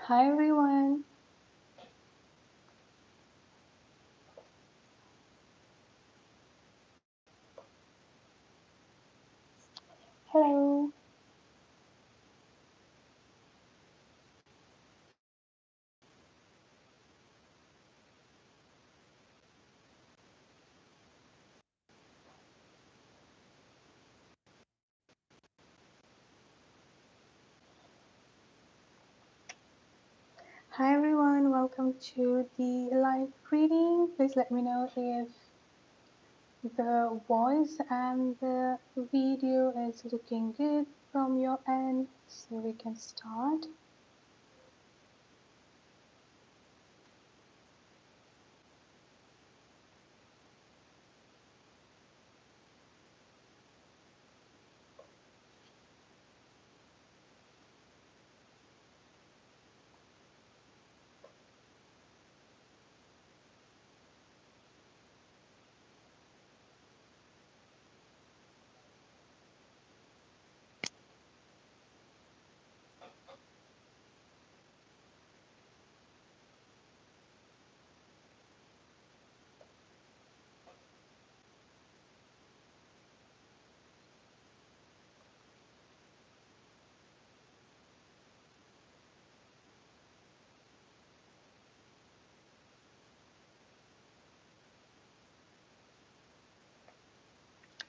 Hi everyone. Hello. Hi everyone. Welcome to the live reading. Please let me know if the voice and the video is looking good from your end so we can start.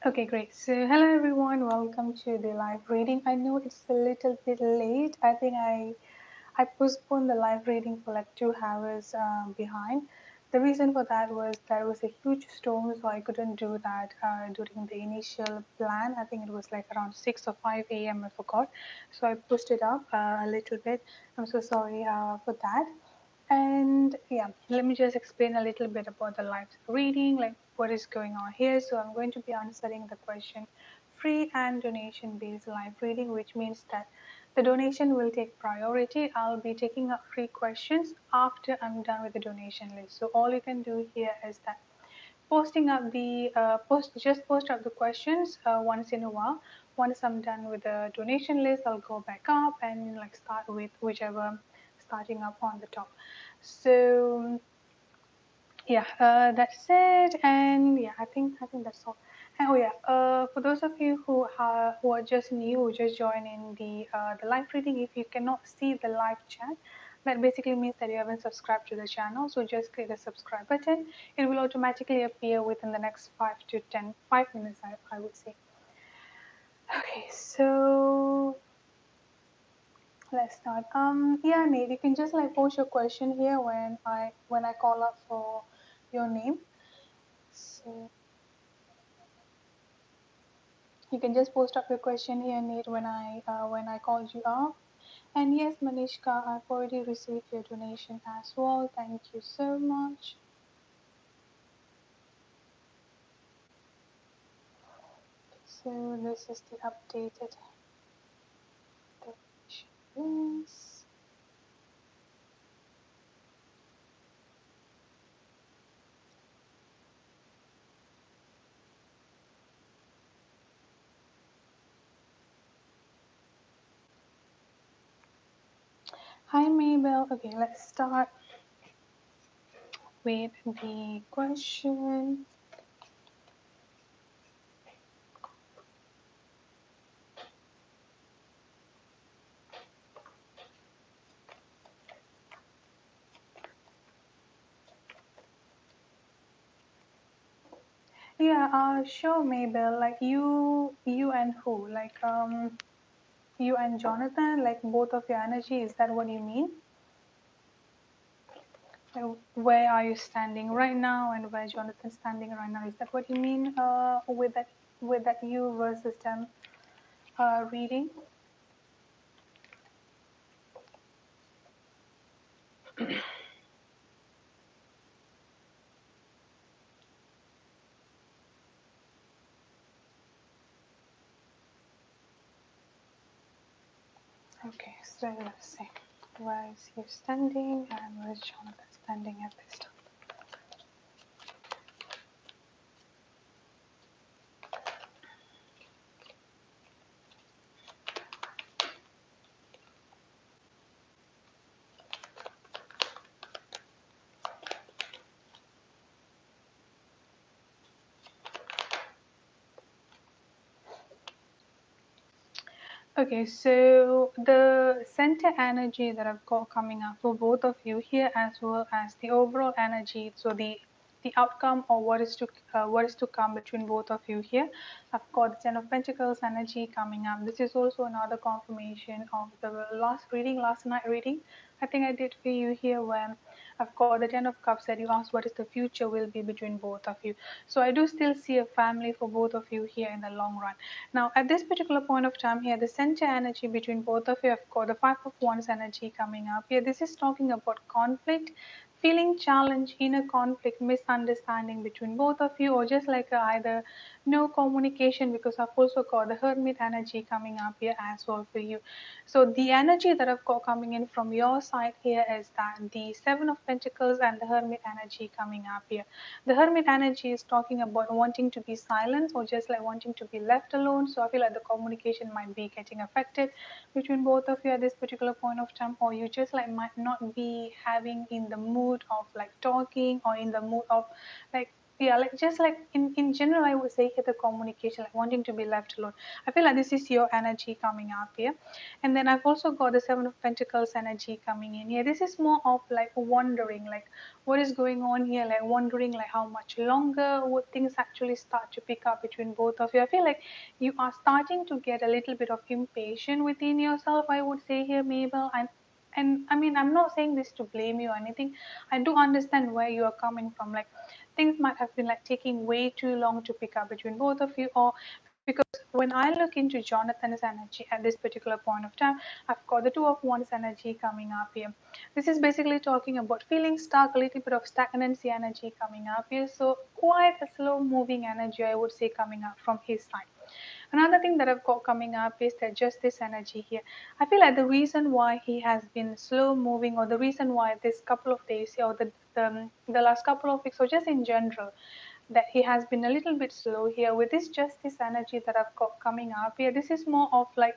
Okay, great. So hello everyone. Welcome to the live reading. I know it's a little bit late. I think I postponed the live reading for like 2 hours behind. The reason for that was there was a huge storm, so I couldn't do that during the initial plan. I think it was like around 6 or 5 a.m. I forgot. So I pushed it up a little bit. I'm so sorry for that. And yeah, let me just explain a little bit about the live reading, like what is going on here. So I'm going to be answering the question free and donation based live reading, which means that the donation will take priority. I'll be taking up free questions after I'm done with the donation list. So all you can do here is that posting up the post up the questions once in a while. Once I'm done with the donation list, I'll go back up and like start with whichever starting up on the top. So yeah, that's it. And yeah, I think that's all. And oh yeah, for those of you who are just new, who just joined in the live reading, if you cannot see the live chat, that basically means that you haven't subscribed to the channel. So just click the subscribe button. It will automatically appear within the next 5 minutes. I would say. Okay, so let's start. Yeah, Nate, you can just like post your question here when I call up for your name. So you can just post up your question here, Nate, when I called you up. And yes, Manishka, I've already received your donation as well. Thank you so much. So this is the updated donation list. Hi, Mabel. Okay, let's start with the question. Yeah, sure, Mabel. Like you and who? Like you and Jonathan. Like both of your energy. Is that what you mean? Where are you standing right now, and where Jonathan's standing right now? Is that what you mean? With that you versus them reading? Okay, so let's see. Where is he standing, and where is Jonathan standing at this time? Okay, so the center energy that I've got coming up for both of you here, as well as the overall energy, so the outcome or what is to come between both of you here. I've got the Ten of Pentacles energy coming up. This is also another confirmation of the last night reading. I think I did for you here when I've got the Ten of Cups that you asked what is the future will be between both of you. So I do still see a family for both of you here in the long run. Now, at this particular point of time here, the center energy between both of you, have got the Five of Wands energy coming up here. This is talking about conflict, feeling challenge, inner conflict, misunderstanding between both of you, or just like either no communication, because I've also got the Hermit energy coming up here as well for you. So the energy that I've got coming in from your side here is that the Seven of Pentacles and the Hermit energy coming up here. The Hermit energy is talking about wanting to be silent or just like wanting to be left alone. So I feel like the communication might be getting affected between both of you at this particular point of time, or you just like might not be having in the mood of like talking, or in the mood of like, yeah, like just like in general, I would say here the communication, like wanting to be left alone. I feel like this is your energy coming up here. And then I've also got the Seven of Pentacles energy coming in here. This is more of like wondering, like what is going on here, like wondering like how much longer would things actually start to pick up between both of you. I feel like you are starting to get a little bit of impatient within yourself, I would say here, Mabel. And I mean, I'm not saying this to blame you or anything. I do understand where you are coming from. Like things might have been like taking way too long to pick up between both of you, or because when I look into Jonathan's energy at this particular point of time, I've got the Two of Wands energy coming up here. This is basically talking about feeling stuck, a little bit of stagnancy energy coming up here. So quite a slow moving energy, I would say, coming up from his side. Another thing that I've got coming up is that justice energy here. I feel like the reason why he has been slow moving, or the reason why this couple of days here, or the last couple of weeks, or just in general, that he has been a little bit slow here with this justice energy that I've got coming up here. This is more of like,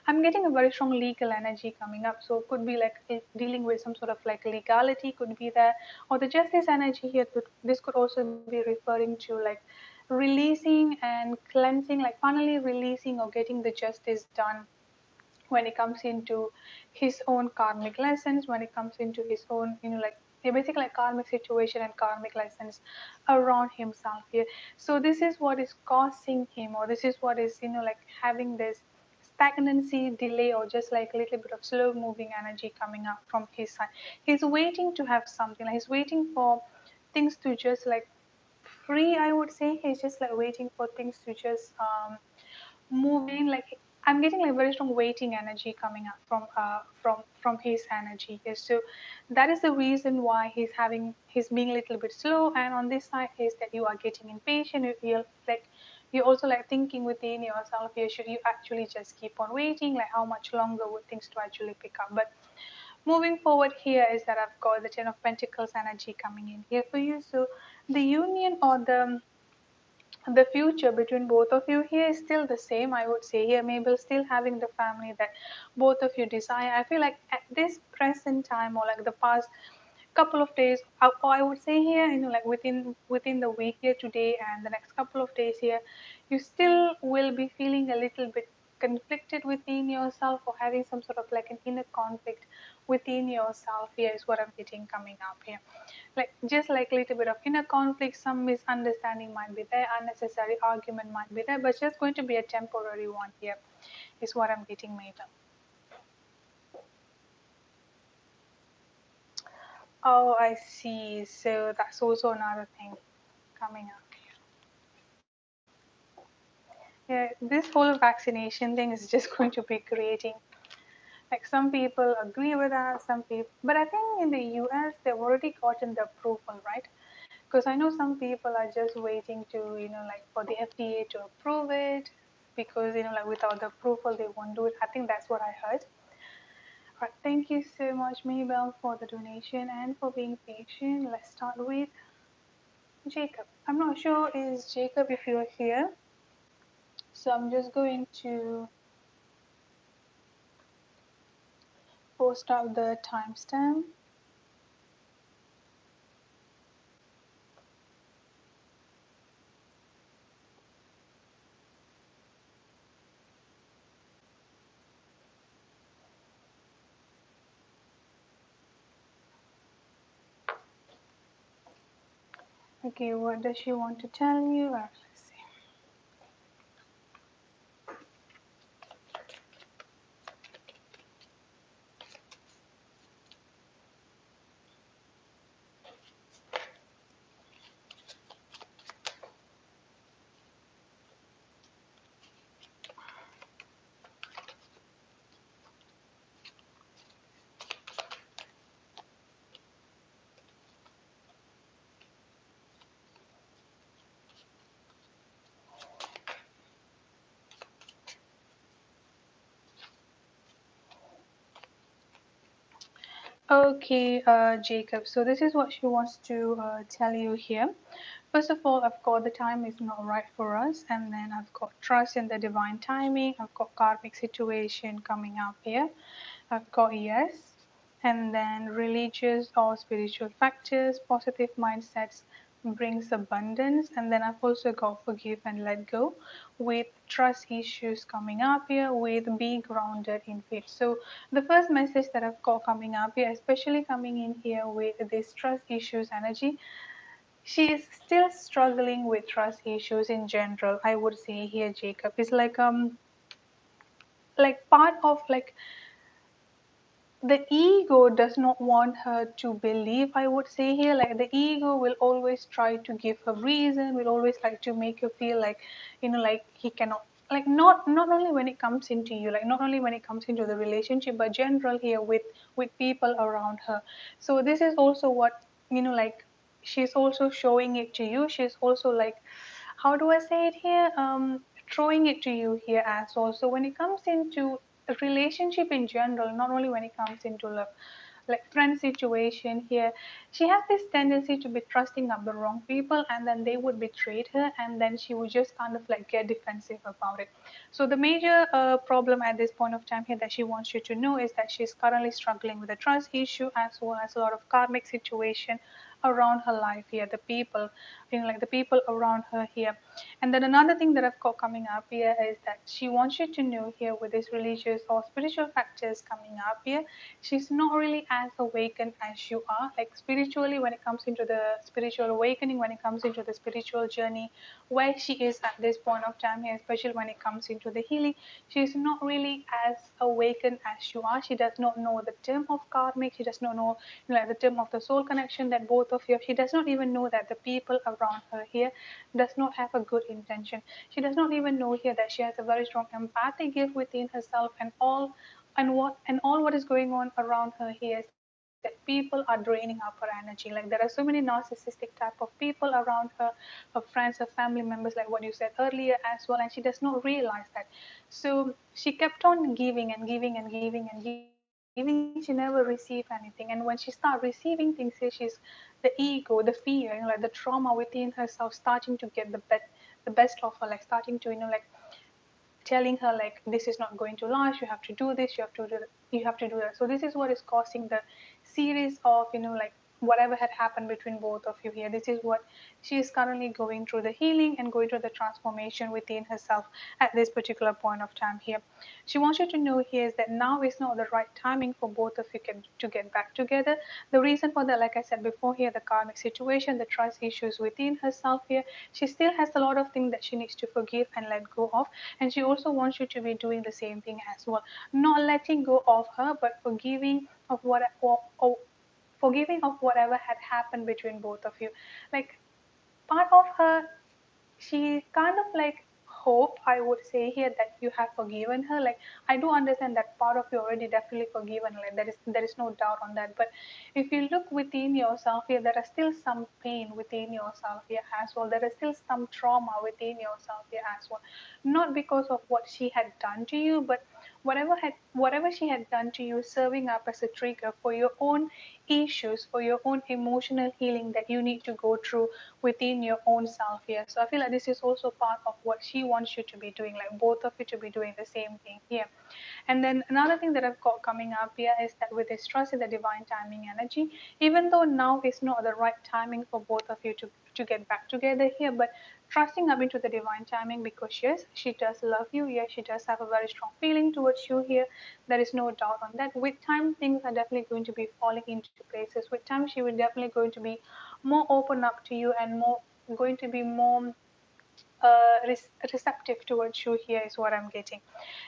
I'm getting a very strong legal energy coming up. So it could be like dealing with some sort of like legality could be there, or the justice energy here. This could also be referring to like releasing and cleansing, like finally releasing or getting the justice done when it comes into his own karmic lessons, when it comes into his own, like basically like karmic situation and karmic lessons around himself here. So this is what is causing him, or this is what is, like having this stagnancy, delay, or just like a little bit of slow moving energy coming up from his side. He's waiting to have something, like he's waiting for things to just like free, I would say. He's just like waiting for things to just moving, like I'm getting like very strong waiting energy coming up from his energy here. So that is the reason why he's being a little bit slow. And on this side is that you are getting impatient. You feel like you're also like thinking within yourself here, should you actually just keep on waiting, like how much longer would things to actually pick up. But moving forward here is that I've got the Ten of Pentacles energy coming in here for you. So the union, or the future between both of you here is still the same, I would say here, Mabel, still having the family that both of you desire. I feel like at this present time, or like the past couple of days, or I would say here, like within the week here today and the next couple of days here, you still will be feeling a little bit conflicted within yourself, or having some sort of like an inner conflict within yourself here is what I'm getting coming up here. Like just like a little bit of inner conflict, some misunderstanding might be there, unnecessary argument might be there, but it's just going to be a temporary one here is what I'm getting, Mabel. Oh, I see. So that's also another thing coming up. Yeah, this whole vaccination thing is just going to be creating, like some people agree with that, some people, but I think in the US they've already gotten the approval, right? Because I know some people are just waiting to, like for the FDA to approve it, because, like without the approval they won't do it. I think that's what I heard. All right, thank you so much, Maybell, for the donation and for being patient. Let's start with Jacob. I'm not sure is Jacob if you're here, so I'm just going to post out the timestamp. Okay, what does she want to tell you? Let's see. Okay, Jacob. So this is what she wants to tell you here. First of all, I've got the time is not right for us, and then I've got trust in the divine timing. I've got karmic situation coming up here. I've got yes, and then religious or spiritual factors, positive mindsets brings abundance, and then I've also got forgive and let go with trust issues coming up here with being grounded in faith. So the first message that I've got coming up here, especially coming in here with this trust issues energy, she is still struggling with trust issues in general. I would say here, Jacob, is like part of like the ego does not want her to believe. I would say here, like the ego will always try to give her reason, will always like to make you feel like, like he cannot, like not only when it comes into you, like not only when it comes into the relationship, but general here with people around her. So this is also what, like she's also showing it to you. She's also like, how do I say it here, throwing it to you here as well. So when it comes into a relationship in general, not only when it comes into love, like friend situation here, she has this tendency to be trusting up the wrong people, and then they would betray her, and then she would just kind of like get defensive about it. So the major problem at this point of time here that she wants you to know is that she's currently struggling with a trust issue, as well as a lot of karmic situation around her life here, the people, like the people around her here. And then another thing that I've got coming up here is that she wants you to know here with this religious or spiritual factors coming up here, she's not really as awakened as you are. Like spiritually, when it comes into the spiritual awakening, when it comes into the spiritual journey, where she is at this point of time here, especially when it comes into the healing, she's not really as awakened as you are. She does not know the term of karmic. She does not know, like the term of the soul connection that both of you have. She does not even know that the people around her here does not have a good intention. She does not even know here that she has a very strong empathic gift within herself, and all what is going on around her here is that people are draining up her energy. Like there are so many narcissistic type of people around her, her friends, her family members, like what you said earlier as well, and she does not realize that. So she kept on giving and giving and giving and giving. She never received anything, and when she start receiving things here, she's the ego, the fear, like the trauma within herself starting to get the best of her, like starting to telling her like this is not going to last, you have to do this, you have to do that. So this is what is causing the series of like whatever had happened between both of you here. This is what she is currently going through, the healing and going through the transformation within herself at this particular point of time here. She wants you to know here is that now is not the right timing for both of you to get back together. The reason for that, like I said before here, the karmic situation, the trust issues within herself here, she still has a lot of things that she needs to forgive and let go of. And she also wants you to be doing the same thing as well, not letting go of her, but forgiving of whatever had happened between both of you. Like part of her, she kind of like hope, I would say here, that you have forgiven her. Like I do understand that part of you already definitely forgiven, like there is no doubt on that. But if you look within yourself here, there is still some pain within yourself here as well, there is still some trauma within yourself here as well, not because of what she had done to you, but whatever she had done to you, serving up as a trigger for your own issues, for your own emotional healing that you need to go through within your own self here. So I feel like this is also part of what she wants you to be doing, like both of you to be doing the same thing here. And then another thing that I've got coming up here is that with this trust in the divine timing energy, even though now is not the right timing for both of you to get back together here, but trusting up into the divine timing, because yes, she does love you. Yes, she does have a very strong feeling towards you here. There is no doubt on that. With time, things are definitely going to be falling into places. With time, she will definitely going to be more open up to you and more going to be more receptive towards you here is what I'm getting.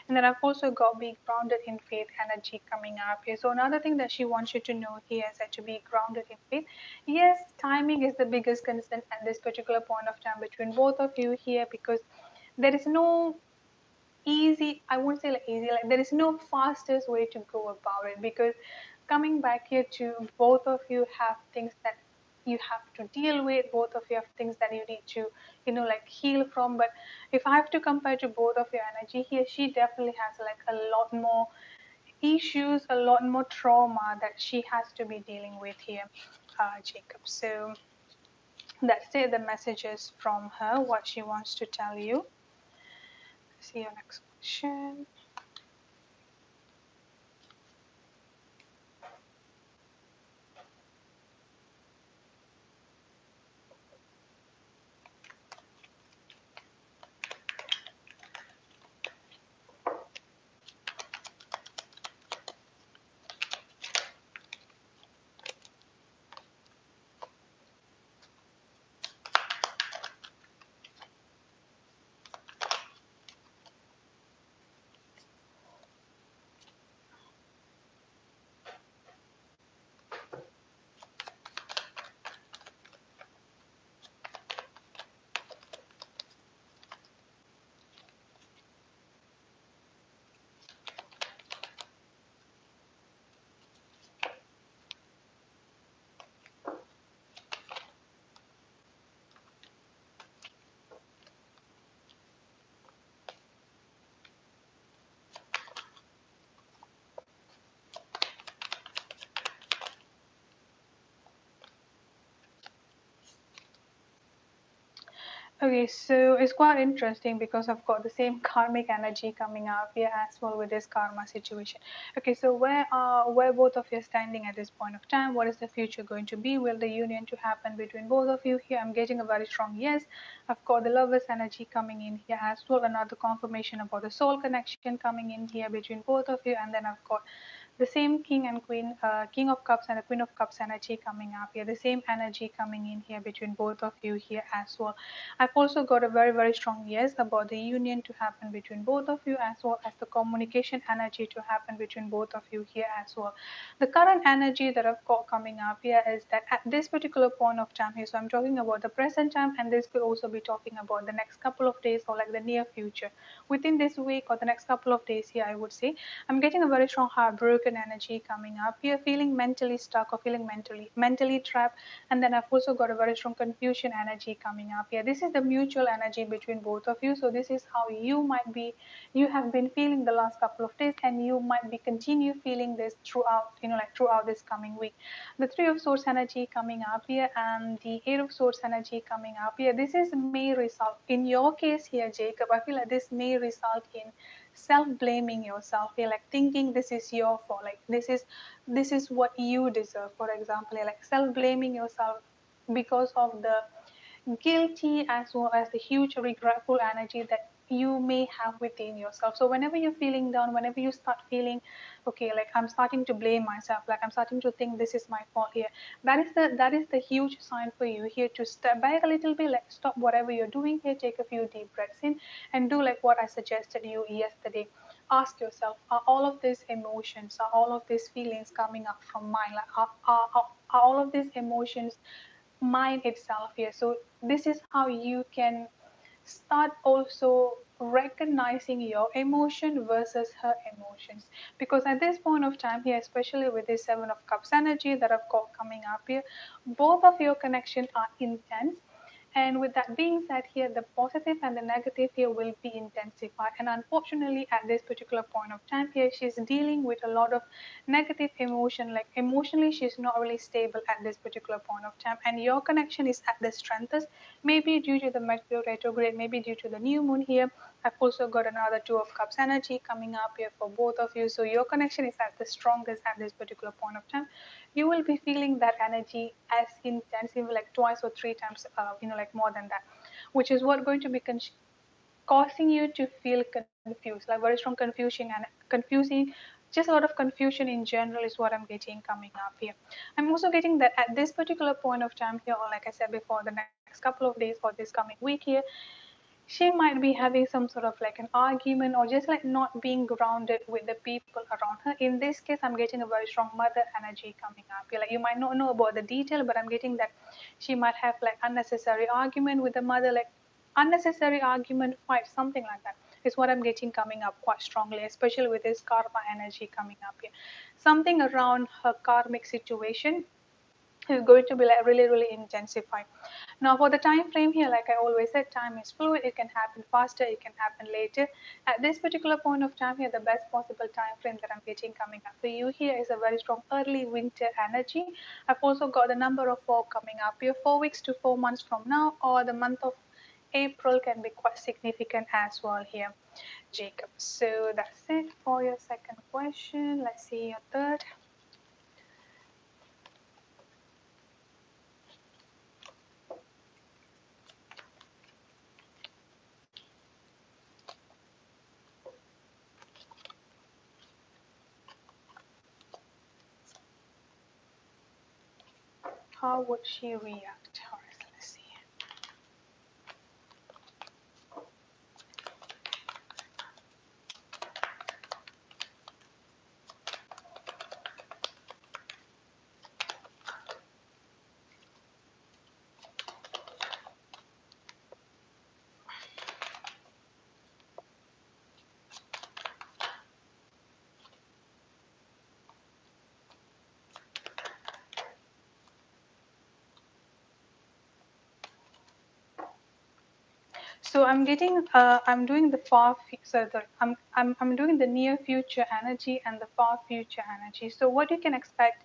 And then I've also got be grounded in faith energy coming up here. So another thing that she wants you to know here is that to be grounded in faith. Yes, timing is the biggest concern at this particular point of time between both of you here, because there is no easy, I won't say like easy, like there is no fastest way to go about it, because coming back here to both of you have things that you have to deal with, both of you have things that you need to, like heal from. But if I have to compare to both of your energy here, she definitely has like a lot more issues, a lot more trauma that she has to be dealing with here, Jacob. So that's it, the messages from her, what she wants to tell you. See your next question. Okay, so it's quite interesting because I've got the same karmic energy coming up here as well with this karma situation. Okay, so where both of you are standing at this point of time? What is the future going to be? Will the union to happen between both of you here? I'm getting a very strong yes. I've got the lovers energy coming in here as well. Another confirmation about the soul connection coming in here between both of you, and then I've got the same king and queen, king of cups and the queen of cups energy coming up here, the same energy coming in here between both of you here as well. I've also got a very, very strong yes about the union to happen between both of you, as well as the communication energy to happen between both of you here as well. The current energy that I've got coming up here is that at this particular point of time here, so I'm talking about the present time, and this could also be talking about the next couple of days or like the near future. Within this week or the next couple of days here, I would say, I'm getting a very strong heartbroken energy coming up here, feeling mentally stuck or feeling mentally trapped. And then I've also got a very strong confusion energy coming up here. This is the mutual energy between both of you. So this is how you have been feeling the last couple of days, and you might be continue feeling this throughout, like throughout this coming week. The three of swords energy coming up here and the eight of swords energy coming up here. This is may result in your case here, Jacob. I feel like this may result in self-blaming yourself here, like thinking this is your fault, like this is what you deserve, for example, like self-blaming yourself because of the guilty as well as the huge regretful energy that you may have within yourself. So whenever you're feeling down, whenever you start feeling okay, like I'm starting to blame myself, like I'm starting to think this is my fault here, that is the huge sign for you here to step back a little bit, like stop whatever you're doing here, take a few deep breaths in, and do like what I suggested you yesterday. Ask yourself, are all of these emotions, are all of these feelings coming up from mine, like are all of these emotions mind itself here? So this is how you can start also recognizing your emotion versus her emotions, because at this point of time here, especially with this seven of cups energy that I've got coming up here, both of your connections are intense. And with that being said here, the positive and the negative here will be intensified. And unfortunately, at this particular point of time here, she's dealing with a lot of negative emotion. Like emotionally, she's not really stable at this particular point of time. And your connection is at the strengthest, maybe due to the Mercury retrograde, maybe due to the new moon here. I've also got another two of cups energy coming up here for both of you. So your connection is at the strongest at this particular point of time. You will be feeling that energy as intensive, like twice or three times, like more than that, which is what going to be causing you to feel confused, like very strong confusion and confusing, just a lot of confusion in general is what I'm getting coming up here. I'm also getting that at this particular point of time here, or like I said before, the next couple of days or this coming week here, she might be having some sort of like an argument or just like not being grounded with the people around her. In this case, I'm getting a very strong mother energy coming up. You're like, you might not know about the detail, but I'm getting that she might have like unnecessary argument with the mother, like unnecessary argument, fight, something like that is what I'm getting coming up quite strongly, especially with this karma energy coming up here. Something around her karmic situation is going to be like really, really intensified. Now, for the time frame here, like I always said, time is fluid. It can happen faster, it can happen later. At this particular point of time here, the best possible time frame that I'm getting coming up for you here is a very strong early winter energy. I've also got the number of 4 coming up here, 4 weeks to 4 months from now, or the month of April can be quite significant as well here, Jacob. So that's it for your second question. Let's see your third. How would she react? All right, let's see. So I'm getting, I'm doing the I'm doing the near future energy and the far future energy. So what you can expect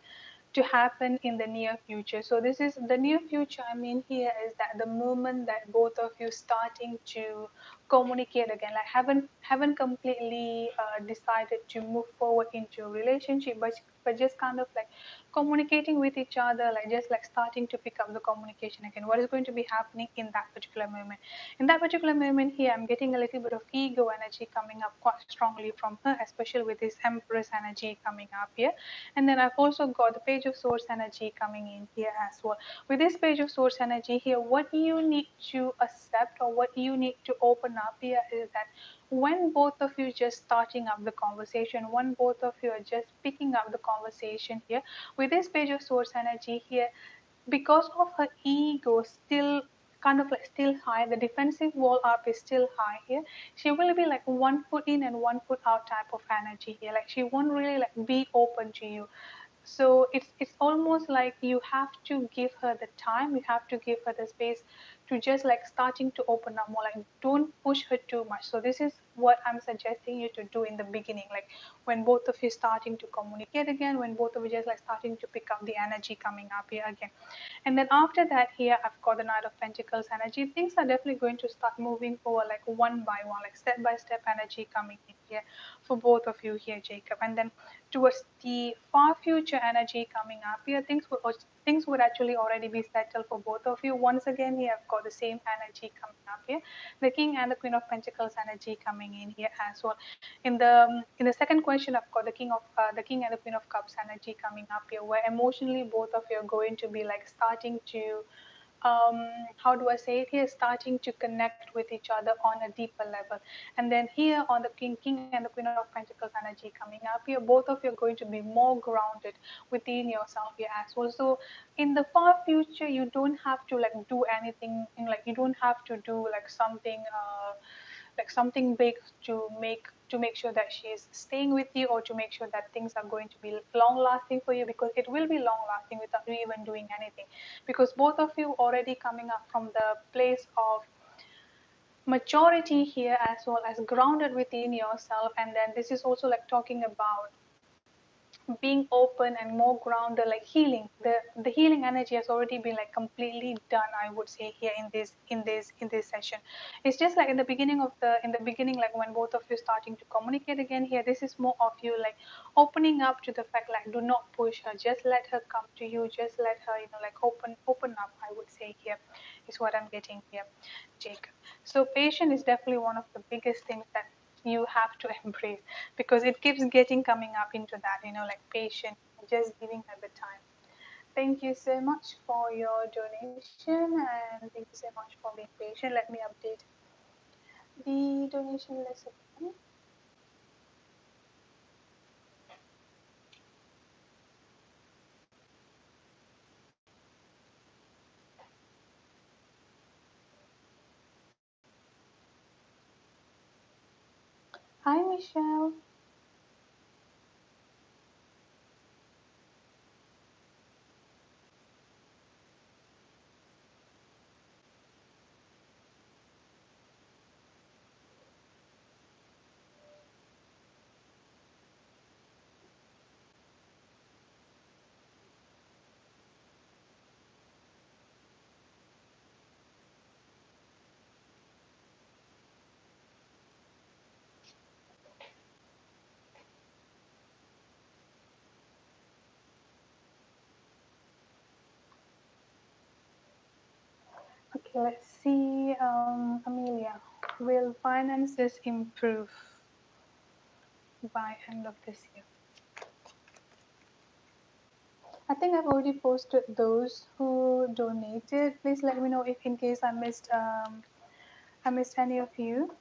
to happen in the near future. So this is the near future. I mean here is that the moment that both of you starting to communicate again, like haven't completely decided to move forward into a relationship, but just kind of like communicating with each other, like just like starting to pick up the communication again. What is going to be happening in that particular moment? In that particular moment here, I'm getting a little bit of ego energy coming up quite strongly from her, especially with this Empress energy coming up here. And then I've also got the Page of Swords energy coming in here as well. With this Page of Swords energy here, what you need to accept or what you need to open up here is that when both of you just starting up the conversation, when both of you are just picking up the conversation here, with this Page of Swords energy here, because of her ego still kind of like still high, the defensive wall up is still high here, she will be like one foot in and one foot out type of energy here, like she won't really like be open to you. So it's almost like you have to give her the time, you have to give her the space to just like starting to open up more, like don't push her too much. So this is what I'm suggesting you to do in the beginning, like when both of you starting to communicate again, when both of you just like starting to pick up the energy coming up here again. And then after that here, I've got the Knight of Pentacles energy. Things are definitely going to start moving forward like one by one, like step by step energy coming in here for both of you here, Jacob. And then towards the far future energy coming up here, things would actually already be settled for both of you. Once again, here I've got the same energy coming up here, the King and the Queen of Pentacles energy coming in here as well. In the second question, I've got the King and the Queen of Cups energy coming up here, where emotionally both of you are going to be like starting to how do I say it here, starting to connect with each other on a deeper level. And then here on the King and the Queen of Pentacles energy coming up here, both of you are going to be more grounded within yourself here as well. So in the far future, you don't have to like do anything, like you don't have to do like something big to make sure that she is staying with you, or to make sure that things are going to be long lasting for you, because it will be long lasting without you even doing anything, because both of you already coming up from the place of maturity here, as well as grounded within yourself. And then this is also like talking about being open and more grounded, like healing. The healing energy has already been like completely done, I would say here in this session. It's just like in the beginning, like when both of you starting to communicate again here, this is more of you like opening up to the fact, like do not push her, just let her come to you, just let her, like open up, I would say here is what I'm getting here, Jacob. So patience is definitely one of the biggest things that you have to embrace, because it keeps getting coming up into that, like patient, just giving her the time. Thank you so much for your donation, and thank you so much for being patient. Let me update the donation list again. Hi, Michelle. Okay, let's see. Amelia, will finances improve by end of this year? I think I've already posted those who donated. Please let me know if in case I missed any of you.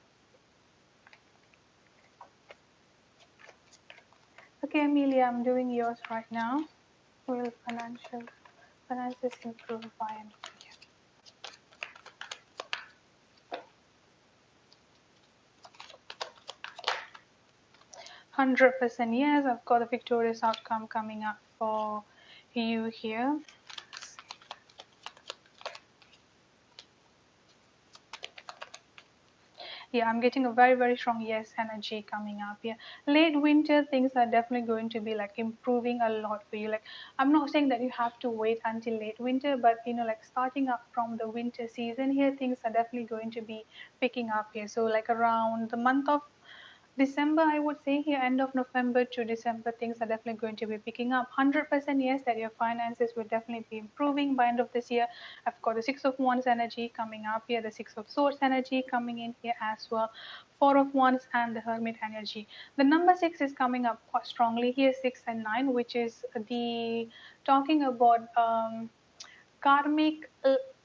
Okay, Amelia, I'm doing yours right now. Will finances improve by end of the year? 100% yes. I've got a victorious outcome coming up for you here. Yeah, I'm getting a very, very strong yes energy coming up here. Late winter, things are definitely going to be like improving a lot for you. Like, I'm not saying that you have to wait until late winter, but like starting up from the winter season here, things are definitely going to be picking up here. So, like around the month of December, I would say here, end of November to December, things are definitely going to be picking up. 100% yes, that your finances will definitely be improving by end of this year. I've got the Six of Wands energy coming up here, the Six of Swords energy coming in here as well, Four of Wands and the Hermit energy. The number six is coming up quite strongly here, 6 and 9, which is the talking about karmic,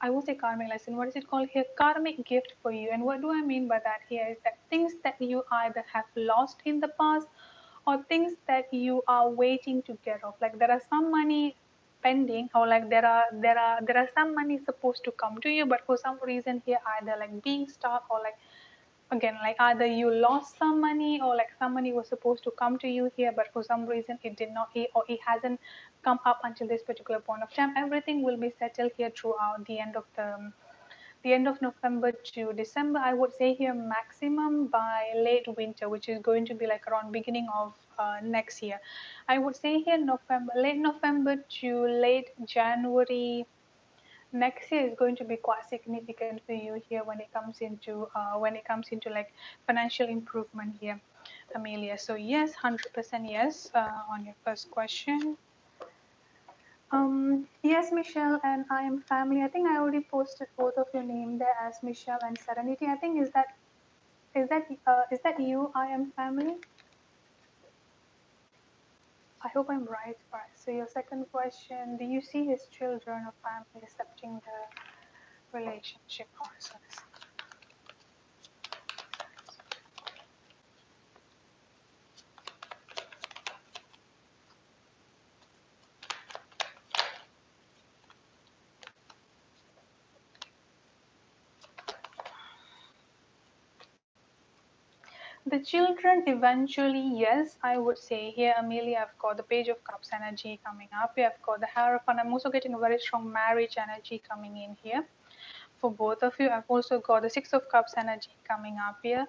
I won't say karmic lesson, what is it called here? Karmic gift for you. And what do I mean by that here is that things that you either have lost in the past or things that you are waiting to get off. Like there are some money pending, or like there are some money supposed to come to you, but for some reason here either like being stuck, or like again, like either you lost some money, or like some money was supposed to come to you here, but for some reason it did not, or it hasn't come up until this particular point of time. Everything will be settled here throughout the end of November to December. I would say here maximum by late winter, which is going to be like around beginning of next year. I would say here November, late November to late January next year is going to be quite significant for you here when it comes into like financial improvement here, Amelia. So yes, 100% yes on your first question. Yes, Michelle, and I am family. I think I already posted both of your name there as Michelle and Serenity. I think is that you? I am family. I hope I'm right. All right. So your second question: do you see his children or family accepting the relationship process? The children eventually, yes, I would say here, Amelia, I've got the Page of Cups energy coming up here. I've got the Hierophant. I'm also getting a very strong marriage energy coming in here for both of you. I've also got the Six of Cups energy coming up here.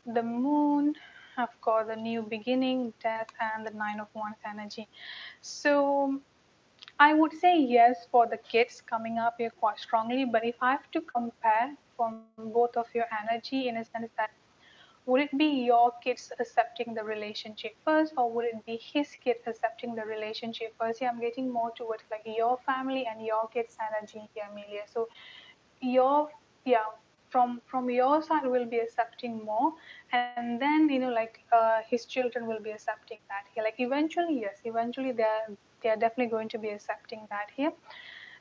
The Moon, I've got the new beginning, death, and the Nine of Wands energy. So I would say yes for the kids coming up here quite strongly. But if I have to compare from both of your energy, in a sense that would it be your kids accepting the relationship first, or would it be his kids accepting the relationship first? Yeah, I'm getting more towards like your family and your kids' energy here, Amelia. So your, yeah, from your side will be accepting more, and then like his children will be accepting that here. Like eventually, yes, eventually they are definitely going to be accepting that here.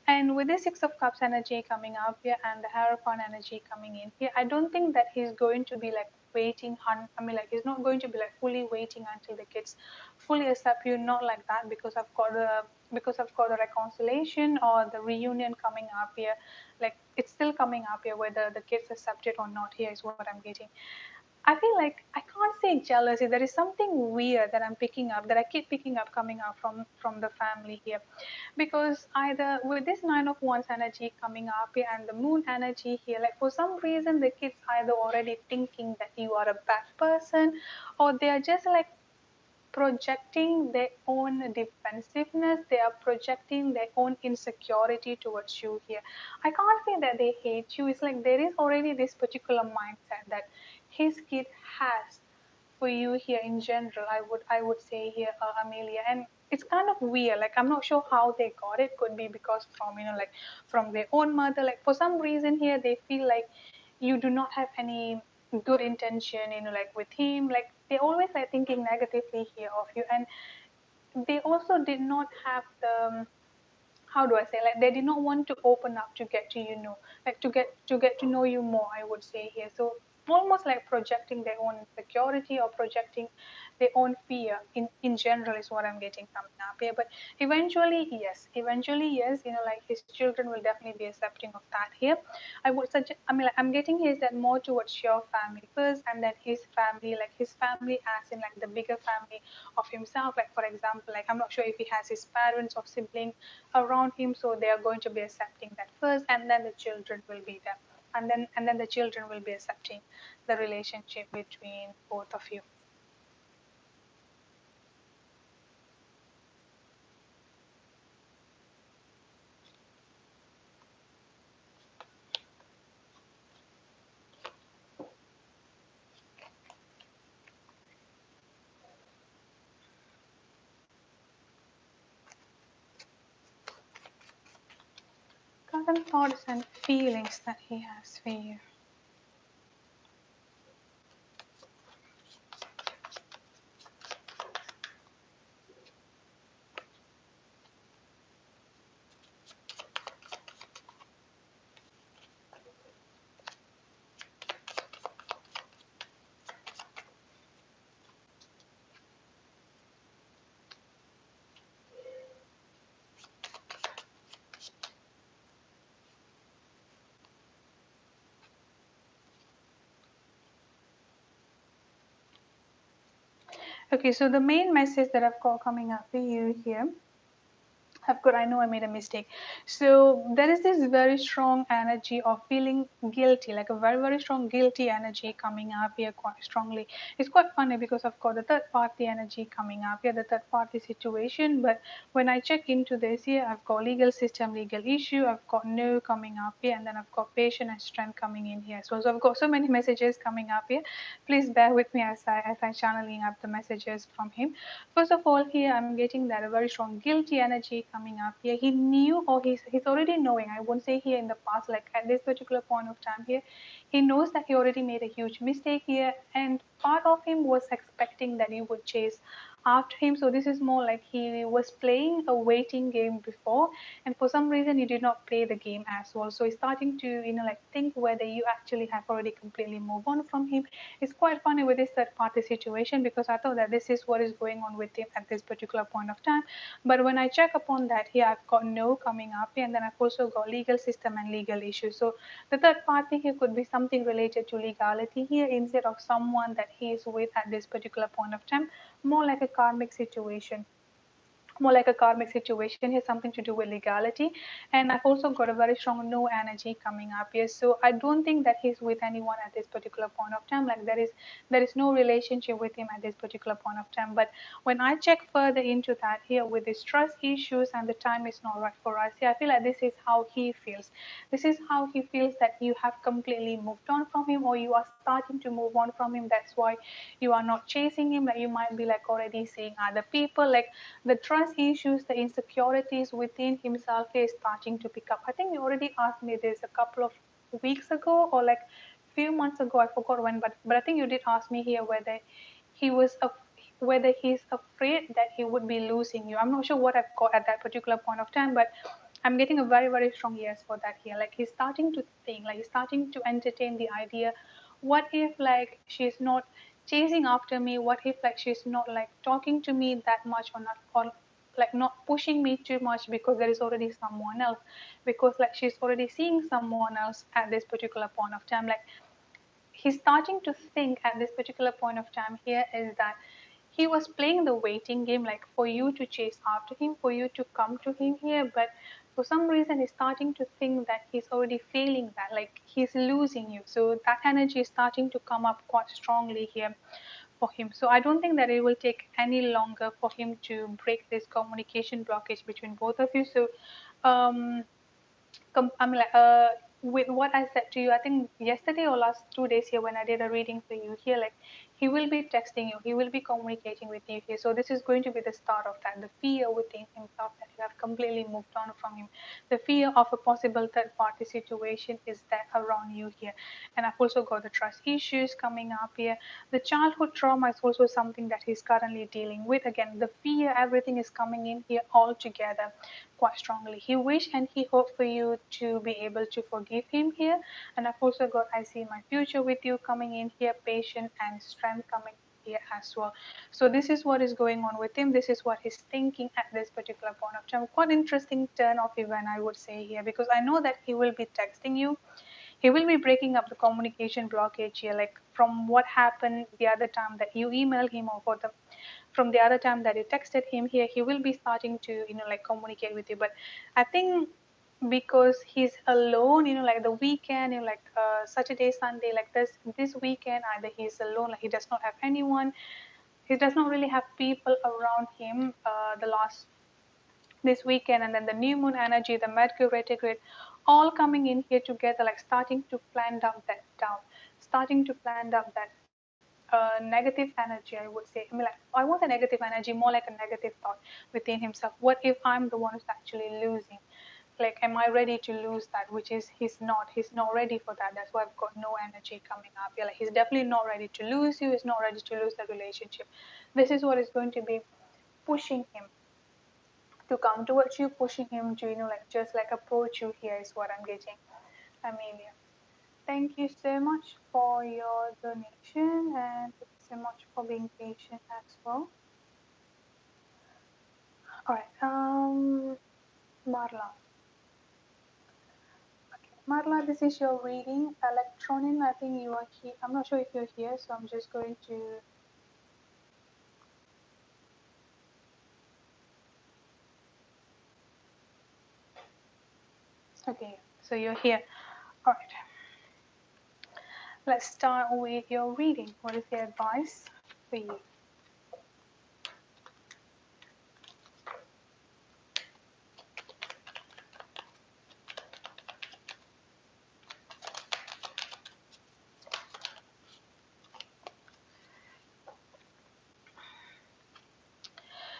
And with the Six of Cups energy coming up here and the Hierophant energy coming in here, I don't think that he's going to be like waiting. I mean, like he's not going to be like fully waiting until the kids fully accept you. Not like that, because I've got the reconciliation or the reunion coming up here. Like it's still coming up here, whether the kids accept it or not. Here is what I'm getting. I feel like I can't say jealousy. There is something weird that I'm picking up, that I keep picking up coming up from the family here, because either with this Nine of Wands energy coming up here and the Moon energy here, like for some reason the kids either already thinking that you are a bad person, or they are just like projecting their own defensiveness. They are projecting their own insecurity towards you here. I can't say that they hate you. It's like there is already this particular mindset that his kid has for you here in general. I would say here, Amelia. And it's kind of weird. Like I'm not sure how they got it. Could be because from like from their own mother. Like for some reason here they feel like you do not have any good intention, like with him. Like they always are thinking negatively here of you. And they also did not have the, how do I say, like they did not want to open up to get to like to get to know you more, I would say here. So almost like projecting their own insecurity or projecting their own fear in general is what I'm getting coming up here. But eventually yes, like his children will definitely be accepting of that here. I would suggest, I mean, like, I'm getting his that more towards your family first, and then his family, like his family as in like the bigger family of himself. Like for example, like I'm not sure if he has his parents or siblings around him, so they are going to be accepting that first, and then the children will be there, and then the children will be accepting the relationship between both of you. Current thoughts and feelings that he has for you. Okay, so the main message that I've got coming up for you here, of course, I know I made a mistake. So there is this very strong energy of feeling guilty, like a very, very strong guilty energy coming up here quite strongly. It's quite funny because I've got the third party energy coming up here, the third party situation. But when I check into this here, I've got legal system, legal issue, I've got no coming up here, and then I've got patience and strength coming in here. So I've got so many messages coming up here. Please bear with me as I channeling up the messages from him. First of all, here I'm getting that a very strong guilty energy coming up here. He knew, or he's already knowing. I won't say here in the past, like at this particular point of time here, he knows that he already made a huge mistake here, and part of him was expecting that you would chase after him. So this is more like he was playing a waiting game before, and for some reason he did not play the game as well. So he's starting to like think whether you actually have already completely moved on from him. It's quite funny with this third party situation, because I thought that this is what is going on with him at this particular point of time. But when I check upon that here, I've got no coming up here, and then I've also got legal system and legal issues. So the third party here could be something related to legality here, instead of someone that he is with at this particular point of time, more like a karmic situation, more like a karmic situation here, something to do with legality. And I've also got a very strong no energy coming up here. So I don't think that he's with anyone at this particular point of time. Like there is no relationship with him at this particular point of time. But when I check further into that here with his trust issues and the time is not right for us here, I feel like this is how he feels. This is how he feels, that you have completely moved on from him, or you are starting to move on from him. That's why you are not chasing him. Like you might be like already seeing other people. Like the trust issues, the insecurities within himself is starting to pick up. I think you already asked me this a couple of weeks ago, or like few months ago, I forgot when, but I think you did ask me here whether he was whether he's afraid that he would be losing you. I'm not sure what I've got at that particular point of time, but I'm getting a very, very strong yes for that here. Like he's starting to think, like he's starting to entertain the idea, what if like she's not chasing after me? What if like she's not like talking to me that much, or not, or like not pushing me too much because there is already someone else, because like she's already seeing someone else at this particular point of time. Like he's starting to think at this particular point of time here is that he was playing the waiting game, like for you to chase after him, for you to come to him here, but for some reason he's starting to think that he's already failing that, like he's losing you. So that energy is starting to come up quite strongly here for him. So I don't think that it will take any longer for him to break this communication blockage between both of you. So um I'm like, with what I said to you, I think yesterday or last 2 days here when I did a reading for you here, like he will be texting you, he will be communicating with you here. So this is going to be the start of that. The fear within himself that you have completely moved on from him. The fear of a possible third party situation is there around you here. And I've also got the trust issues coming up here. The childhood trauma is also something that he's currently dealing with. Again, the fear, everything is coming in here all together quite strongly. He wish and he hoped for you to be able to forgive him here. And I've also got I see my future with you coming in here, patience and strength coming here as well. So this is what is going on with him. This is what he's thinking at this particular point of time. Quite interesting turn of event, I would say here, because I know that he will be texting you. He will be breaking up the communication blockage here, like from what happened the other time that you emailed him, or for the from the other time that you texted him here, he will be starting to like communicate with you. But I think because he's alone, like the weekend, like Saturday, Sunday, like this weekend, either he's alone, like he does not have anyone, he does not really have people around him the last this weekend, and then the new moon energy, the Mercury retrograde, all coming in here together, like starting to plan up that down, starting to plan up that negative energy, I would say. I mean, like, I want a negative energy, more like a negative thought within himself. What if I'm the one who's actually losing? Like, am I ready to lose that? Which is, he's not ready for that. That's why I've got no energy coming up. Yeah, like he's definitely not ready to lose you. He's not ready to lose the relationship. This is what is going to be pushing him to come towards you, pushing him to, like just like approach you here is what I'm getting, Amelia. Thank you so much for your donation, and thank you so much for being patient as well. All right, Marla. Okay, Marla, this is your reading. Electronin, I think you are here. I'm not sure if you're here, so I'm just going to. Okay, so you're here. All right, let's start with your reading. What is the advice for you?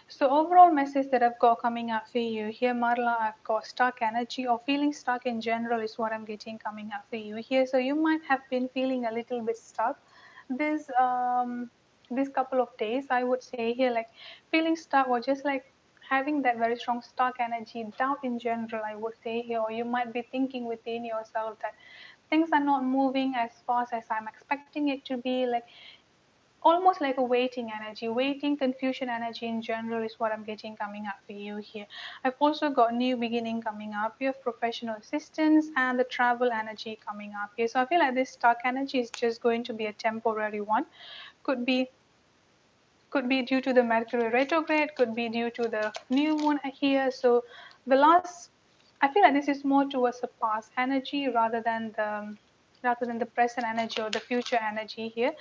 So overall message that I've got coming up for you here, Marla, I've got stuck energy or feeling stuck in general is what I'm getting coming up for you here. So you might have been feeling a little bit stuck this couple of days, I would say here, like feeling stuck or just like having that very strong stuck energy, doubt in general, I would say here, or you might be thinking within yourself that things are not moving as fast as I'm expecting it to be, like almost like a waiting energy, waiting confusion energy in general is what I'm getting coming up for you here. I've also got new beginning coming up here, professional assistance, and the travel energy coming up here. So I feel like this stuck energy is just going to be a temporary one. Could be due to the Mercury retrograde, could be due to the new moon here. So the last, I feel like this is more towards the past energy rather than the present energy or the future energy here.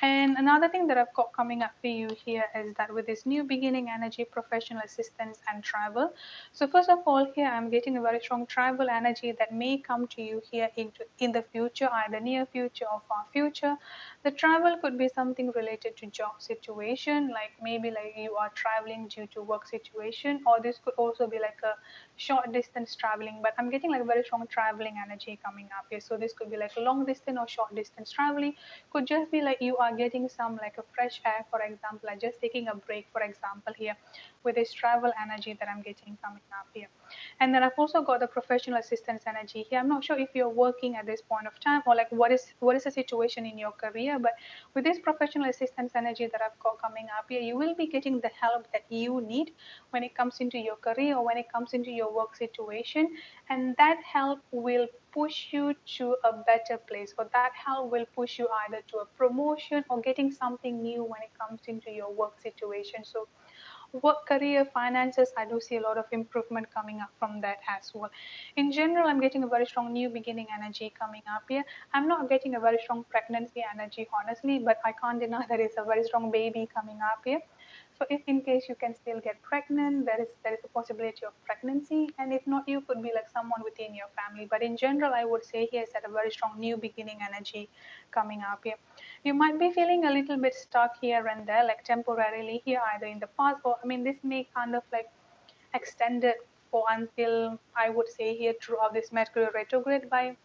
And another thing that I've got coming up for you here is that with this new beginning energy, professional assistance and travel. So first of all, here I'm getting a very strong travel energy that may come to you here in the future, either near future or far future. The travel could be something related to job situation, like maybe like you are traveling due to work situation, or this could also be like a short distance traveling, but I'm getting like very strong traveling energy coming up here. So this could be like long distance or short distance traveling. Could just be like you are getting some like a fresh air, for example, like just taking a break, for example, here with this travel energy that I'm getting coming up here. And then I've also got the professional assistance energy here. I'm not sure if you're working at this point of time or like what is the situation in your career, but with this professional assistance energy that I've got coming up here, you will be getting the help that you need when it comes into your career or when it comes into your work situation, and that help will push you to a better place, or that help will push you either to a promotion or getting something new when it comes into your work situation. So work, career, finances, I do see a lot of improvement coming up from that as well. In general, I'm getting a very strong new beginning energy coming up here. I'm not getting a very strong pregnancy energy, honestly, but I can't deny that it's a very strong baby coming up here. So if in case you can still get pregnant, there is a possibility of pregnancy, and if not, you could be like someone within your family. But in general, I would say here is that a very strong new beginning energy coming up here. You might be feeling a little bit stuck here and there, like temporarily here, either in the past, or I mean, this may kind of like extended for until I would say here throughout this Mercury retrograde by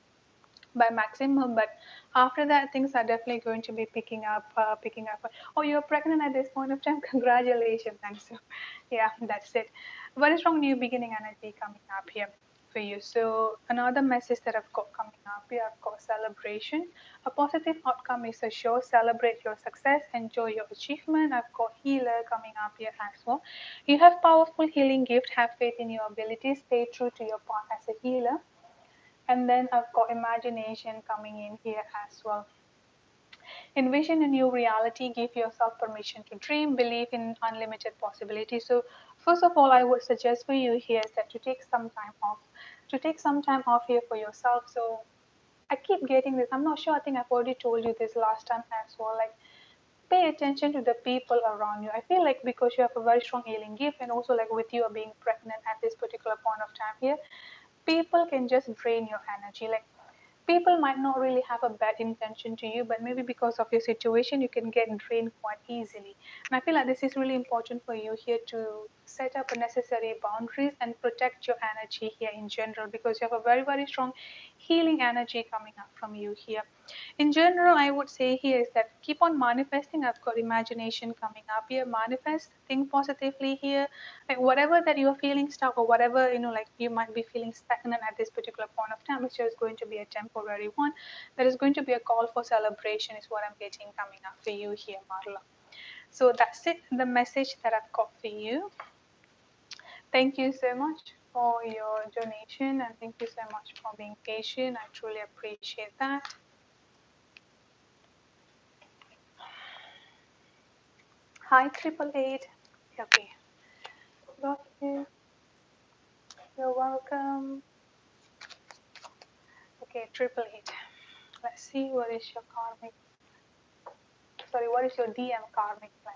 maximum, but after that things are definitely going to be picking up. Oh, you're pregnant at this point of time. Congratulations. And so yeah, that's it. Very strong new beginning energy coming up here for you. So another message that I've got coming up here, I've got celebration. A positive outcome is assured. Celebrate your success, enjoy your achievement. I've got healer coming up here as well. You have powerful healing gift. Have faith in your abilities. Stay true to your path as a healer. And then I've got imagination coming in here as well. Envision a new reality, give yourself permission to dream, believe in unlimited possibilities. So, first of all, I would suggest for you here is that to take some time off, here for yourself. So, I keep getting this. I'm not sure, I think I've already told you this last time as well. Like, pay attention to the people around you. I feel like because you have a very strong healing gift, and also like with you being pregnant at this particular point of time here, people can just drain your energy. Like people might not really have a bad intention to you, but maybe because of your situation, you can get drained quite easily. And I feel like this is really important for you here to set up a necessary boundaries and protect your energy here in general, because you have a very, very strong healing energy coming up from you here. In general, I would say here is that keep on manifesting. I've got imagination coming up here. Manifest, think positively here. Like whatever that you're feeling stuck, or whatever, like you might be feeling stagnant at this particular point of time, it's just going to be a temporary one. There is going to be a call for celebration is what I'm getting coming up for you here, Marla. So that's it, the message that I've got for you. Thank you so much for your donation, and thank you so much for being patient. I truly appreciate that. Hi, 888. Okay, got you. You're welcome. Okay, 888. Let's see what is your karmic. Sorry, what is your DM karmic plan?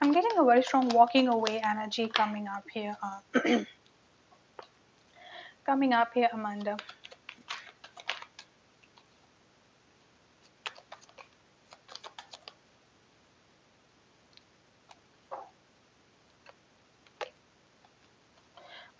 I'm getting a very strong walking away energy coming up here. Coming up here, Amanda.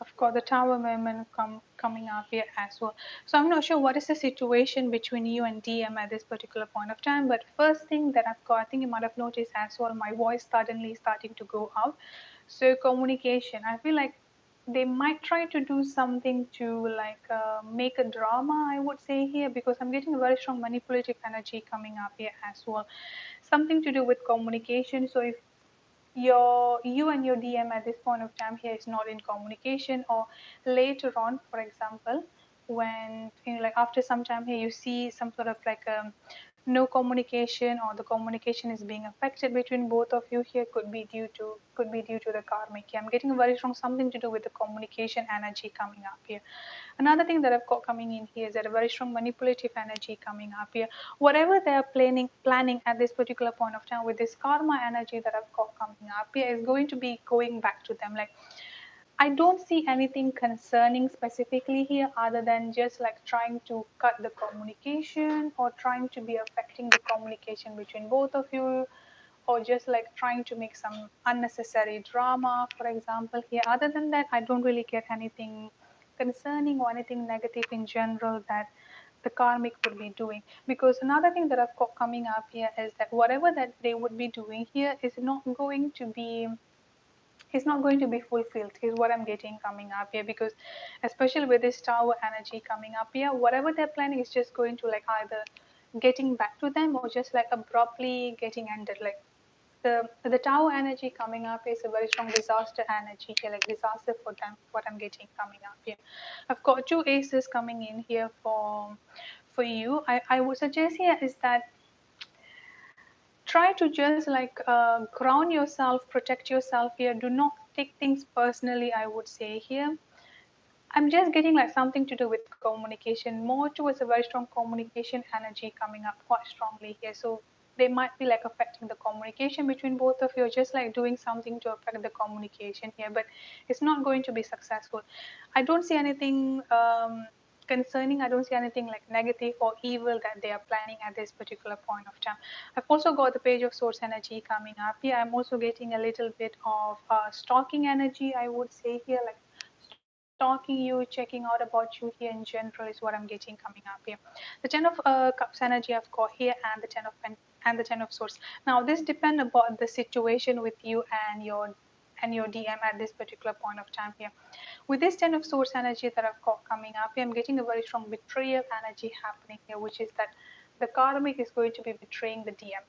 I've got the tower moment coming up here as well. So I'm not sure what is the situation between you and DM at this particular point of time. But first thing that I've got, I think you might have noticed as well, my voice suddenly starting to go out. So communication, I feel like they might try to do something to like make a drama, I would say here, because I'm getting a very strong manipulative energy coming up here as well. Something to do with communication. So if you and your DM at this point of time here is not in communication, or later on, for example, when like after some time here you see some sort of like no communication, or the communication is being affected between both of you here, could be due to the karmic. I'm getting a very strong something to do with the communication energy coming up here. Another thing that I've got coming in here is that a very strong manipulative energy coming up here. Whatever they are planning at this particular point of time with this karma energy that I've got coming up here is going to be going back to them. Like, I don't see anything concerning specifically here other than just like trying to cut the communication or trying to be affecting the communication between both of you, or just like trying to make some unnecessary drama, for example, here. Other than that, I don't really get anything concerning or anything negative in general that the karmic would be doing. Because another thing that I've got coming up here is that whatever that they would be doing here is not going to be, it's not going to be fulfilled, is what I'm getting coming up here. Because especially with this tower energy coming up here, whatever they're planning is just going to like either getting back to them or just like abruptly getting ended. Like the tower energy coming up is a very strong disaster energy here, like disaster for them, what I'm getting coming up here. I've got two aces coming in here for you. I would suggest here is that try to just like ground yourself, protect yourself here. Do not take things personally, I would say here. I'm just getting like something to do with communication, more towards a very strong communication energy coming up quite strongly here. So they might be like affecting the communication between both of you, just like doing something to affect the communication here, but it's not going to be successful. I don't see anything concerning. I don't see anything like negative or evil that they are planning at this particular point of time. I've also got the page of source energy coming up here. I'm also getting a little bit of stalking energy, I would say here, like stalking you, checking out about you here in general is what I'm getting coming up here. The Ten of Cups energy I've got here, and the and the Ten of Swords. Now this depends about the situation with you and your DM at this particular point of time here. With this Ten of Swords energy that I've got coming up here, I'm getting a very strong betrayal energy happening here, which is that the karmic is going to be betraying the DM,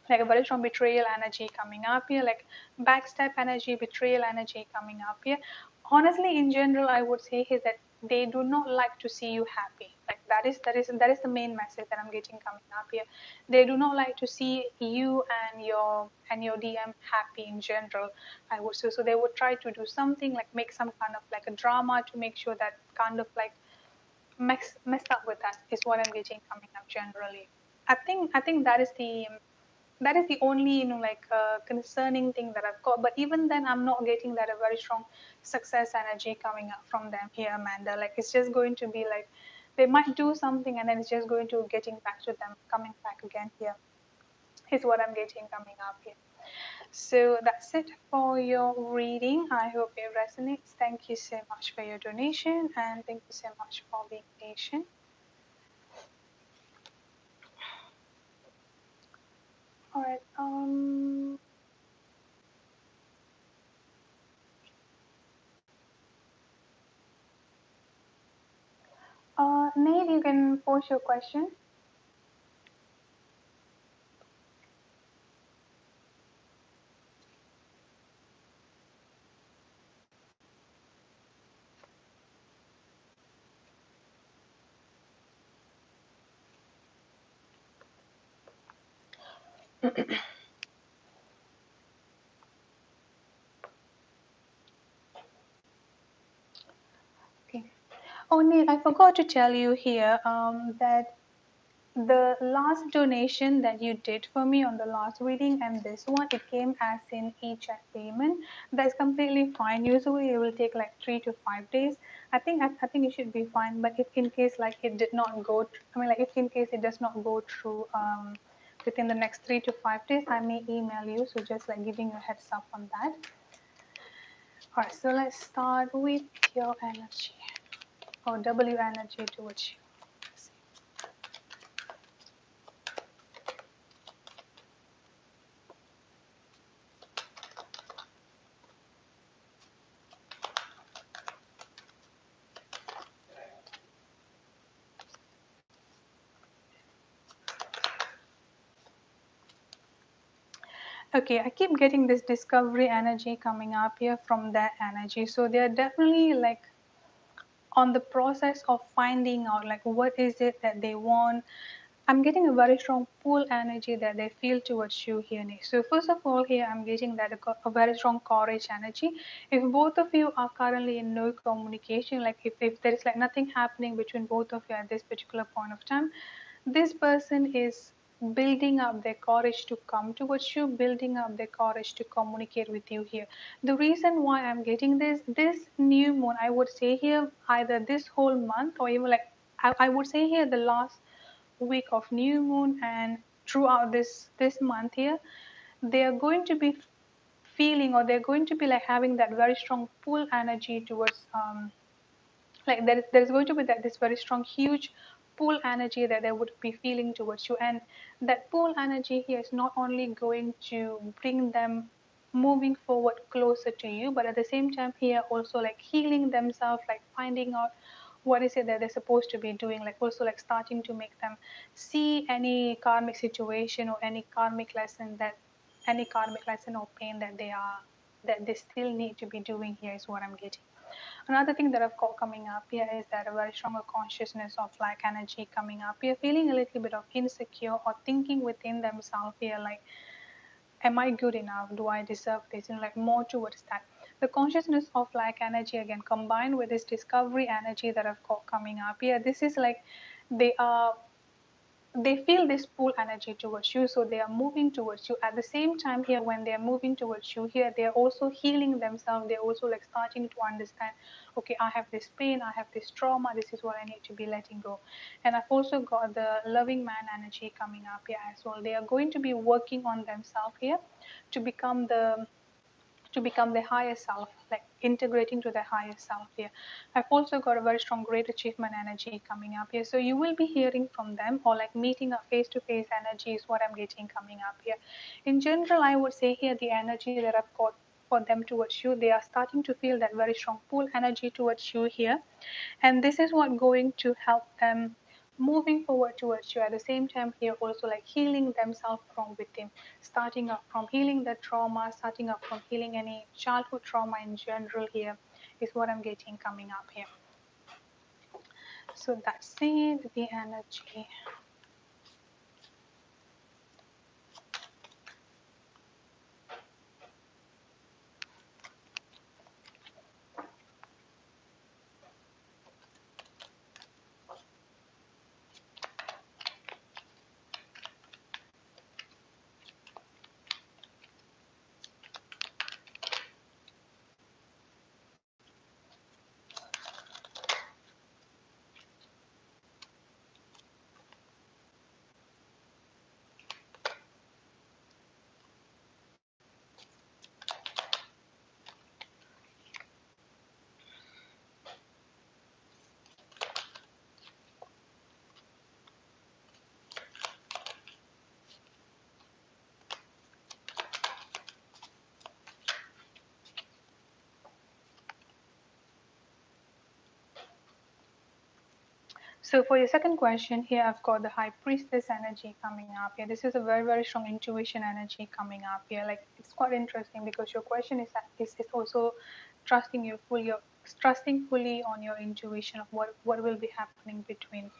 like a very strong betrayal energy coming up here, like backstab energy, betrayal energy coming up here. Honestly, in general, I would say is that they do not like to see you happy. Like that is the main message that I'm getting coming up here. They do not like to see you and your DM happy in general, I would say. So they would try to do something like make some kind of like a drama to make sure that kind of like mess up with that is what I'm getting coming up generally. I think that is the only like concerning thing that I've got. But even then, I'm not getting that a very strong success energy coming up from them here, Amanda. Like it's just going to be like they might do something and then it's just going to getting back to them, coming back again here. Is what I'm getting coming up here. So that's it for your reading. I hope it resonates. Thank you so much for your donation and thank you so much for being patient. All right. Nate, you can post your question. Okay. Oh, Neil, I forgot to tell you here that the last donation that you did for me on the last reading and this one, it came as in e-check payment. That's completely fine. Usually it will take like 3 to 5 days. I think it should be fine. But if in case like it did not go, I mean like if in case it does not go through within the next 3 to 5 days, I may email you. So just like giving you a heads up on that. All right. So let's start with your energy or W energy towards you. Okay, I keep getting this discovery energy coming up here from that energy. So they're definitely like on the process of finding out like what is it that they want. I'm getting a very strong pull energy that they feel towards you here, Nick. So first of all, here I'm getting that a very strong courage energy. If both of you are currently in no communication, like if there is like nothing happening between both of you at this particular point of time, this person is building up their courage to come towards you, building up their courage to communicate with you here. The reason why I'm getting this new moon, I would say here either this whole month or even like I would say here the last week of new moon and throughout this month here, they are going to be feeling, or they're going to be like having that very strong pull energy towards like there's going to be that this very strong huge pull energy that they would be feeling towards you. And that pull energy here is not only going to bring them moving forward closer to you, but at the same time here also like healing themselves, like finding out what is it that they're supposed to be doing, like also like starting to make them see any karmic situation or any karmic lesson, that any karmic lesson or pain that they still need to be doing here is what I'm getting. Another thing that I've got coming up here is that a very stronger consciousness of like energy coming up here, feeling a little bit of insecure or thinking within themselves here, like, am I good enough? Do I deserve this? And like more towards that. The consciousness of like energy again combined with this discovery energy that I've got coming up here. This is like they are they feel this pull energy towards you, so they are moving towards you. At the same time here, when they are moving towards you here, they are also healing themselves. They're also like starting to understand, okay, I have this pain, I have this trauma, this is what I need to be letting go. And I've also got the loving man energy coming up here as well. They are going to be working on themselves here to become the higher self, like integrating to the higher self here. I've also got a very strong great achievement energy coming up here. So you will be hearing from them or like meeting a face-to-face energy is what I'm getting coming up here. In general, I would say here the energy that I've got for them towards you, they are starting to feel that very strong pull energy towards you here. And this is what going to help them moving forward towards you. At the same time here also like healing themselves from within, starting up from healing the trauma, starting up from healing any childhood trauma in general here is what I'm getting coming up here. So that's it, the energy. So for your second question here, I've got the High Priestess energy coming up here. This is a very, very strong intuition energy coming up here. Like it's quite interesting because your question is also trusting you fully, trusting fully on your intuition of what will be happening between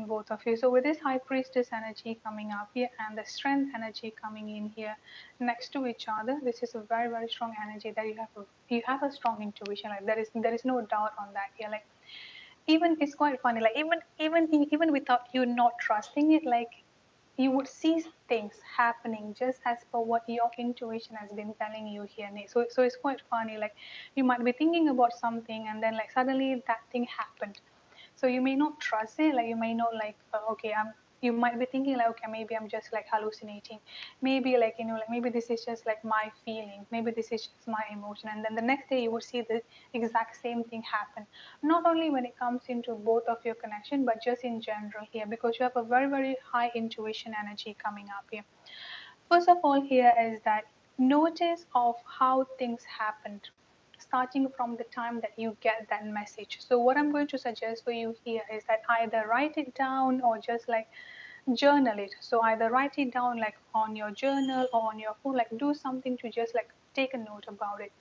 both of you. So with this High Priestess energy coming up here and the Strength energy coming in here next to each other, this is a very, very strong energy that you have a strong intuition. Like there is no doubt on that here. Like even it's quite funny, like even without you not trusting it, like you would see things happening just as per what your intuition has been telling you here, Nick. So it's quite funny, like you might be thinking about something and then like suddenly that thing happened. So you may not trust it, like you may not like okay, you might be thinking like, okay, maybe I'm just like hallucinating, maybe like like maybe this is just like my feeling, maybe this is just my emotion, and then the next day you would see the exact same thing happen. Not only when it comes into both of your connection, but just in general here, because you have a very, very high intuition energy coming up here. First of all here is that notice of how things happened starting from the time that you get that message. So what I'm going to suggest for you here is that either write it down or just like journal it. So either write it down like on your journal or on your phone, like do something to just like take a note about it.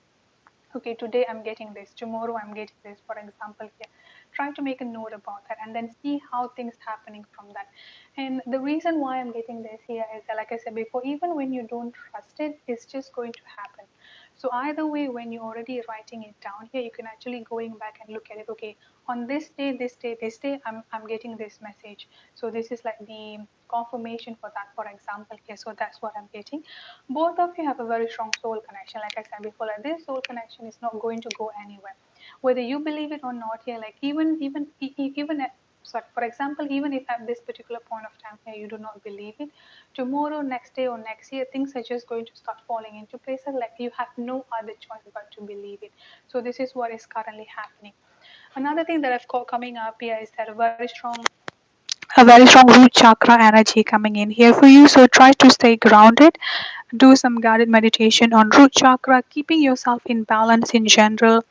Okay, today I'm getting this, tomorrow I'm getting this, for example here. try to make a note about that and then see how things happening from that. And the reason why I'm getting this here is that, like I said before, even when you don't trust it, it's just going to happen. So either way, when you're already writing it down here, you can actually going back and look at it. Okay, on this day, this day, this day, I'm getting this message. So this is like the confirmation for that, for example here. So that's what I'm getting. Both of you have a very strong soul connection. Like I said before, like this soul connection is not going to go anywhere, whether you believe it or not here. Like even at, sorry, for example, even if at this particular point of time here you do not believe it, tomorrow, next day, or next year, things are just going to start falling into places. Like you have no other choice but to believe it. So this is what is currently happening. Another thing that I've got coming up here is that a very strong root chakra energy coming in here for you. So try to stay grounded, do some guided meditation on root chakra, keeping yourself in balance in general.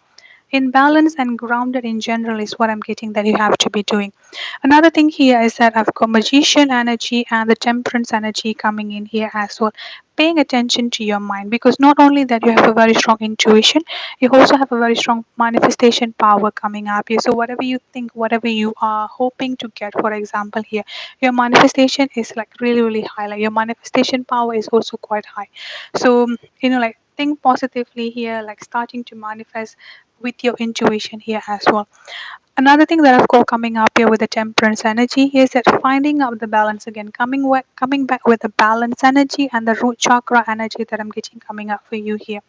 In balance and grounded in general is what I'm getting that you have to be doing. Another thing here is that I've got magician energy and the temperance energy coming in here as well. Paying attention to your mind, because not only that you have a very strong intuition, you also have a very strong manifestation power coming up here. So whatever you think, whatever you are hoping to get, for example here, your manifestation is like really really high. Like your manifestation power is also quite high. So like think positively here, like starting to manifest with your intuition here as well. Another thing that I've got coming up here with the temperance energy is that finding out the balance again, coming back with the balance energy and the root chakra energy that I'm getting coming up for you here.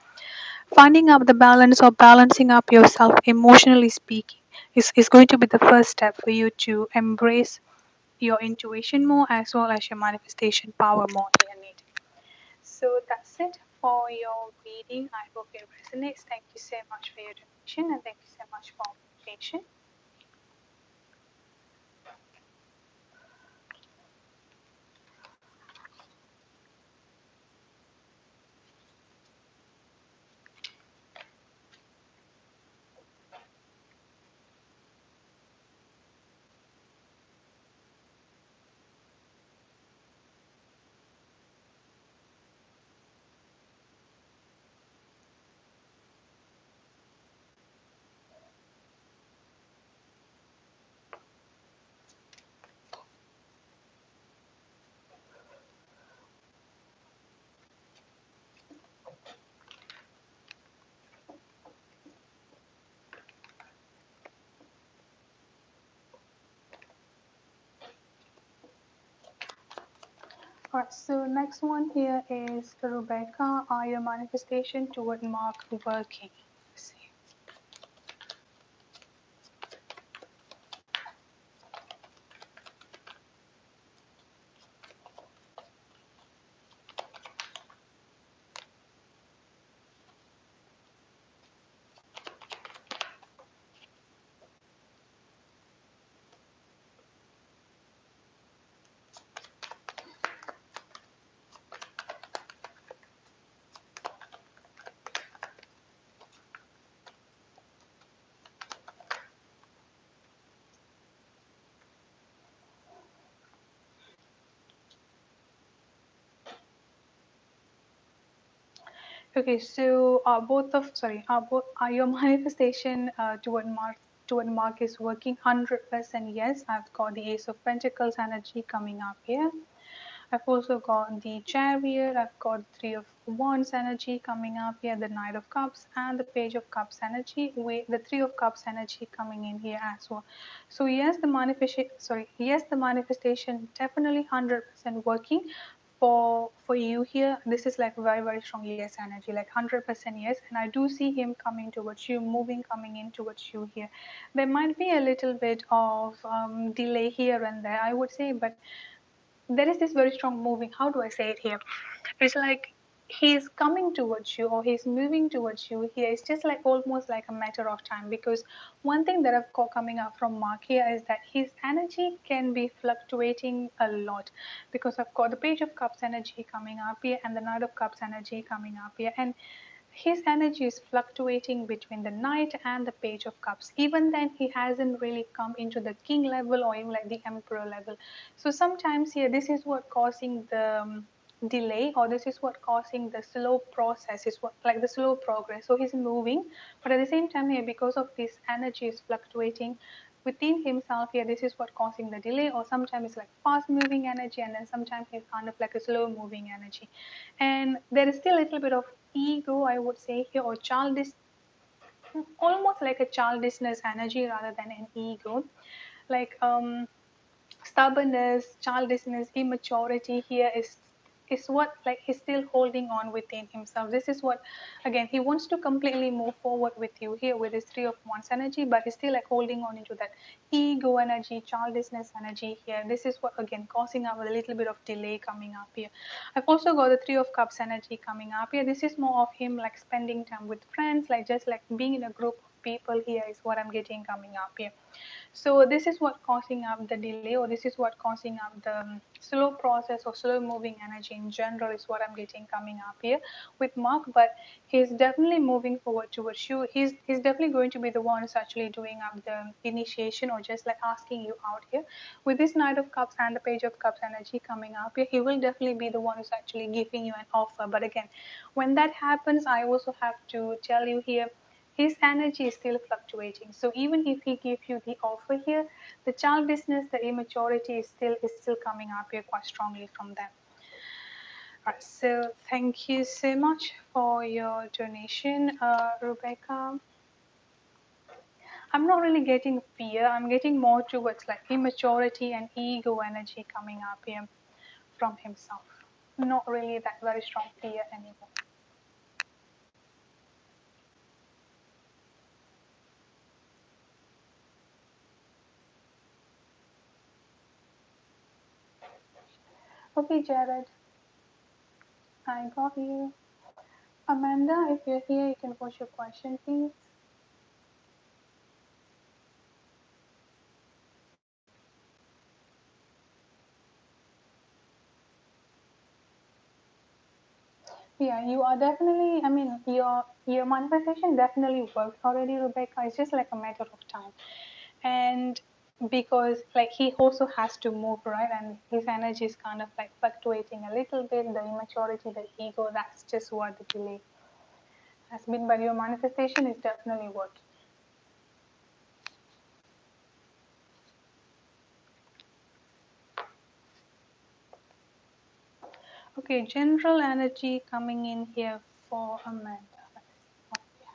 Finding out the balance or balancing up yourself emotionally speaking is going to be the first step for you to embrace your intuition more as well as your manifestation power more here, Nate. So that's it for your reading. I hope it resonates. Thank you so much for your donation and thank you so much for being patient. Alright, so next one here is Rebecca. Are your manifestation toward Mark working? Let's see. Okay, so are your manifestation toward Mark is working 100% yes. I've got the Ace of Pentacles energy coming up here. I've also got the Chariot, I've got Three of Wands energy coming up here, the Knight of Cups, and the Page of Cups energy, with the Three of Cups energy coming in here as well. So yes, the manifestation definitely 100% working for you here. This is like very very strong yes energy, like 100% yes, and I do see him coming towards you, moving, coming in towards you here. There might be a little bit of delay here and there, I would say, but there is this very strong moving. How do I say it here? It's like he's coming towards you or he's moving towards you here. It's just like almost like a matter of time, because one thing that I've got coming up from Mark here is that his energy can be fluctuating a lot, because I've got the Page of Cups energy coming up here and the Knight of Cups energy coming up here, and his energy is fluctuating between the Knight and the Page of Cups. Even then, he hasn't really come into the King level or even like the Emperor level. So sometimes here, this is what causing the delay, or this is what causing the slow process, is what like the slow progress. So he's moving, but at the same time here, because of this energy is fluctuating, within himself here, this is what causing the delay, or sometimes it's like fast moving energy, and then sometimes it's kind of like a slow moving energy. And there is still a little bit of ego, I would say here, or childish, almost like a childishness energy rather than an ego. Like stubbornness, childishness, immaturity here is what like he's still holding on within himself. This is what, again, he wants to completely move forward with you here with his Three of Wands energy, but he's still like holding on into that ego energy, childishness energy here. This is what again causing up a little bit of delay coming up here. I've also got the Three of Cups energy coming up here. This is more of him like spending time with friends, like just like being in a group of people here is what I'm getting coming up here. So this is what causing up the delay, or this is what causing up the slow process or slow moving energy in general is what I'm getting coming up here with Mark. But he's definitely moving forward towards you. He's definitely going to be the one who's actually doing up the initiation, or just like asking you out here. With this Knight of Cups and the Page of Cups energy coming up here, he will definitely be the one who's actually giving you an offer. But again, when that happens, I also have to tell you here, his energy is still fluctuating. So even if he gives you the offer here, the childishness, the immaturity is still coming up here quite strongly from them. Right, so thank you so much for your donation, Rebecca. I'm not really getting fear. I'm getting more towards like immaturity and ego energy coming up here from himself. Not really that very strong fear anymore. Okay, Jared, I got you. Amanda, if you're here, you can post your question, please. Yeah, you are definitely, I mean, your manifestation definitely worked already, Rebecca. It's just like a matter of time. And because like he also has to move, right? And his energy is kind of like fluctuating a little bit, the immaturity, the ego, that's just what the delay has been. But your manifestation is definitely working. Okay, general energy coming in here for Amanda. Let's see what we have.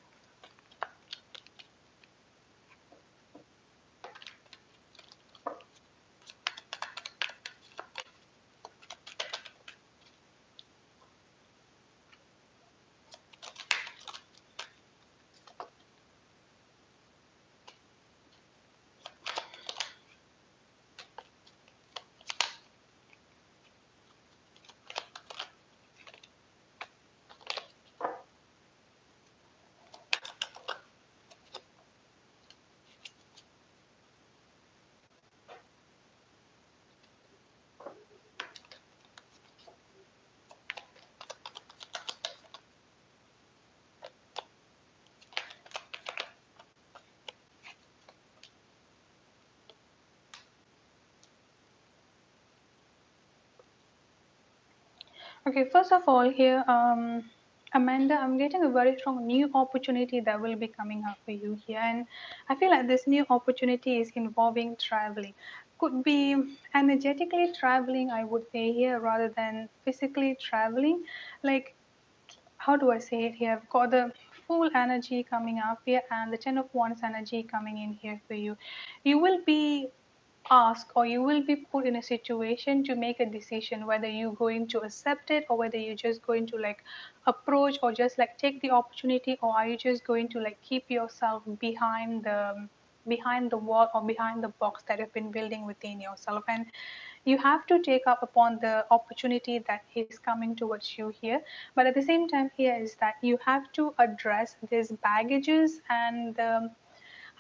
Okay, first of all, here, Amanda, I'm getting a very strong new opportunity that will be coming up for you here. And I feel like this new opportunity is involving traveling. Could be energetically traveling, I would say here, rather than physically traveling. Like, how do I say it here? I've got the full energy coming up here and the Ten of Wands energy coming in here for you. You will be asked, or you will be put in a situation to make a decision whether you're going to accept it, or whether you're just going to like approach or just like take the opportunity, or are you just going to like keep yourself behind the wall or behind the box that you've been building within yourself. And you have to take up upon the opportunity that is coming towards you here. But at the same time here is that you have to address these baggages, and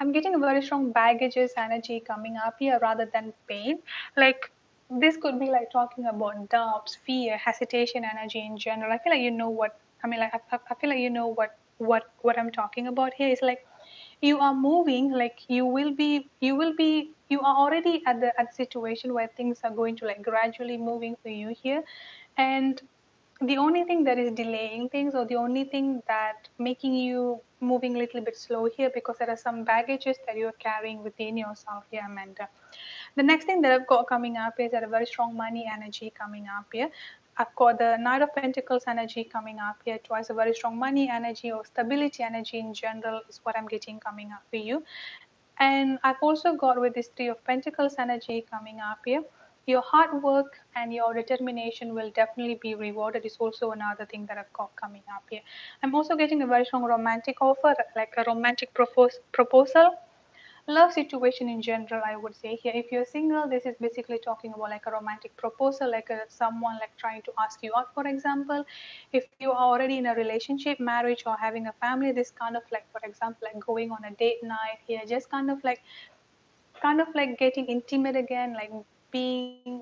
I'm getting a very strong baggages energy coming up here rather than pain. Like this could be like talking about doubts, fear, hesitation energy in general. I feel like you know what I mean. Like I feel like you know what I'm talking about here. Is like you are moving, like you are already at the situation where things are going to like gradually moving for you here. And the only thing that is delaying things, or the only thing that making you moving a little bit slow here, because there are some baggages that you're carrying within yourself here, Amanda. The next thing that I've got coming up is that a very strong money energy coming up here. I've got the Knight of Pentacles energy coming up here twice. A very strong money energy or stability energy in general is what I'm getting coming up for you. And I've also got with this Three of Pentacles energy coming up here. Your hard work and your determination will definitely be rewarded, is also another thing that I've got coming up here. I'm also getting a very strong romantic offer, like a romantic proposal. Love situation in general, I would say here. If you're single, this is basically talking about like a romantic proposal, like someone like trying to ask you out, for example. If you are already in a relationship, marriage, or having a family, this kind of like, for example, like going on a date night here, just kind of like getting intimate again, like being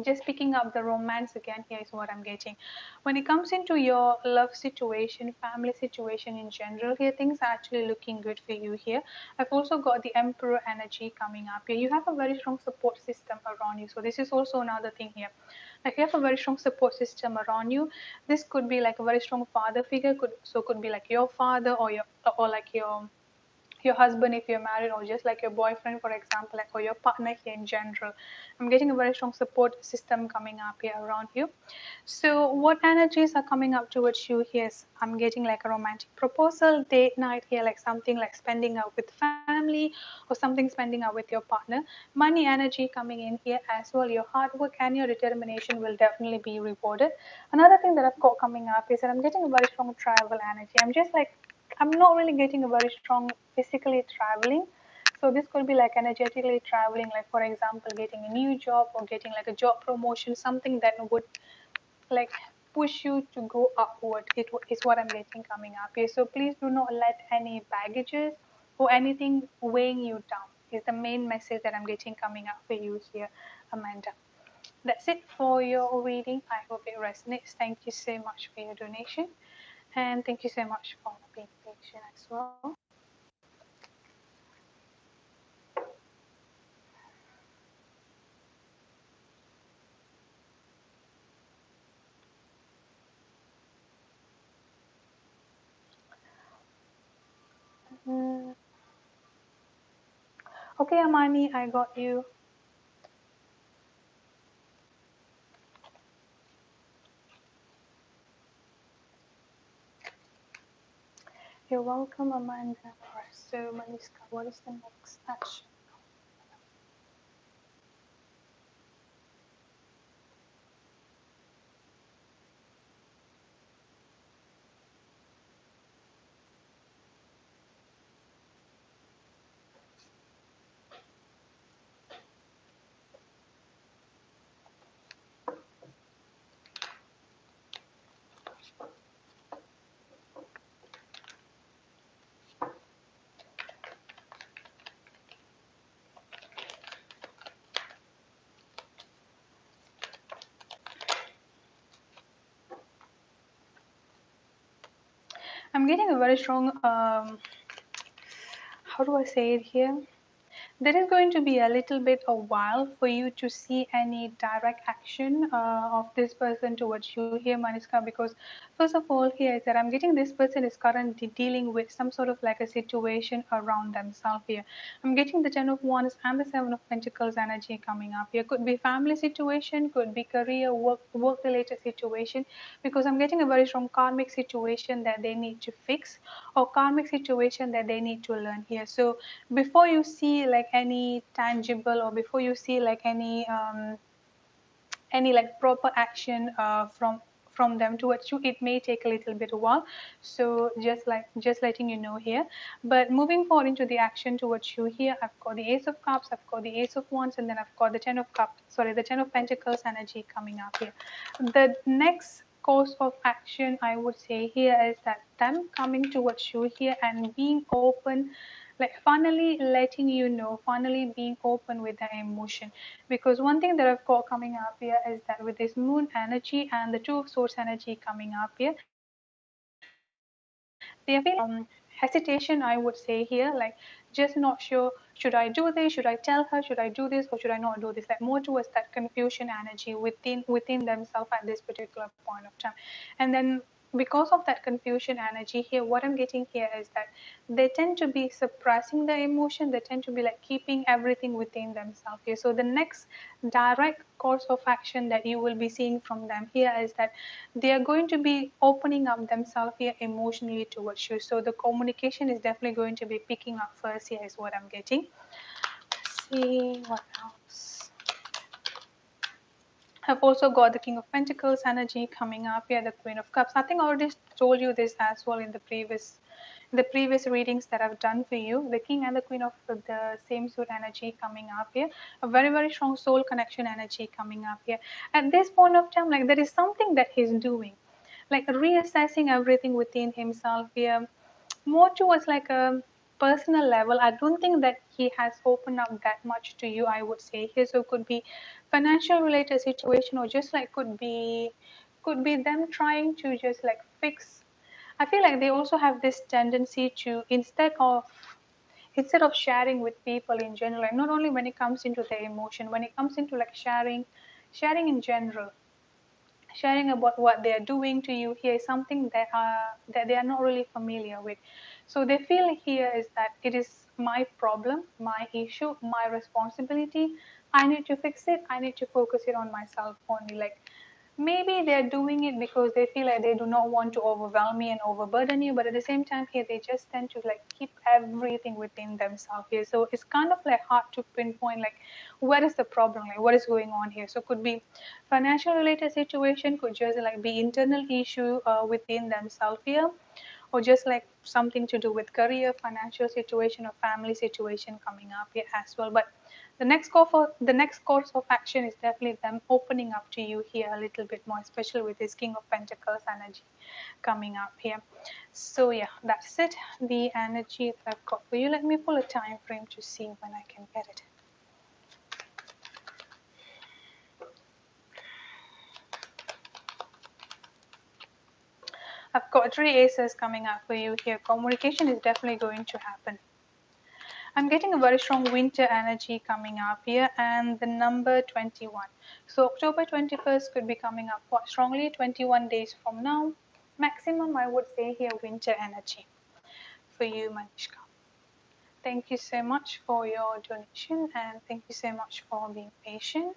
just picking up the romance again here is what I'm getting. When it comes into your love situation, family situation in general, here things are actually looking good for you here. I've also got the Emperor energy coming up here. You have a very strong support system around you. So this is also another thing here. Like you have a very strong support system around you. This could be like a very strong father figure, could be like your father, or like your husband if you're married, or just like your boyfriend, for example, like, or your partner here in general. I'm getting a very strong support system coming up here around you. So what energies are coming up towards you here is, I'm getting like a romantic proposal, date night here, like something like spending out with family, or something spending out with your partner. Money energy coming in here as well. Your hard work and your determination will definitely be rewarded. Another thing that I've got coming up is that I'm getting a very strong travel energy. I'm not really getting a very strong physically traveling. So this could be like energetically traveling, like for example, getting a new job or getting like a job promotion, something that would like push you to go upward. It is what I'm getting coming up here. So please do not let any baggages or anything weighing you down. Is the main message that I'm getting coming up for you here, Amanda. That's it for your reading. I hope it resonates. Thank you so much for your donation. And thank you so much for being patient as well. Mm, okay, Amani, I got you. You're welcome, Amanda. Alright, so Maniska, what is the next action? I'm getting a very strong, how do I say it here? There is going to be a little bit a while for you to see any direct action of this person towards you here, Maniska, because first of all, here is that I'm getting this person is currently dealing with some sort of like a situation around themselves here. I'm getting the Ten of Wands and the Seven of Pentacles energy coming up here. Could be family situation, could be career, work related situation, because I'm getting a very strong karmic situation that they need to fix, or karmic situation that they need to learn here. So before you see like any tangible, or before you see like any like proper action from them towards you, it may take a little bit a while. So just letting you know here. But moving forward into the action towards you here, I've got the Ace of Cups, I've got the Ace of Wands, and then I've got the Ten of Cups, sorry, the Ten of Pentacles energy coming up here. The next course of action, I would say here, is that them coming towards you here and being open, like finally letting you know, finally being open with their emotion. Because one thing that I've got coming up here is that with this moon energy and the Two of Swords energy coming up here, they are feeling hesitation, I would say here, like just not sure should I do this, should I tell her, should I do this, or should I not do this, like more towards that confusion energy within themselves at this particular point of time. And then because of that confusion energy here, what I'm getting here is that they tend to be suppressing the emotion, they tend to be like keeping everything within themselves here. So the next direct course of action that you will be seeing from them here is that they are going to be opening up themselves here emotionally towards you. So the communication is definitely going to be picking up first here is what I'm getting. Let's see what else. I've also got the King of Pentacles energy coming up here, the Queen of Cups. I think I already told you this as well in the previous readings that I've done for you. The King and the Queen of the same suit energy coming up here. A very, very strong soul connection energy coming up here. At this point of time, like there is something that he's doing, like reassessing everything within himself here, more towards like a personal level. I don't think that he has opened up that much to you, I would say here. So it could be financial related situation, or just like could be them trying to just like fix. I feel like they also have this tendency to, instead of sharing with people in general, like not only when it comes into their emotion, when it comes into like sharing in general, sharing about what they are doing to you here is something that they are not really familiar with. So they feel here is that it is my problem, my issue, my responsibility. I need to fix it, I need to focus it on myself only. Like maybe they're doing it because they feel like they do not want to overwhelm me and overburden you, but at the same time here they just tend to like keep everything within themselves here. So it's kind of like hard to pinpoint like where is the problem, like what is going on here. So could be financial related situation, could just like be internal issue within themselves here, or just like something to do with career, financial situation, or family situation coming up here as well. But the next course of action is definitely them opening up to you here a little bit more, especially with this King of Pentacles energy coming up here. So yeah, that's it, the energy that I've got for you. Let me pull a time frame to see when I can get it. I've got 3 aces coming up for you here. Communication is definitely going to happen. I'm getting a very strong winter energy coming up here, and the number 21. So October 21st could be coming up quite strongly, 21 days from now. Maximum, I would say here, winter energy for you, Manishka. Thank you so much for your donation, and thank you so much for being patient.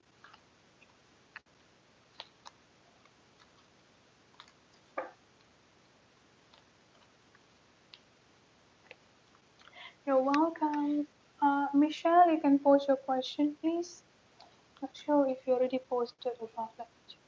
You're welcome. Michelle, you can post your question, please. Not sure if you already posted or not. Let me just.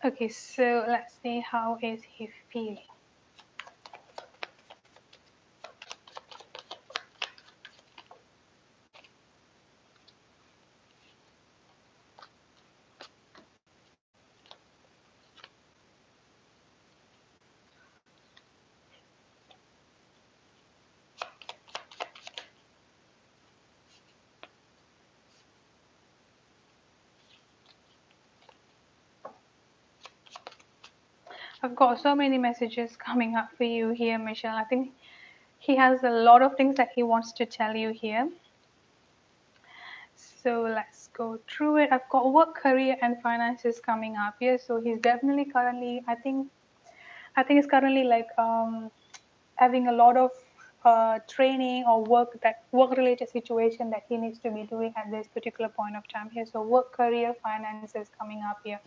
Okay, so let's see, how is he feeling? I've got so many messages coming up for you here, Michelle. I think he has a lot of things that he wants to tell you here. So let's go through it. I've got work, career, and finances coming up here. So he's definitely currently, I think he's currently like having a lot of training or work related situation that he needs to be doing at this particular point of time here. So work, career, finances coming up here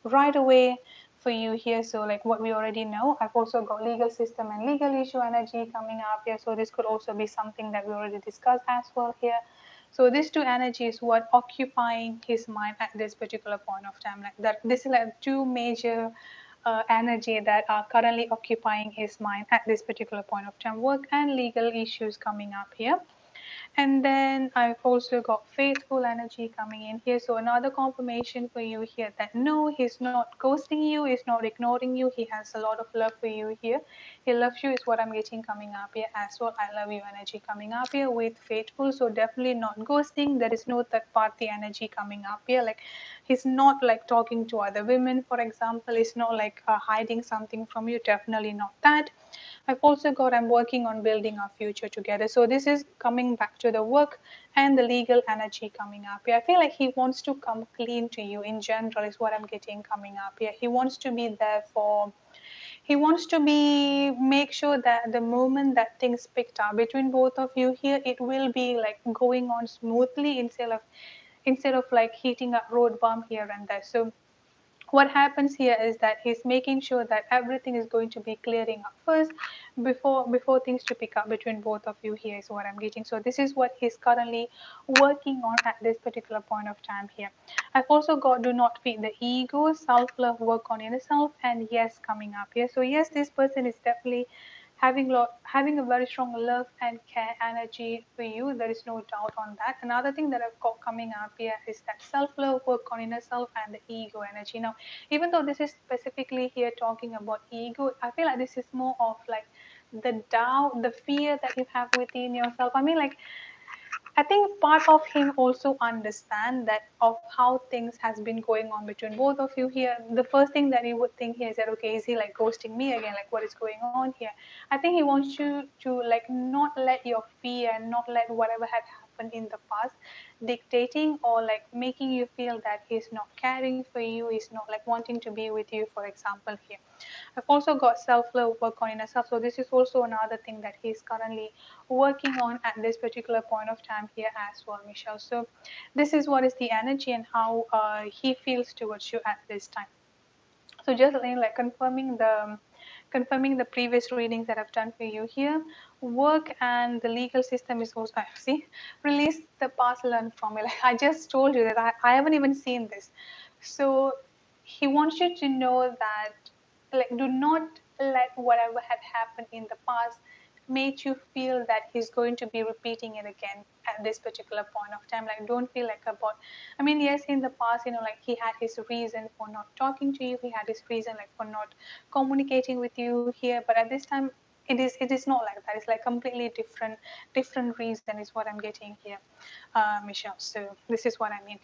right away for you here. So like what we already know, I've also got legal system and legal issue energy coming up here. So this could also be something that we already discussed as well here. So these two energies what occupying his mind at this particular point of time, like that. This is like two major energy that are currently occupying his mind at this particular point of time. Work and legal issues coming up here. And then I've also got faithful energy coming in here. So another confirmation for you here that no, he's not ghosting you, he's not ignoring you. He has a lot of love for you here. He loves you is what I'm getting coming up here as well. I love you energy coming up here with faithful. So definitely not ghosting. There is no third party energy coming up here. Like he's not like talking to other women, for example. He's not like hiding something from you. Definitely not that. I've also got I'm working on building our future together. So this is coming back to the work and the legal energy coming up here. I feel like he wants to come clean to you in general is what I'm getting coming up here. He wants to be there for he wants to be make sure that the moment that things picked up between both of you here, it will be like going on smoothly instead of like hitting a road bump here and there. So what happens here is that he's making sure that everything is going to be clearing up first before things to pick up between both of you here is what I'm getting. So this is what he's currently working on at this particular point of time here. I've also got do not feed the ego, self-love, work on yourself, and yes coming up here. So yes, this person is definitely having a very strong love and care energy for you. There is no doubt on that. Another thing that I've got coming up here is that self-love, work on inner self, and the ego energy. Now, even though this is specifically here talking about ego, I feel like this is more of like the doubt, the fear that you have within yourself. I mean, like I think part of him also understand that of how things has been going on between both of you here. The first thing that he would think here is that okay, is he like ghosting me again? Like what is going on here? I think he wants you to like not let your fear and not let whatever had happened in the past dictating or like making you feel that he's not caring for you, he's not like wanting to be with you, for example here. I've also got self-love work on inner self. So this is also another thing that he's currently working on at this particular point of time here as well, Michelle. So this is what is the energy and how he feels towards you at this time. So just like confirming the previous readings that I've done for you here. Work and the legal system is also see release the past, learn from it. Like I just told you that I haven't even seen this. So he wants you to know that like do not let whatever had happened in the past made you feel that he's going to be repeating it again at this particular point of time. Like don't feel like about I mean yes in the past like he had his reason for not talking to you, he had his reason like for not communicating with you here, but at this time it is not like that. It's like completely different reason is what I'm getting here, Michelle. So this is what I mean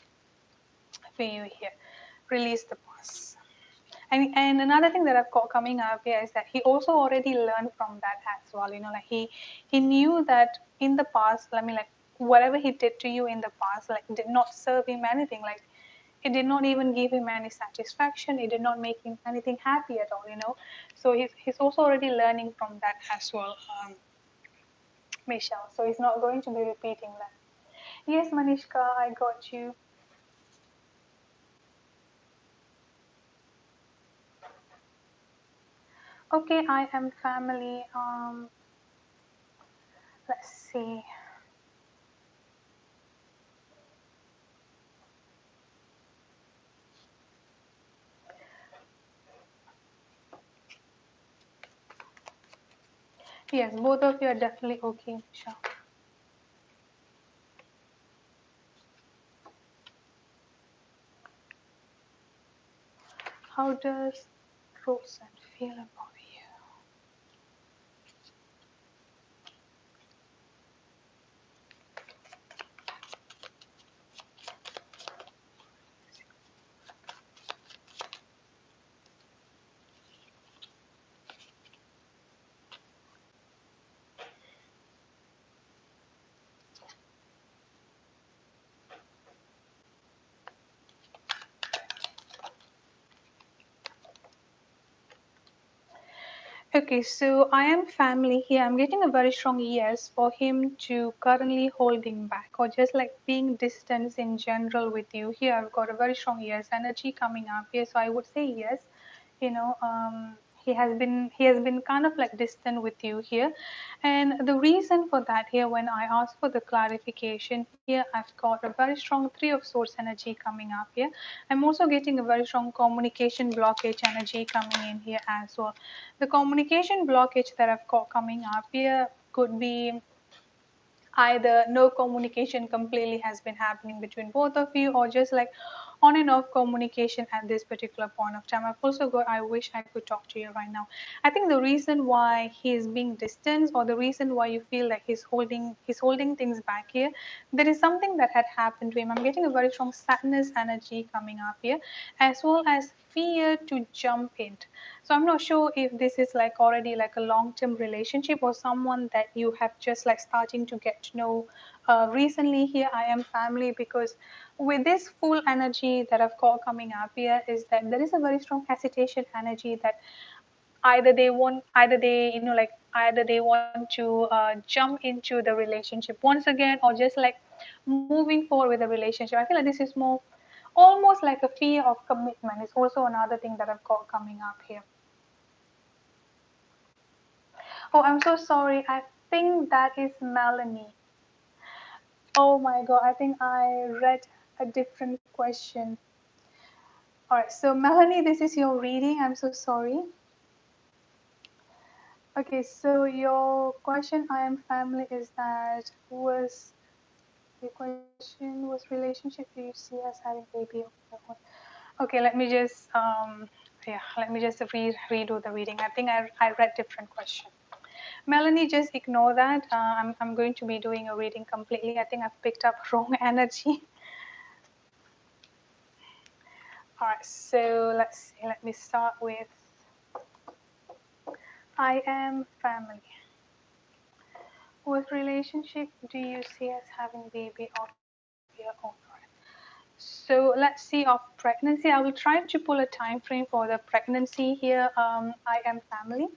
for you here. Release the past. And another thing that I've got coming up here is that he also already learned from that as well. Like he knew that in the past, I mean, like whatever he did to you in the past, like did not serve him anything. Like it did not even give him any satisfaction. It did not make him anything happy at all. So he's also already learning from that as well, Michelle. So he's not going to be repeating that. Yes, Manishka, I got you. Okay, I am family. Let's see. Yes, both of you are definitely okay, Michelle. How does Rosen feel about you? Okay, so I am family here. I'm getting a very strong yes for him to currently holding back or just like being distance in general with you. Here I've got a very strong yes energy coming up here. So I would say yes. he has been kind of like distant with you here, and the reason for that here, when I ask for the clarification here, I've got a very strong three of swords energy coming up here. I'm also getting a very strong communication blockage energy coming in here as well. The communication blockage that I've got coming up here could be either no communication completely has been happening between both of you, or just like on and off communication at this particular point of time. I've also got, I wish I could talk to you right now. I think the reason why he is being distant, or the reason why you feel like he's holding things back here, there is something that had happened to him. I'm getting a very strong sadness energy coming up here, as well as fear to jump in. So I'm not sure if this is like already like a long-term relationship, or someone that you have just like starting to get to know recently here. I am family, because with this full energy that I've got coming up here, is that there is a very strong hesitation energy, that either they want to jump into the relationship once again, or just like moving forward with the relationship. I feel like this is more almost like a fear of commitment. It's also another thing that I've got coming up here. Oh, I'm so sorry. I think that is Melanie. Oh my God, I think I read a different question. All right, so Melanie, this is your reading. I'm so sorry. Okay, so your question, I am family, is that was your question was relationship, do you see us having baby of your own? Okay, let me just redo the reading. I think I read different question. Melanie, just ignore that. I'm going to be doing a reading completely. I think I've picked up wrong energy. All right, so let's see. Let me start with I am family. With relationship, do you see us having baby of your own? So let's see of pregnancy. I will try to pull a time frame for the pregnancy here. I am family.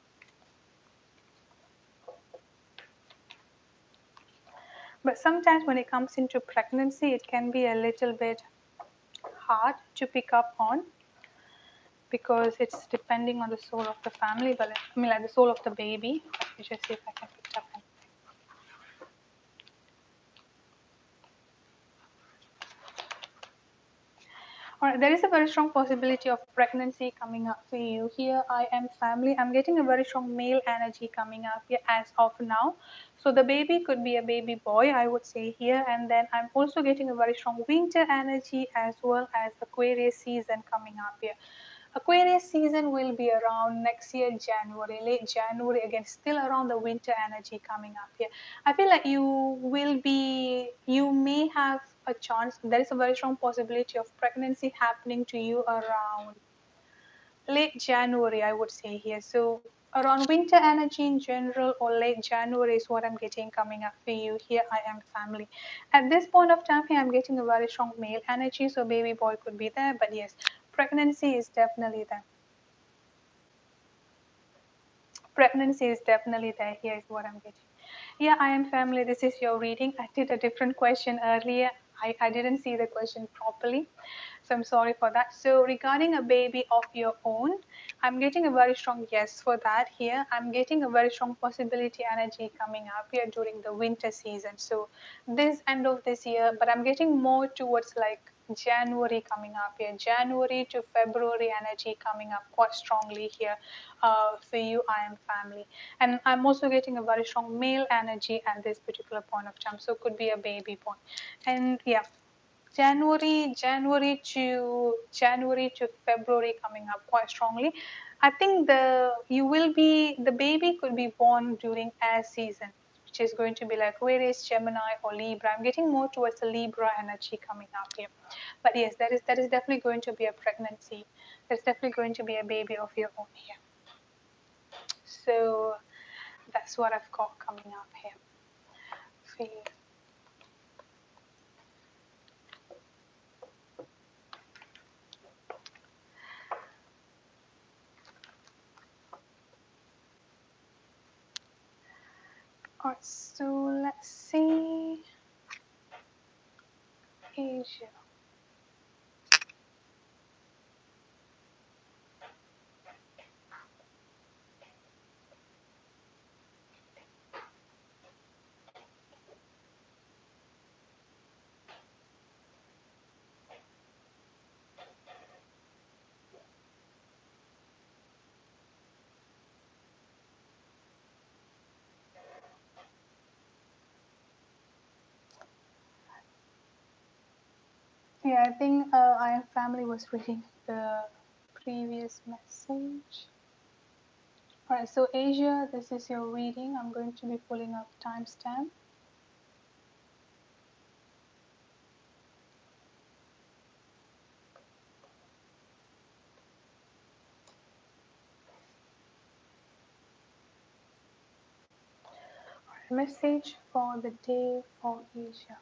But sometimes when it comes into pregnancy, it can be a little bit hard to pick up on, because it's depending on the soul of the family, but I mean like the soul of the baby. Let me just see if I can pick it up. All right, there is a very strong possibility of pregnancy coming up for you here. I am family. I'm getting a very strong male energy coming up here as of now. So the baby could be a baby boy, I would say here. And then I'm also getting a very strong winter energy, as well as Aquarius season coming up here. Aquarius season will be around next year, January, late January, again, still around the winter energy coming up here. I feel like you may have a chance. There is a very strong possibility of pregnancy happening to you around late January, I would say here. So around winter energy in general, or late January is what I'm getting coming up for you here. I am family. At this point of time here, I'm getting a very strong male energy. So baby boy could be there, but yes, pregnancy is definitely there. Pregnancy is definitely there. Here is what I'm getting. Yeah, I am family. This is your reading. I did a different question earlier. I didn't see the question properly. So I'm sorry for that. So regarding a baby of your own, I'm getting a very strong yes for that here. I'm getting a very strong possibility energy coming up here during the winter season. So this end of this year, but I'm getting more towards like January coming up here. January to February energy coming up quite strongly here for you, I am family. And I'm also getting a very strong male energy at this particular point of time. So it could be a baby boy. And yeah, January to February coming up quite strongly. I think the baby could be born during air season, which is going to be like Aquarius, Gemini, or Libra. I'm getting more towards the Libra energy coming up here. But yes, that is definitely going to be a pregnancy. There's definitely going to be a baby of your own here. So that's what I've got coming up here for you. Alright, so let's see. Asia. Yeah, I think I am family was reading the previous message. Alright, so Asia, this is your reading. I'm going to be pulling up timestamp. Message for the day for Asia.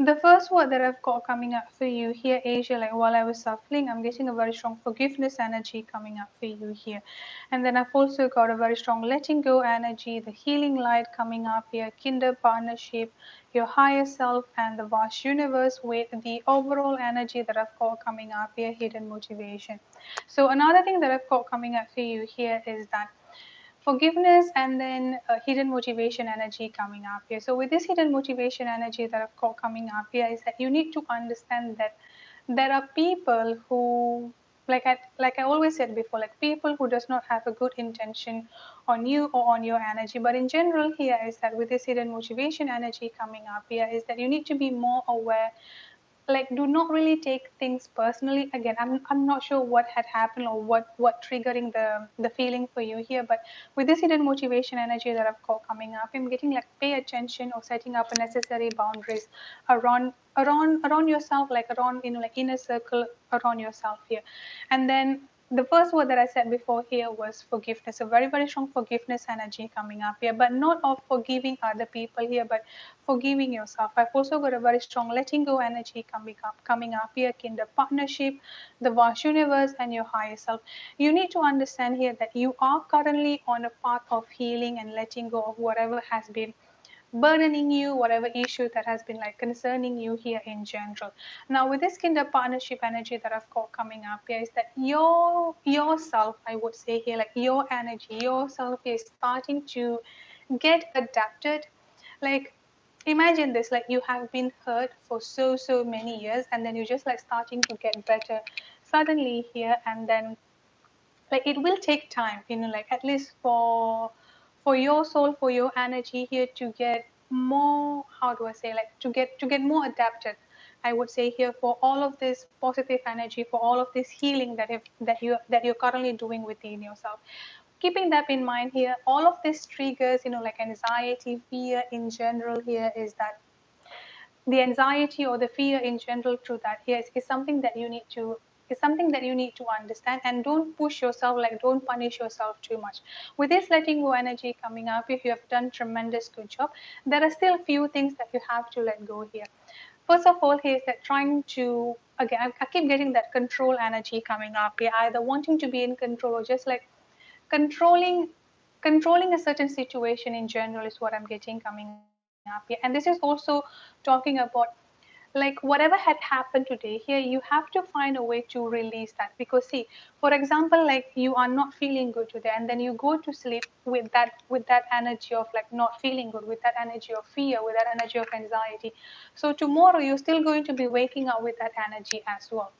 The first word that I've got coming up for you here, Asia, like while I was shuffling, I'm getting a very strong forgiveness energy coming up for you here. And then I've also got a very strong letting go energy, the healing light coming up here, kinder partnership, your higher self, and the vast universe with the overall energy that I've got coming up here, hidden motivation. So another thing that I've got coming up for you here is that forgiveness and then hidden motivation energy coming up here. So with this hidden motivation energy that I've got coming up here is that you need to understand that there are people who like I always said before, like people who does not have a good intention on you or on your energy. But in general here is that with this hidden motivation energy coming up here is that you need to be more aware, like do not really take things personally. Again, I'm not sure what had happened or what triggering the feeling for you here, but with this hidden motivation energy that I've got coming up, I'm getting like pay attention or setting up a necessary boundaries around yourself, like around, like inner circle around yourself here. And then the first word that I said before here was forgiveness, a very, very strong forgiveness energy coming up here, but not of forgiving other people here, but forgiving yourself. I've also got a very strong letting go energy coming up here, kinder partnership, the vast universe, and your higher self. You need to understand here that you are currently on a path of healing and letting go of whatever has been burdening you, whatever issue that has been like concerning you here in general. Now, with this kinder partnership energy that I've got coming up here, is that yourself, I would say here, like your energy, yourself is starting to get adapted. Like imagine this, like you have been hurt for so many years, and then you're just like starting to get better suddenly here. And then like it will take time, like at least for your soul, for your energy here to get more, how do I say, like to get more adapted, I would say here, for all of this positive energy, for all of this healing that you're currently doing within yourself. Keeping that in mind here, all of these triggers, like anxiety, fear in general here, is that the anxiety or the fear in general through that here is something that you need to understand, and don't push yourself, like don't punish yourself too much. With this letting go energy coming up, if you have done tremendous good job, there are still few things that you have to let go here. First of all, he is that trying to, again, I keep getting that control energy coming up here, either wanting to be in control or just like controlling controlling a certain situation in general is what I'm getting coming up here. And this is also talking about like whatever had happened today here, you have to find a way to release that. Because see, for example, like you are not feeling good today, and then you go to sleep with that energy of like not feeling good, with that energy of fear, with that energy of anxiety. So tomorrow you're still going to be waking up with that energy as well.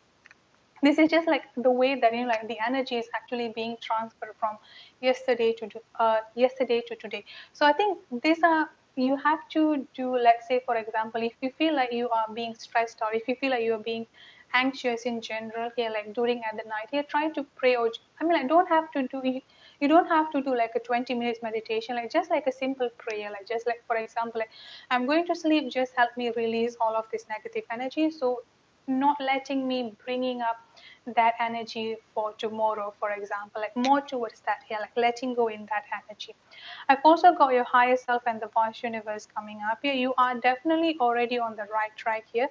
This is just like the way that like the energy is actually being transferred from yesterday to today. So I think these are, you have to do, let's say for example, if you feel like you are being stressed, or if you feel like you are being anxious in general here, like during at the night here, try to pray. Or I mean, like don't have to do, you don't have to do like a 20 minutes meditation, like just like a simple prayer, like just like for example, like I'm going to sleep, just help me release all of this negative energy. So not letting me bringing up that energy for tomorrow, for example, like more towards that here, like letting go in that energy. I've also got your higher self and the vast universe coming up here. You are definitely already on the right track here.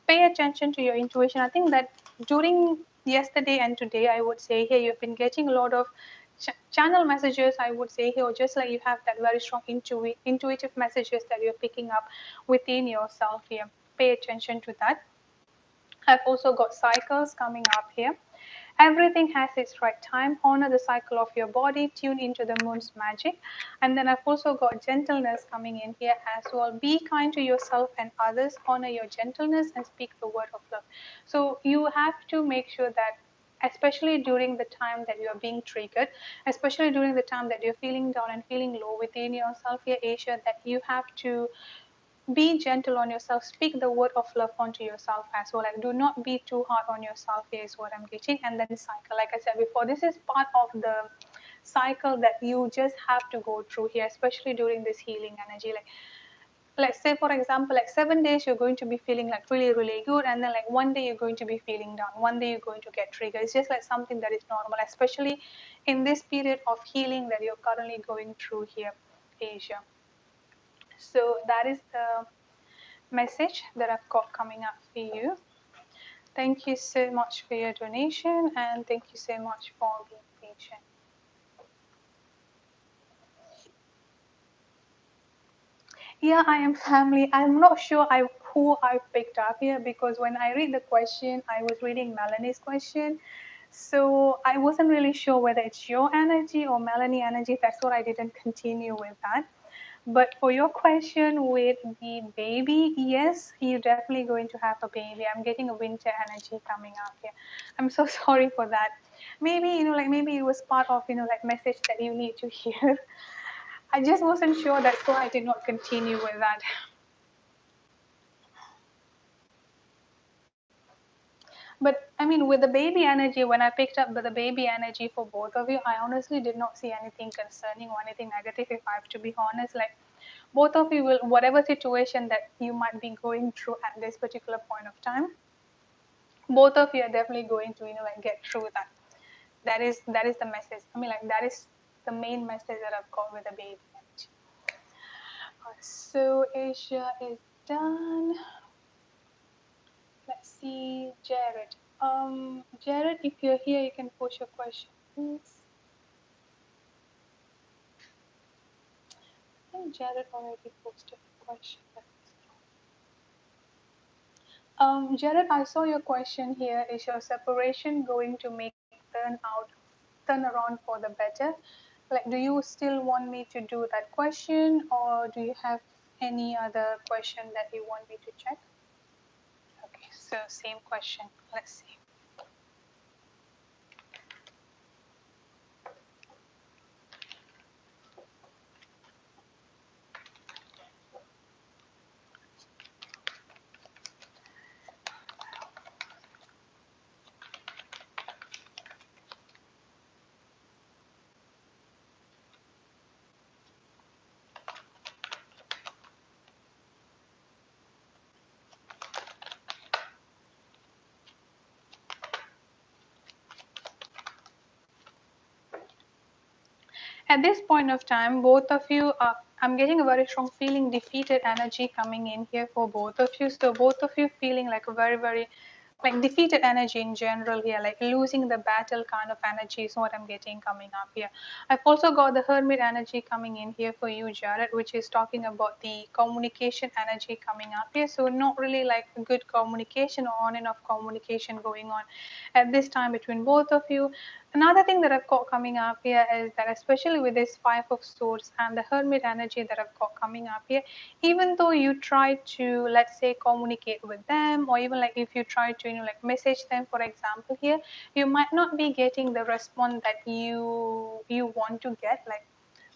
Pay attention to your intuition. I think that during yesterday and today, I would say here, you've been getting a lot of channel messages, I would say here, just like you have that very strong intuitive messages that you're picking up within yourself here. Pay attention to that. I've also got cycles coming up here. Everything has its right time. Honor the cycle of your body. Tune into the moon's magic. And then I've also got gentleness coming in here as well. Be kind to yourself and others. Honor your gentleness and speak the word of love. So you have to make sure that, especially during the time that you are being triggered, especially during the time that you're feeling down and feeling low within yourself here, Asia, that you have to be gentle on yourself. Speak the word of love onto yourself as well. Like, do not be too hard on yourself here is what I'm getting. And then cycle, like I said before, this is part of the cycle that you just have to go through here, especially during this healing energy. Like, let's say for example, like 7 days you're going to be feeling like really really good, and then like one day you're going to be feeling down, one day you're going to get triggered. It's just like something that is normal, especially in this period of healing that you're currently going through here, Asia. So that is the message that I've got coming up for you. Thank you so much for your donation, and thank you so much for being patient. Yeah, I am family. I'm not sure who I picked up here, because when I read the question, I was reading Melanie's question. So I wasn't really sure whether it's your energy or Melanie energy. That's what I didn't continue with that. But for your question with the baby, yes, you're definitely going to have a baby. I'm getting a winter energy coming up here. I'm so sorry for that. Maybe, like maybe it was part of, like message that you need to hear. I just wasn't sure. That's why I did not continue with that. But I mean, with the baby energy, when I picked up the baby energy for both of you, I honestly did not see anything concerning or anything negative, if I have to be honest. Like, both of you will, whatever situation that you might be going through at this particular point of time, both of you are definitely going to, like get through that. That is the message. I mean, like that is the main message that I've got with the baby energy. So Asia is done. Let's see, Jared. Jared, if you're here, you can post your question, please. I think Jared already posted a question. Jared, I saw your question here. Is your separation going to make turn around for the better? Like, do you still want me to do that question, or do you have any other question that you want me to check? Okay, so same question. Let's see. At this point of time, both of you are, I'm getting a very strong feeling defeated energy coming in here for both of you. So both of you feeling like a very, very like defeated energy in general here, like losing the battle kind of energy is what I'm getting coming up here. I've also got the hermit energy coming in here for you, Jared, which is talking about the communication energy coming up here. So not really like good communication or on and off communication going on at this time between both of you. Another thing that I've got coming up here is that, especially with this Five of Swords and the Hermit energy that I've got coming up here, even though you try to, let's say, communicate with them, or even like if you try to, like message them, for example, here, you might not be getting the response that you want to get. Like,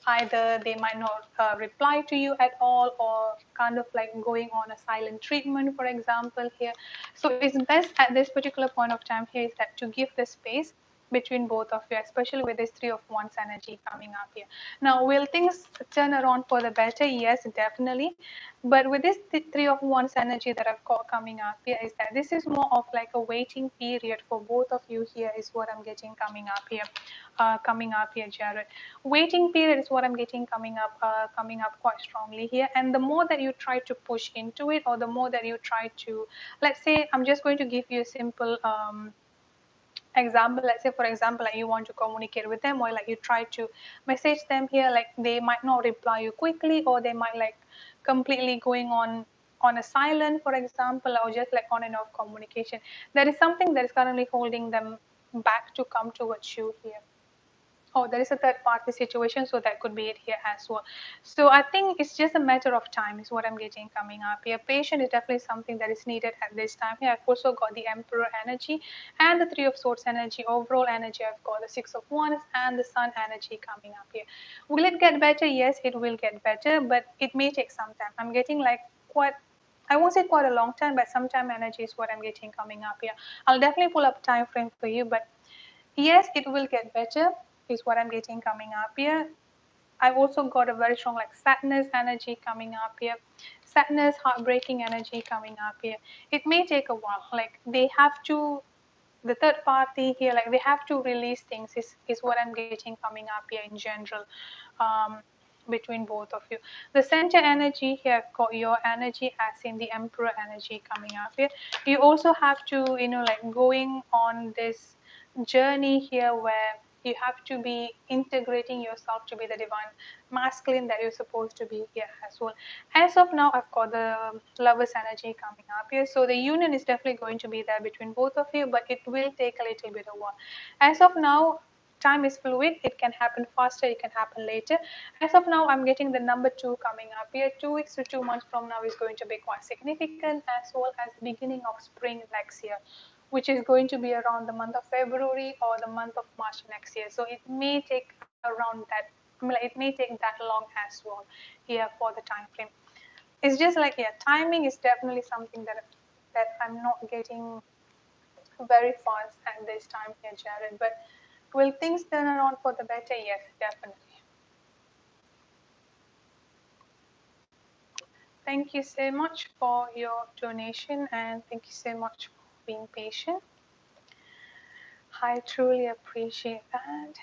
either they might not reply to you at all, or kind of like going on a silent treatment, for example, here. So it's best at this particular point of time here is that to give the space between both of you, especially with this Three of Wands energy coming up here. Now, will things turn around for the better? Yes, definitely. But with this Three of Wands energy that I've got coming up here is that this is more of like a waiting period for both of you here is what I'm getting coming up here, Jared. Waiting period is what I'm getting coming up quite strongly here. And the more that you try to push into it, or the more that you try to, let's say, I'm just going to give you a simple Example, let's say for example, like you want to communicate with them, or like you try to message them here, like they might not reply you quickly, or they might like completely going on a silent, for example, or just like on and off communication. There is something that is currently holding them back to come towards you here. Oh, there is a third party situation, so that could be it here as well. So I think it's just a matter of time, is what I'm getting coming up here. Patience is definitely something that is needed at this time here. I've also got the Emperor energy and the Three of Swords energy. Overall energy, I've got the Six of Wands and the Sun energy coming up here. Will it get better? Yes, it will get better, but it may take some time. I'm getting like quite, I won't say quite a long time, but some time energy is what I'm getting coming up here. I'll definitely pull up a time frame for you, but yes, it will get better, is what I'm getting coming up here. I've also got a very strong like sadness energy coming up here. Sadness, heartbreaking energy coming up here. It may take a while. Like they have to, the third party here, like they have to release things, is what I'm getting coming up here in general. Um, Between both of you, the center energy here, got your energy as in the Emperor energy coming up here. You also have to, like going on this journey here where you have to be integrating yourself to be the divine masculine that you're supposed to be here as well. As of now, I've got the Lovers energy coming up here, so the union is definitely going to be there between both of you, but it will take a little bit of while. As of now, time is fluid. It can happen faster, it can happen later. As of now, I'm getting the number 2 coming up here. 2 weeks to 2 months from now is going to be quite significant, as well as the beginning of spring next year, which is going to be around the month of February or the month of March next year. So it may take around that. I mean, like, it may take that long as well here for the time frame. It's just like, yeah, timing is definitely something that I'm not getting very fast at this time here, Jared. But will things turn around for the better? Yes, definitely. Thank you so much for your donation, and thank you so much for being patient. I truly appreciate that.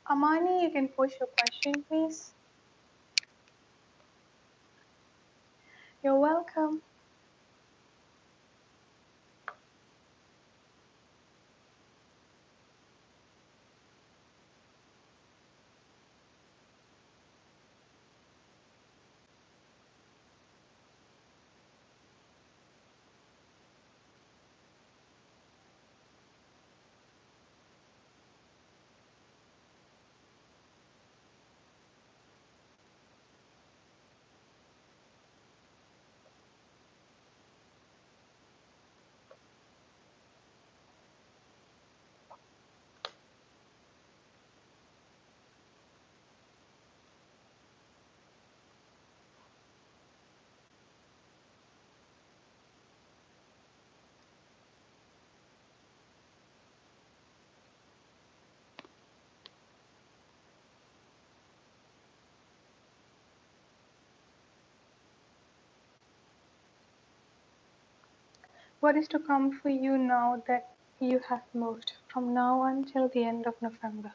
Amani, you can push your question, please. You're welcome. What is to come for you now that you have moved from now until the end of November?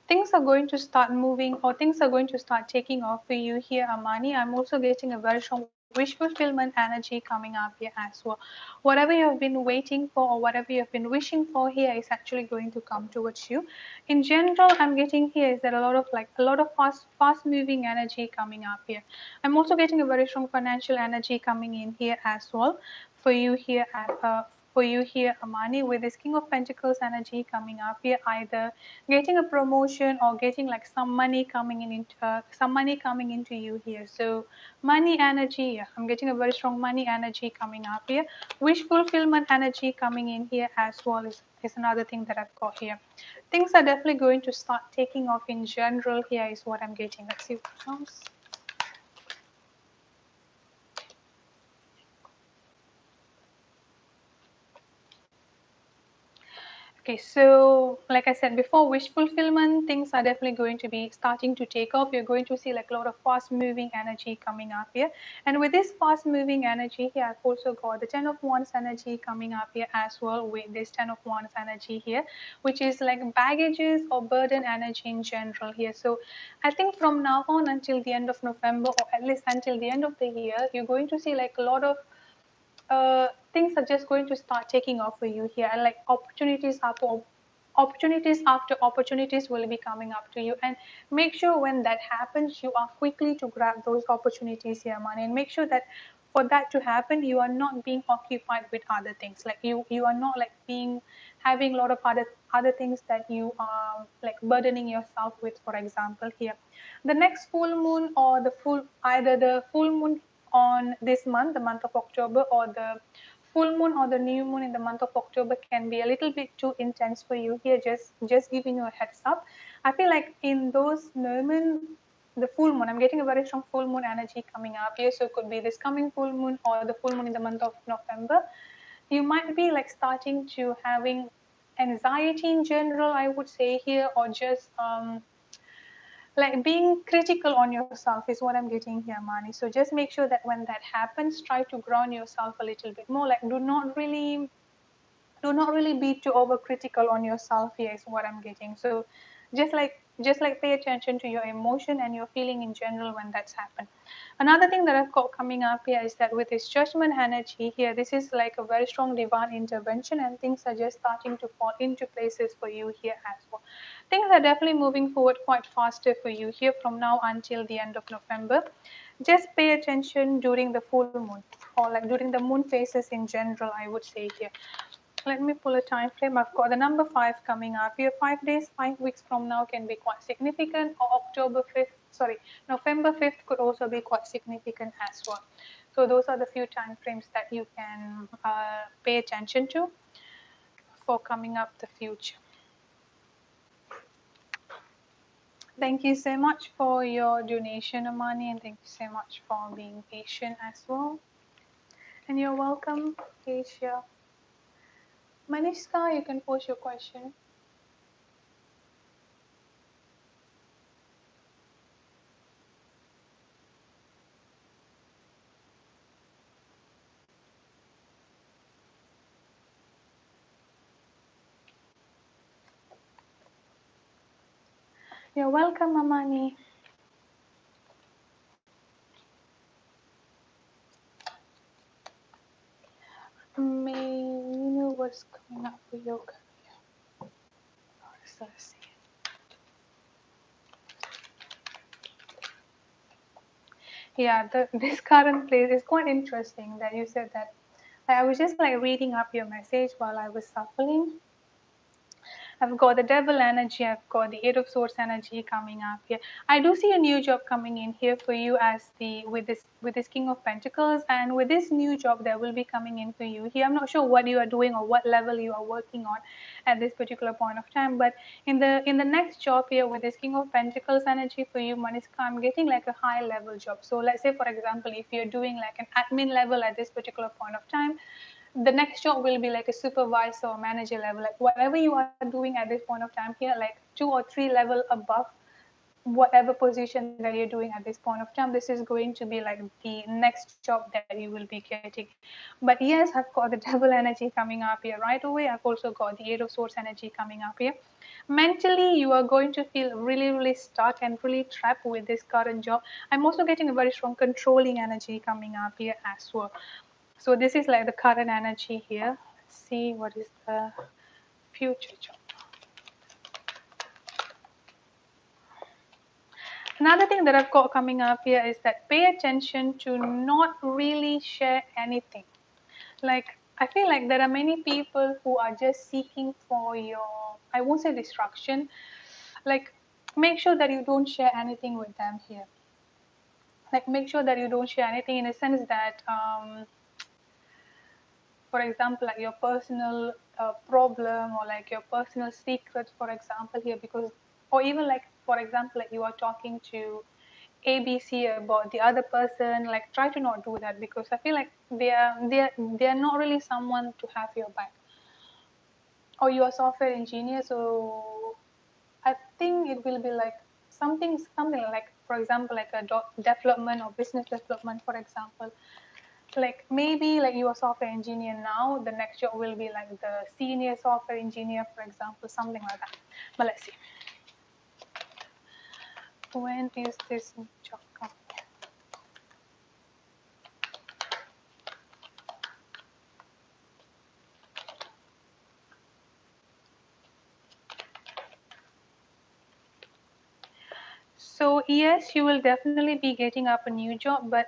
Things are going to start moving, or things are going to start taking off for you here, Amani. I'm also getting a very strong wish fulfillment energy coming up here as well. Whatever you have been waiting for, or whatever you have been wishing for here, is actually going to come towards you. In general, I'm getting here is that a lot of fast moving energy coming up here. I'm also getting a very strong financial energy coming in here as well for you here at for you here, Amani, with this King of Pentacles energy coming up here, either getting a promotion or getting like some money coming into you here. So money energy, yeah, I'm getting a very strong money energy coming up here. Wish fulfillment energy coming in here as well is another thing that I've got here. Things are definitely going to start taking off in general here, is what I'm getting. Let's see what comes. Okay, so like I said before, wish fulfillment, things are definitely going to be starting to take off. You're going to see like a lot of fast moving energy coming up here. And with this fast moving energy here, I've also got the 10 of Wands energy coming up here as well with this 10 of Wands energy here, which is like baggages or burden energy in general here. So I think from now on until the end of November, or at least until the end of the year, you're going to see like a lot of things are just going to start taking off for you here, and like opportunities after opportunities will be coming up to you. And make sure when that happens you are quickly to grab those opportunities here, money, and make sure that for that to happen you are not being occupied with other things, like you are not like being having a lot of other things that you are like burdening yourself with. For example here, the next full moon, or the full either the full moon on this month, the month of October, or the full moon or the new moon in the month of October can be a little bit too intense for you here. Just giving you a heads up. I feel like in those moments, the full moon, I'm getting a very strong full moon energy coming up here. So it could be this coming full moon or the full moon in the month of November. You might be like starting to having anxiety in general, I would say here, or just like being critical on yourself is what I'm getting here, Mani. So just make sure that when that happens, try to ground yourself a little bit more. Like do not really be too overcritical on yourself here is what I'm getting. So just like pay attention to your emotion and your feeling in general when that's happened. Another thing that I've got coming up here is that with this judgment energy here, this is like a very strong divine intervention, and things are just starting to fall into places for you here as well. Things are definitely moving forward quite faster for you here from now until the end of November. Just pay attention during the full moon, or like during the moon phases in general, I would say here. Let me pull a time frame. I've got the number 5 coming up here. 5 days, 5 weeks from now can be quite significant, or November 5th could also be quite significant as well. So those are the few time frames that you can pay attention to for coming up the future. Thank you so much for your donation, Amani, and thank you so much for being patient as well. And you're welcome, Asia. Maniska, you can post your question. You're welcome, Amani. May you know what's coming up for your career. Let's see. Yeah, this current place is quite interesting that you said that. I was just like reading up your message while I was shuffling. I've got the devil energy, I've got the eight of swords energy coming up here. I do see a new job coming in here for you as the with this king of pentacles, and with this new job that will be coming in for you here. I'm not sure what you are doing or what level you are working on at this particular point of time, but in the next job here with this king of pentacles energy for you, Maniska, I'm getting like a high level job. So let's say for example, if you're doing like an admin level at this particular point of time, the next job will be like a supervisor or manager level, like whatever you are doing at this point of time here, like 2 or 3 level above whatever position that you're doing at this point of time. This is going to be like the next job that you will be getting. But yes, I've got the devil energy coming up here right away. I've also got the eight of swords energy coming up here. Mentally you are going to feel really stuck and really trapped with this current job. I'm also getting a very strong controlling energy coming up here as well. So this is like the current energy here. Let's see what is the future job. Another thing that I've got coming up here is that pay attention to not really share anything. Like I feel like there are many people who are just seeking for your, I won't say destruction. Like make sure that you don't share anything with them here. Like make sure that you don't share anything in a sense that for example, like your personal problem or like your personal secret, for example, here, because, or even like, for example, like you are talking to ABC about the other person, like try to not do that, because I feel like they are not really someone to have your back. or you are software engineer, so I think it will be like something like, for example, like a development or business development, for example. Like maybe like you are software engineer now, the next job will be like the senior software engineer, for example, something like that. But let's see, when is this new job coming? So yes, you will definitely be getting up a new job, but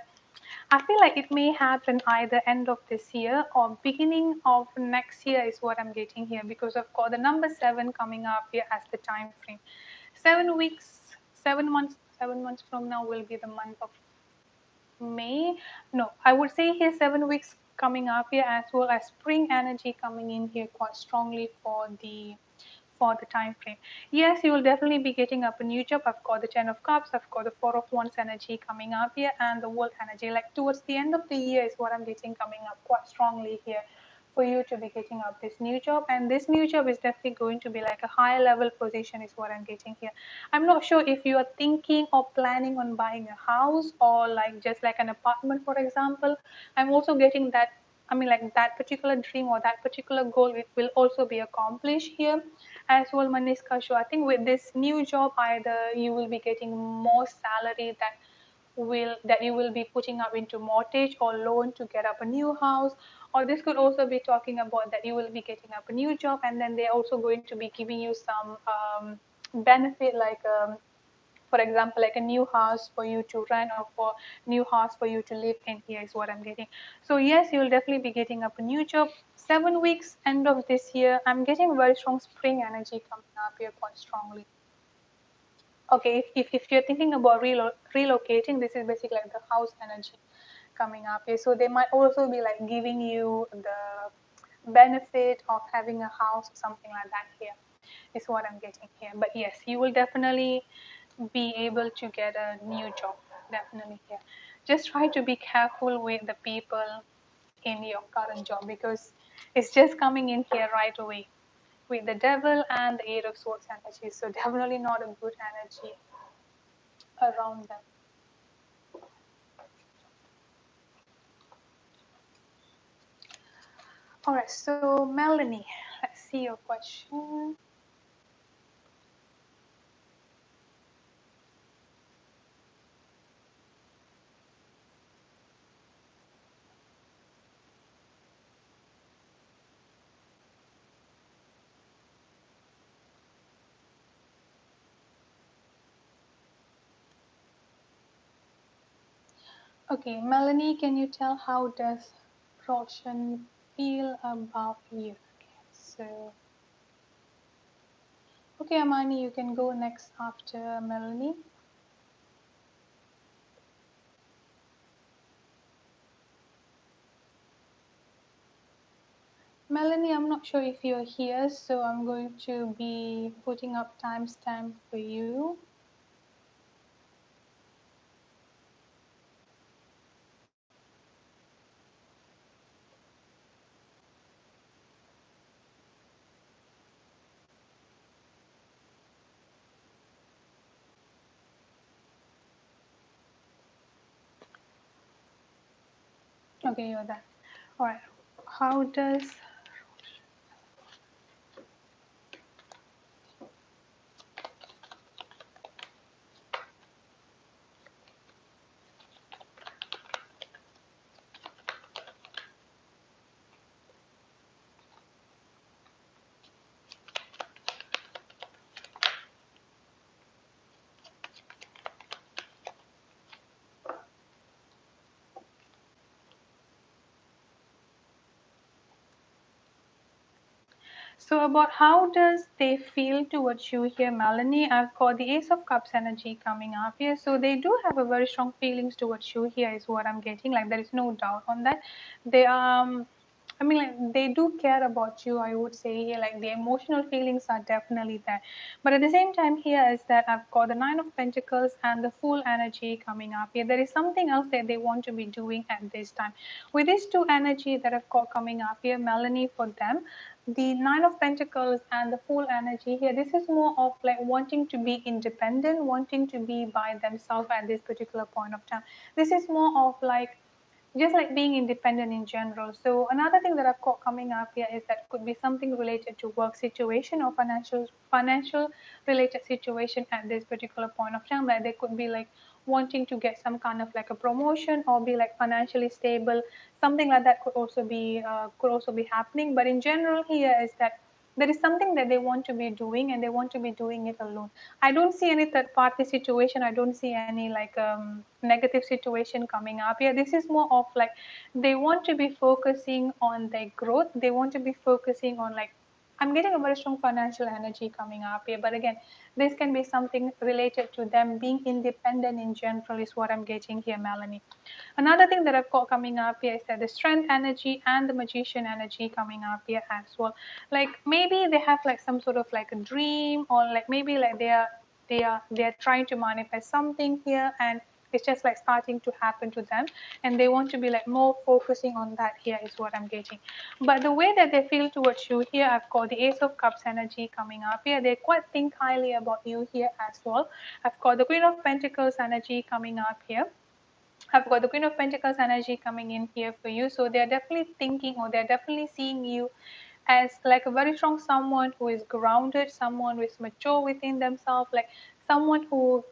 I feel like it may happen either end of this year or beginning of next year is what I'm getting here, because of course the number 7 coming up here as the time frame. 7 weeks, 7 months, 7 months from now will be the month of May. No, I would say here 7 weeks coming up here, as well as spring energy coming in here quite strongly for the time frame. Yes, you will definitely be getting up a new job. I've got the Ten of Cups, I've got the Four of Wands energy coming up here, and the World energy. Like towards the end of the year is what I'm getting coming up quite strongly here for you to be getting up this new job. And this new job is definitely going to be like a high level position is what I'm getting here. I'm not sure if you are thinking or planning on buying a house or like just like an apartment, for example. I'm also getting that, I mean, like that particular dream or that particular goal, it will also be accomplished here as well, Maniska. So I think with this new job, either you will be getting more salary that you will be putting up into mortgage or loan to get up a new house, or this could also be talking about that you will be getting up a new job, and then they're also going to be giving you some benefit like for example, like a new house for you to rent or for new house for you to live in here is what I'm getting. So yes, you'll definitely be getting up a new job. 7 weeks, end of this year. I'm getting very strong spring energy coming up here quite strongly. Okay, if you're thinking about relocating, this is basically like the house energy coming up here. So they might also be like giving you the benefit of having a house or something like that here is what I'm getting here. But yes, you will definitely be able to get a new job, definitely here. Just try to be careful with the people in your current job, because it's just coming in here right away with the devil and the eight of swords energy. So definitely not a good energy around them. All right, so Melanie, let's see your question. Okay, Melanie, can you tell how does Roshan feel about you? Okay, so okay, Amani, you can go next after Melanie. Melanie, I'm not sure if you're here, so I'm going to be putting up timestamp for you. Okay, you're there. All right. How does so about how does they feel towards you here, Melanie? I've got the Ace of Cups energy coming up here. So they do have a very strong feelings towards you here is what I'm getting. Like there is no doubt on that. They I mean, like they do care about you. I would say here, like the emotional feelings are definitely there. But at the same time, here is that I've got the Nine of Pentacles and the Fool energy coming up here. There is something else that they want to be doing at this time. With these two energy that I've got coming up here, Melanie, for them, the Nine of Pentacles and the Fool energy here, this is more of like wanting to be independent, wanting to be by themselves at this particular point of time. This is more of like just like being independent in general. So another thing that I've got coming up here is that could be something related to work situation or financial related situation at this particular point of time. Like they could be like wanting to get some kind of like a promotion or be like financially stable. Something like that could also be happening. But in general, here is that there is something that they want to be doing and they want to be doing it alone. I don't see any third party situation. I don't see any like negative situation coming up here. This is more of like they want to be focusing on their growth. They want to be focusing on like, I'm getting a very strong financial energy coming up here. But again, this can be something related to them being independent in general, is what I'm getting here, Melanie. Another thing that I've got coming up here is that the strength energy and the magician energy coming up here as well. Like maybe they have like some sort of like a dream, or like maybe like they're trying to manifest something here, and it's just like starting to happen to them, and they want to be like more focusing on that here, is what I'm getting. But the way that they feel towards you here, I've got the Ace of Cups energy coming up here. They quite think highly about you here as well. I've got the Queen of Pentacles energy coming up here. I've got the Queen of Pentacles energy coming in here for you. So they're definitely thinking, or they're definitely seeing you as like a very strong someone who is grounded, someone who is mature within themselves, like someone who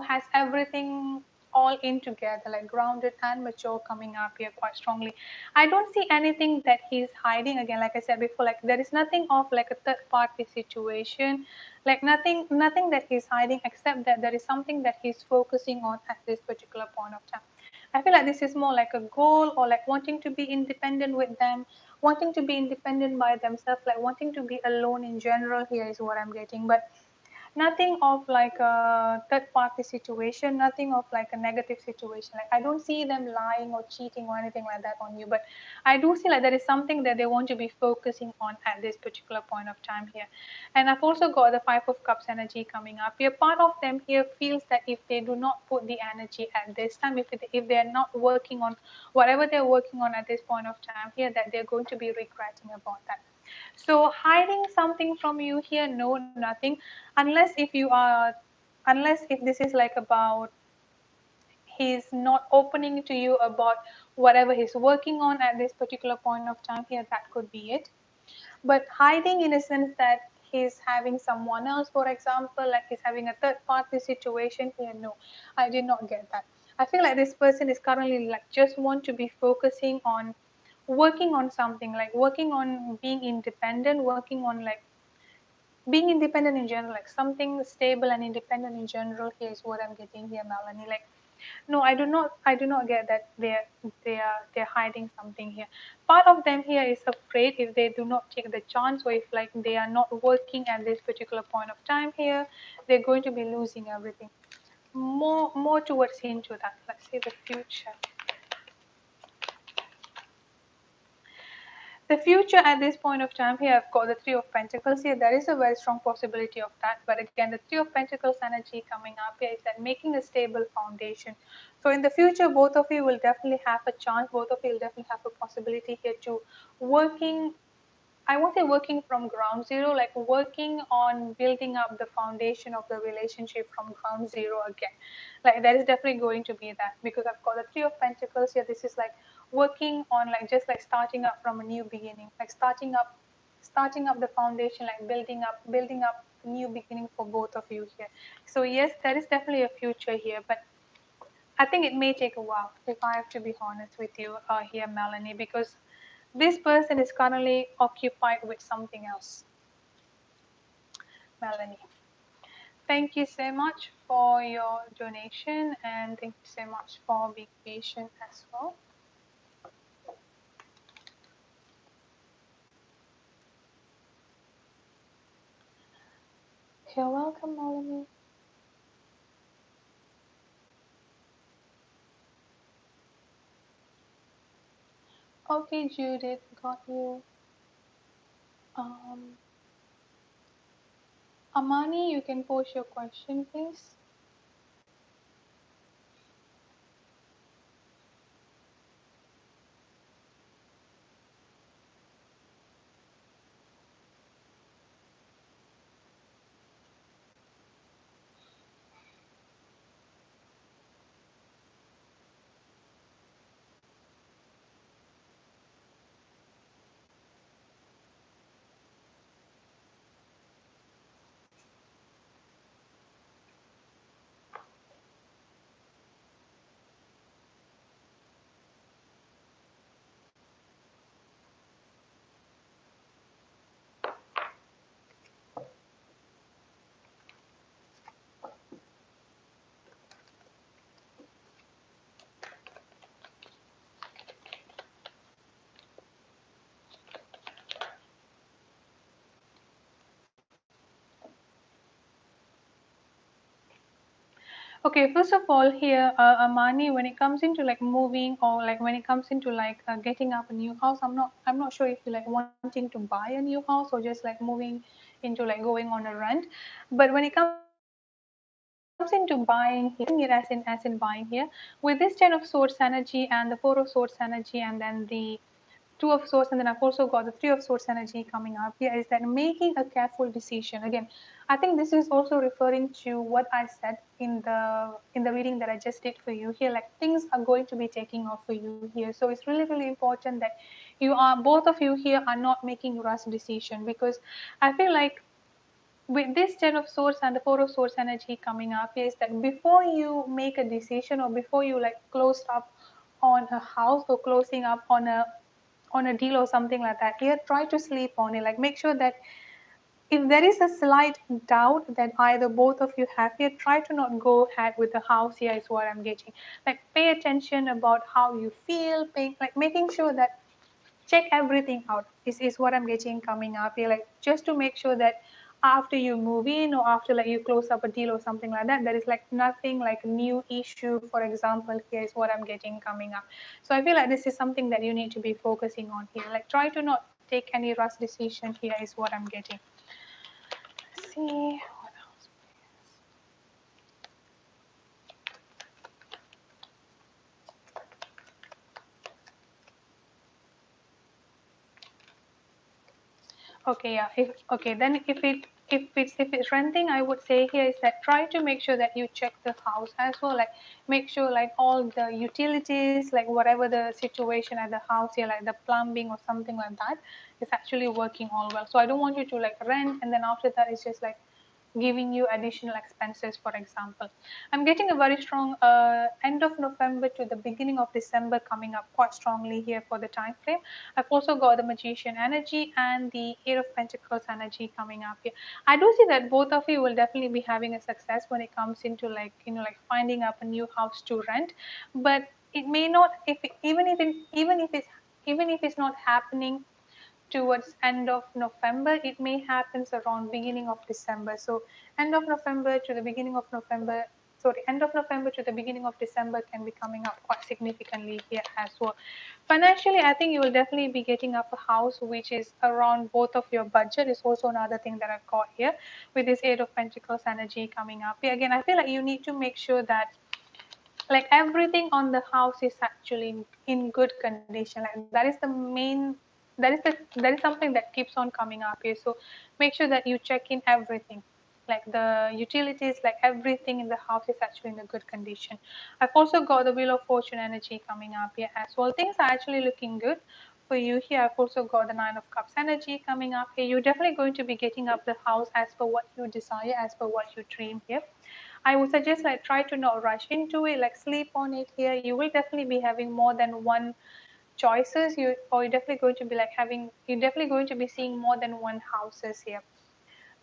has everything all in together, like grounded and mature coming up here quite strongly. I don't see anything that he's hiding. Again, like I said before, like there is nothing of like a third party situation, like nothing that he's hiding, except that there is something that he's focusing on at this particular point of time. I feel like this is more like a goal, or like wanting to be independent with them, wanting to be independent by themselves, like wanting to be alone in general here, is what I'm getting. But nothing of like a third party situation, nothing of like a negative situation. Like I don't see them lying or cheating or anything like that on you, but I do see like there is something that they want to be focusing on at this particular point of time here. And I've also got the Five of Cups energy coming up here. Part of them here feels that if they do not put the energy at this time, if they're not working on whatever they're working on at this point of time here, that they're going to be regretting about that. So hiding something from you here, no, nothing, unless if you are, unless if this is like about he's not opening to you about whatever he's working on at this particular point of time here, that could be it. But hiding in a sense that he's having someone else, for example, like he's having a third party situation here, no, I did not get that. I feel like this person is currently like just want to be focusing on working on something, like working on being independent, working on like being independent in general, like something stable and independent in general here, is what I'm getting here, Melanie. Like no, I do not get that they're hiding something here. Part of them here is afraid if they do not take the chance, or if like they are not working at this particular point of time here, they're going to be losing everything. More towards into that. Let's see the future. The future at this point of time here, I've got the Three of Pentacles here. There is a very strong possibility of that. But again, the Three of Pentacles energy coming up here is that making a stable foundation. So in the future, both of you will definitely have a chance. Both of you will definitely have a possibility here to working, I won't say working from ground zero, like working on building up the foundation of the relationship from ground zero again. Like there is definitely going to be that, because I've got the Three of Pentacles here. This is like working on like just like starting up from a new beginning, like starting up the foundation, like building up a new beginning for both of you here. So yes, there is definitely a future here, but I think it may take a while, if I have to be honest with you here, Melanie, because this person is currently occupied with something else. Melanie, thank you so much for your donation, and thank you so much for being patient as well. You're welcome, Melanie. Okay, Judith, got you. Um, Amani, you can post your question, please. Okay, first of all, here, Amani, when it comes into like moving or like when it comes into like getting up a new house, I'm not sure if you like wanting to buy a new house or just like moving into like going on a rent. But when it comes into buying here, taking it as in buying here, with this Ten of Swords energy and the Four of Swords energy, and then the Two of Swords, and then I've also got the Three of Swords energy coming up here, is that making a careful decision. Again, I think this is also referring to what I said in the reading that I just did for you here. Like things are going to be taking off for you here, so it's really really important that you are both of you here are not making rush decision, because I feel like with this Ten of Swords and the Four of Swords energy coming up is that before you make a decision or before you like close up on a house or closing up on a deal or something like that, here try to sleep on it. Like make sure that if there is a slight doubt that either both of you have here, try to not go ahead with the house here is what I'm getting. Like pay attention about how you feel, like making sure that check everything out is what I'm getting coming up here. Like just to make sure that after you move in or after like you close up a deal or something like that, there is like nothing like new issue, for example, here is what I'm getting coming up. So I feel like this is something that you need to be focusing on here. Like try to not take any rush decision here is what I'm getting. Let's see what else. Okay, yeah. If okay, then if it's renting, I would say here is that try to make sure that you check the house as well. Like make sure like all the utilities, like whatever the situation at the house here, like the plumbing or something like that, is actually working all well. So I don't want you to like rent and then after that it's just like giving you additional expenses, for example. I'm getting a very strong end of November to the beginning of December coming up quite strongly here for the time frame. I've also got the Magician energy and the Eight of Pentacles energy coming up here. I do see that both of you will definitely be having a success when it comes into like, like finding up a new house to rent, but it may not, if even if it's not happening towards end of November, it may happen around beginning of December. So end of November to the beginning of November, sorry, end of November to the beginning of December can be coming up quite significantly here as well. Financially, I think you will definitely be getting up a house which is around both of your budget. Is also another thing that I've got here with this Eight of Pentacles energy coming up. Here again, I feel like you need to make sure that like everything on the house is actually in good condition. Like that is the main, that is something that keeps on coming up here. So make sure that you check in everything, like the utilities, like everything in the house is actually in a good condition. I've also got the Wheel of Fortune energy coming up here as well. Things are actually looking good for you here. I've also got the Nine of Cups energy coming up here. You're definitely going to be getting up the house as per what you desire, as per what you dream here. I would suggest like try to not rush into it, like sleep on it here. You will definitely be having more than one choices. You're definitely going to be like you're definitely going to be seeing more than one houses here.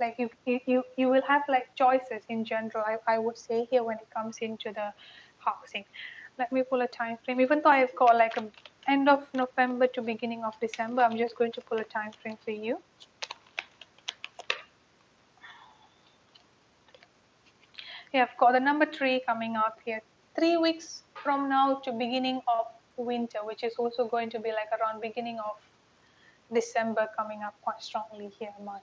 Like you will have like choices in general. I would say here when it comes into the housing. Let me pull a time frame. Even though I've got like a end of November to beginning of December, I'm just going to pull a time frame for you. Yeah, I've got the number 3 coming up here. 3 weeks from now to beginning of winter, which is also going to be like around beginning of December coming up quite strongly here, Aman.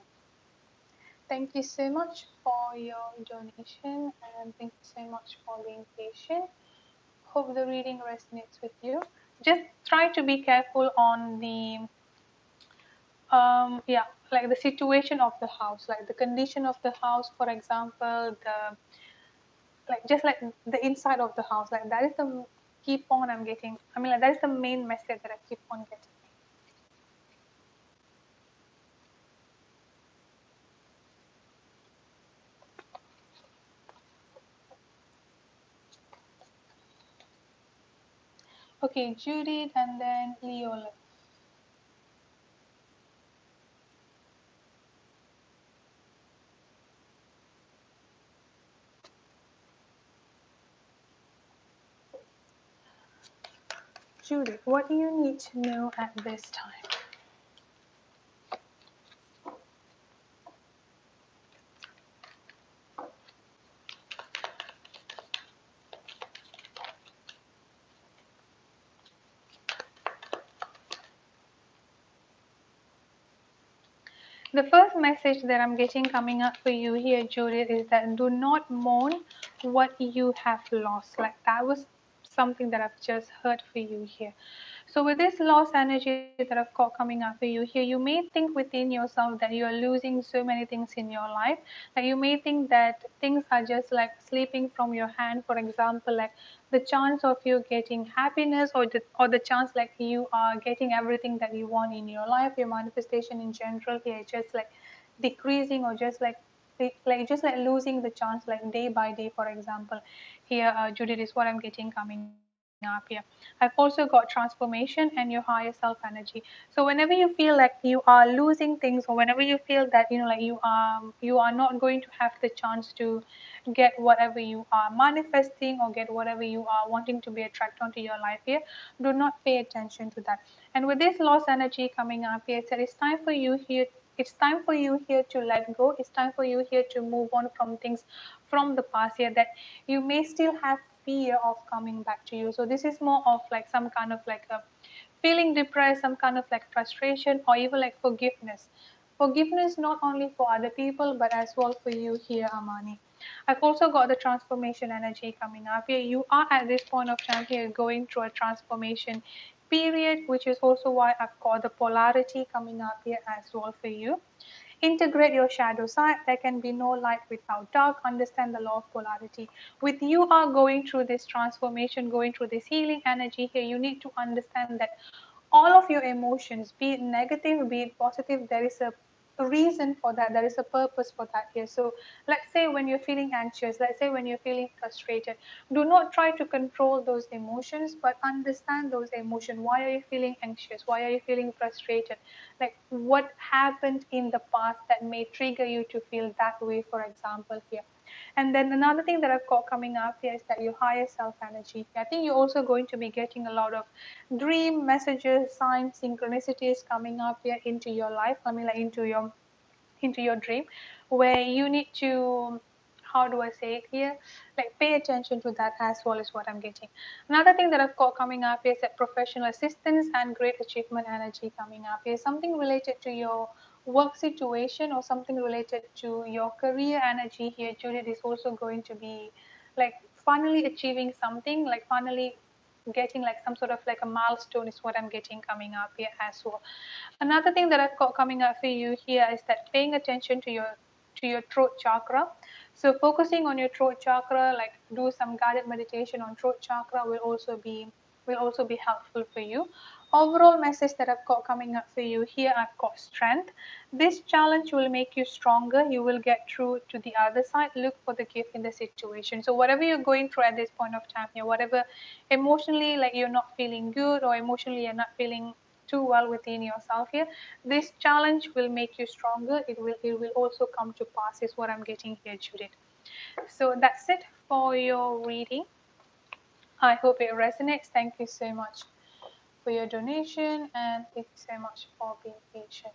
Thank you so much for your donation and thank you so much for being patient. Hope the reading resonates with you. Just try to be careful on the yeah, like the situation of the house, like the condition of the house, for example, the like just like the inside of the house, like that is the keep on I'm getting, I mean like that is the main message that I keep on getting. Okay, Judith and then Leola. Judith, what do you need to know at this time? The first message that I'm getting coming up for you here, Judith, is that do not mourn what you have lost. Like that was something that I've just heard for you here. So with this lost energy that I've got coming up for you here, you may think within yourself that you are losing so many things in your life. Like you may think that things are just like slipping from your hand. For example, like the chance of you getting happiness, or the chance like you are getting everything that you want in your life, your manifestation in general here, just like decreasing, or just like losing the chance like day by day. For example, here, Judith, is what I'm getting coming up here. I've also got transformation and your higher self energy. So whenever you feel like you are losing things, or whenever you feel that like you are not going to have the chance to get whatever you are manifesting, or get whatever you are wanting to be attracted onto your life here, do not pay attention to that. And with this lost energy coming up here, so it's time for you here. It's time for you here to let go. It's time for you here to move on from things from the past here that you may still have fear of coming back to you. So this is more of like some kind of like a feeling depressed, some kind of like frustration, or even like forgiveness. Forgiveness not only for other people, but as well for you here, Amani. I've also got the transformation energy coming up here. You are at this point of time here going through a transformation period, which is also why I've got the polarity coming up here as well for you. Integrate your shadow side. There can be no light without dark. Understand the law of polarity. With you are going through this transformation, going through this healing energy here, you need to understand that all of your emotions, be it negative, be it positive, there is a reason for that. There is a purpose for that here. So let's say when you're feeling anxious, let's say when you're feeling frustrated, do not try to control those emotions, but understand those emotions. Why are you feeling anxious? Why are you feeling frustrated? Like what happened in the past that may trigger you to feel that way, for example here. And then another thing that I've got coming up here is that your higher self energy. I think you're also going to be getting a lot of dream messages, signs, synchronicities coming up here into your life. I mean, like into your dream, where you need to, how do I say it here, like pay attention to that as well, is what I'm getting. Another thing that I've got coming up is that professional assistance and great achievement energy coming up is something related to your work situation, or something related to your career energy here. Judith is also going to be like finally achieving something, like finally getting like some sort of like a milestone, is what I'm getting coming up here as well. Another thing that I've got coming up for you here is that paying attention to your throat chakra. So focusing on your throat chakra, like do some guided meditation on throat chakra, will also be helpful for you. Overall message that I've got coming up for you here, I've got strength. This challenge will make you stronger. You will get through to the other side. Look for the gift in the situation. So whatever you're going through at this point of time here, whatever emotionally like you're not feeling good, or emotionally you're not feeling too well within yourself here, this challenge will make you stronger. It will also come to pass, is what I'm getting here, Judith. So that's it for your reading. I hope it resonates. Thank you so much for your donation, and thank you so much for being patient.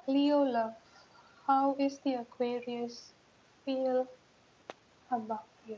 Leo love, how is the Aquarius feel about you?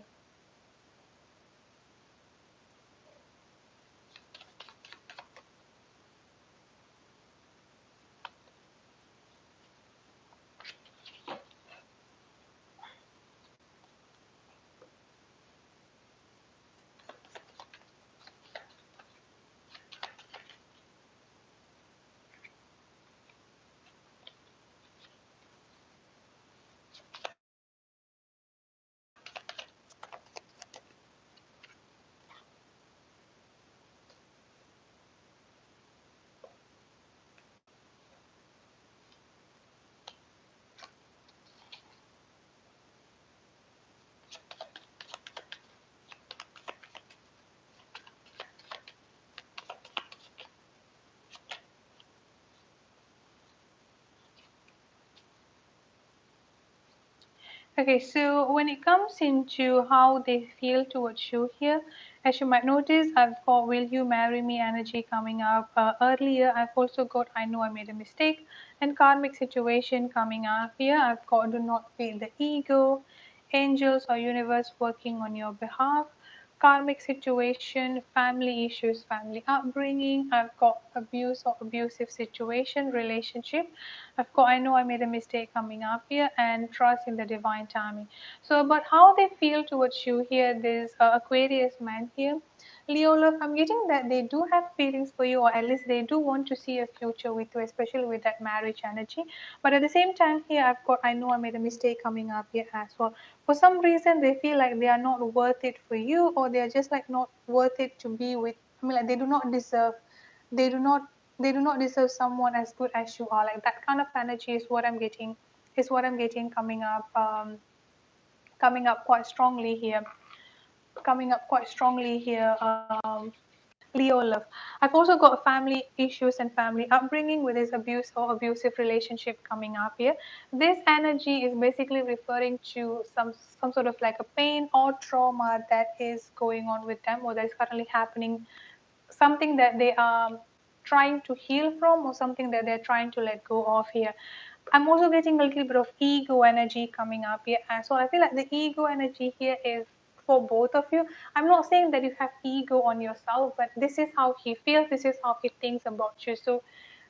Okay, so when it comes into how they feel towards you here, as you might notice, I've got will you marry me energy coming up. Earlier, I've also got I know I made a mistake and karmic situation coming up here. I've got do not feel the ego, angels or universe working on your behalf, karmic situation, family issues, family upbringing. I've got abuse or abusive situation, relationship. I've got I know I made a mistake coming up here, and trust in the divine timing. So, but how they feel towards you here, there's Aquarius man here. Leo love, I'm getting that they do have feelings for you, or at least they do want to see a future with you, especially with that marriage energy. But at the same time, here I've got I know I made a mistake coming up here as well. For some reason, they feel like they are not worth it for you, or they are just like not worth it to be with. I mean, like they do not deserve. They do not. They do not deserve someone as good as you are. Like that kind of energy is what I'm getting. Is what I'm getting coming up. Coming up quite strongly here. Coming up quite strongly here. Leo love. I've also got family issues and family upbringing with this abuse or abusive relationship coming up here. This energy is basically referring to some sort of like a pain or trauma that is going on with them, or that is currently happening, something that they are trying to heal from, or something that they're trying to let go of here. I'm also getting a little bit of ego energy coming up here. And so I feel like the ego energy here is for both of you. I'm not saying that you have ego on yourself, but this is how he feels, this is how he thinks about you. So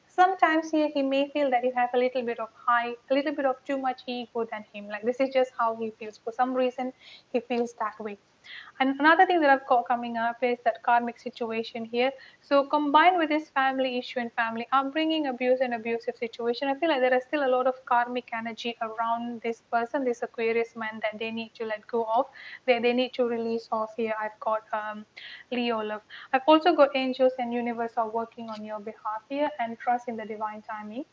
sometimes here he may feel that you have a little bit of too much ego than him. Like this is just how he feels. For some reason, he feels that way. And another thing that I've got coming up is that karmic situation here. So combined with this family issue and family upbringing, abuse and abusive situation, I feel like there is still a lot of karmic energy around this person, this Aquarius man, that they need to let go of, they need to release off here. I've got Leo love. I've also got angels and universe are working on your behalf here, and trust in the divine timing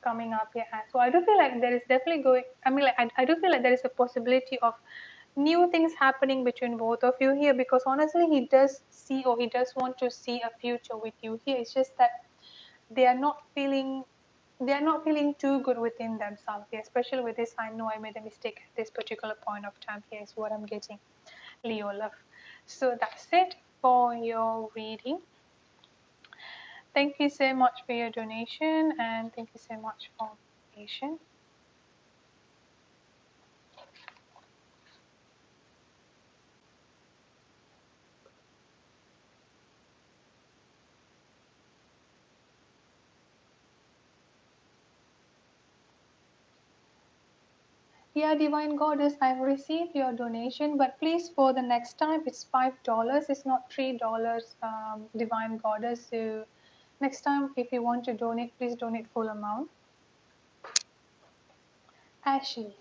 coming up here. So I do feel like there is definitely going, I mean, like I do feel like there is a possibility of new things happening between both of you here, because honestly he does see, or he does want to see a future with you here. It's just that they are not feeling they are not feeling too good within themselves here, especially with this I know I made a mistake at this particular point of time here is what I'm getting, Leo love. So that's it for your reading. Thank you so much for your donation, and thank you so much for patience. Yeah, Divine Goddess, I've received your donation, but please for the next time, it's $5. It's not $3, Divine Goddess. So next time, if you want to donate, please donate full amount. Ashley.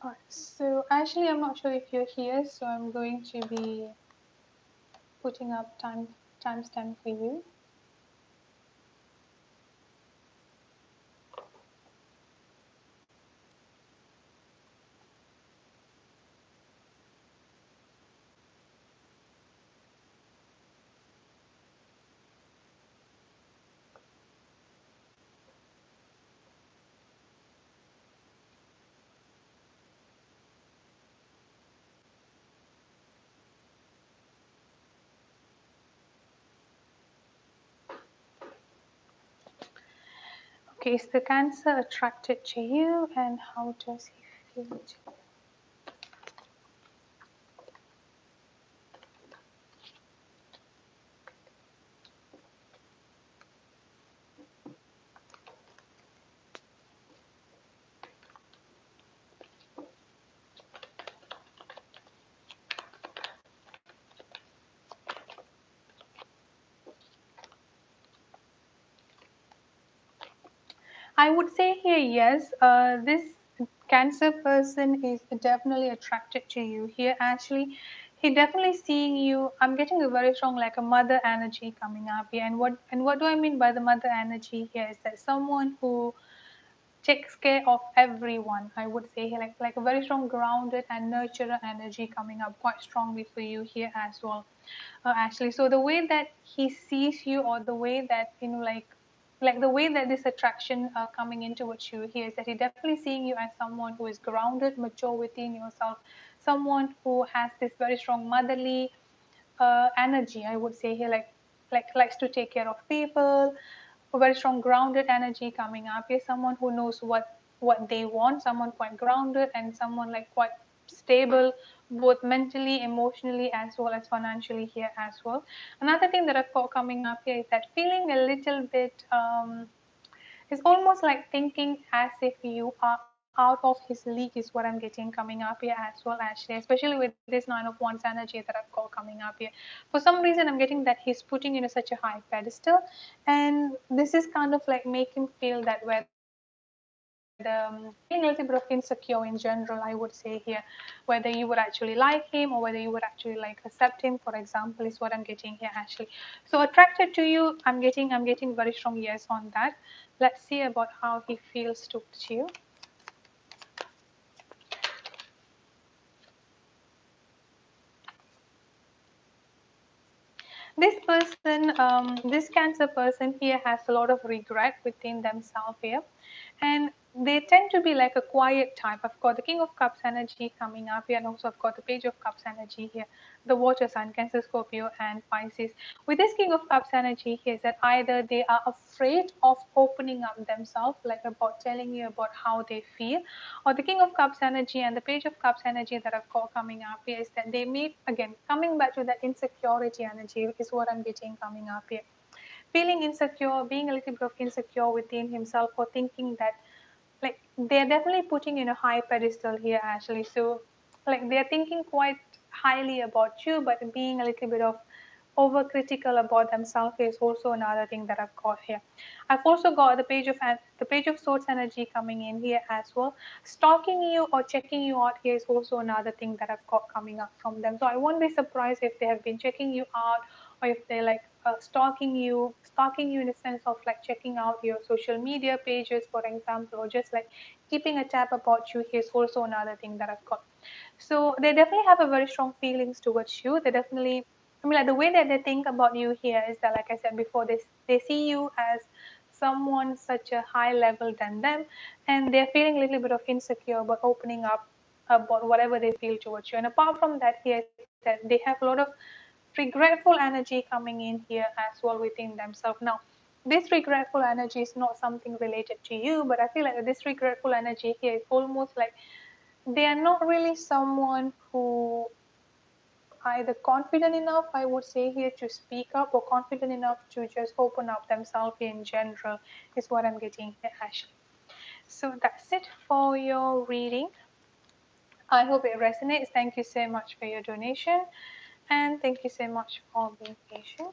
Alright, so Ashley, I'm not sure if you're here, so I'm going to be putting up timestamp for you. Okay, is the Cancer attracted to you, and how does he feel to you? I would say here, yes. This Cancer person is definitely attracted to you here. Actually, he definitely seeing you. I'm getting a very strong like a mother energy coming up here. And what do I mean by the mother energy here is that someone who takes care of everyone. I would say here like a very strong grounded and nurturer energy coming up quite strongly for you here as well, Ashley. So the way that he sees you, or the way that like like the way that this attraction coming in towards you here is that he's definitely seeing you as someone who is grounded, mature within yourself, someone who has this very strong motherly energy, I would say here, like likes to take care of people, a very strong grounded energy coming up here, someone who knows what they want, someone quite grounded and someone like quite stable, both mentally, emotionally, as well as financially here as well. Another thing that I've got coming up here is that feeling a little bit it's almost like thinking as if you are out of his league, is what I'm getting coming up here as well, actually, especially with this Nine of Wands energy that I've got coming up here. For some reason, I'm getting that he's putting you in such a high pedestal, and this is kind of like make him feel that feeling a little bit of insecure in general, I would say here, whether you would actually like him or whether you would actually like accept him, for example, is what I'm getting here actually. So attracted to you, I'm getting very strong yes on that. Let's see about how he feels towards you. This person, this Cancer person here has a lot of regret within themselves here, and they tend to be like a quiet type. I've got the King of Cups energy coming up here, and also I've got the Page of Cups energy here, the water sign, Cancer, Scorpio, and Pisces. With this King of Cups energy here, is that either they are afraid of opening up themselves, like about telling you about how they feel, or the King of Cups energy and the Page of Cups energy that I've got coming up here is that they may, again, coming back to that insecurity energy is what I'm getting coming up here. Feeling insecure, being a little bit of insecure within himself, or thinking that like they're definitely putting in a high pedestal here actually. So like they're thinking quite highly about you, but being a little bit of overcritical about themselves is also another thing that I've got here. I've also got the Page of Swords energy coming in here as well. Stalking you or checking you out here is also another thing that I've got coming up from them. So I won't be surprised if they have been checking you out, or if they like stalking you in a sense of like checking out your social media pages, for example, or just like keeping a tab about you. Here's also another thing that I've got. So they definitely have a very strong feelings towards you. They definitely, I mean, like the way that they think about you here is that, like I said before, they see you as someone such a high level than them, and they're feeling a little bit of insecure about opening up about whatever they feel towards you. And apart from that, here is that they have a lot of regretful energy coming in here as well within themselves. Now, this regretful energy is not something related to you, but I feel like this regretful energy here is almost like they are not really someone who either confident enough, I would say here, to speak up, or confident enough to just open up themselves in general, is what I'm getting here actually. So that's it for your reading. I hope it resonates. Thank you so much for your donation, and thank you so much for being patient.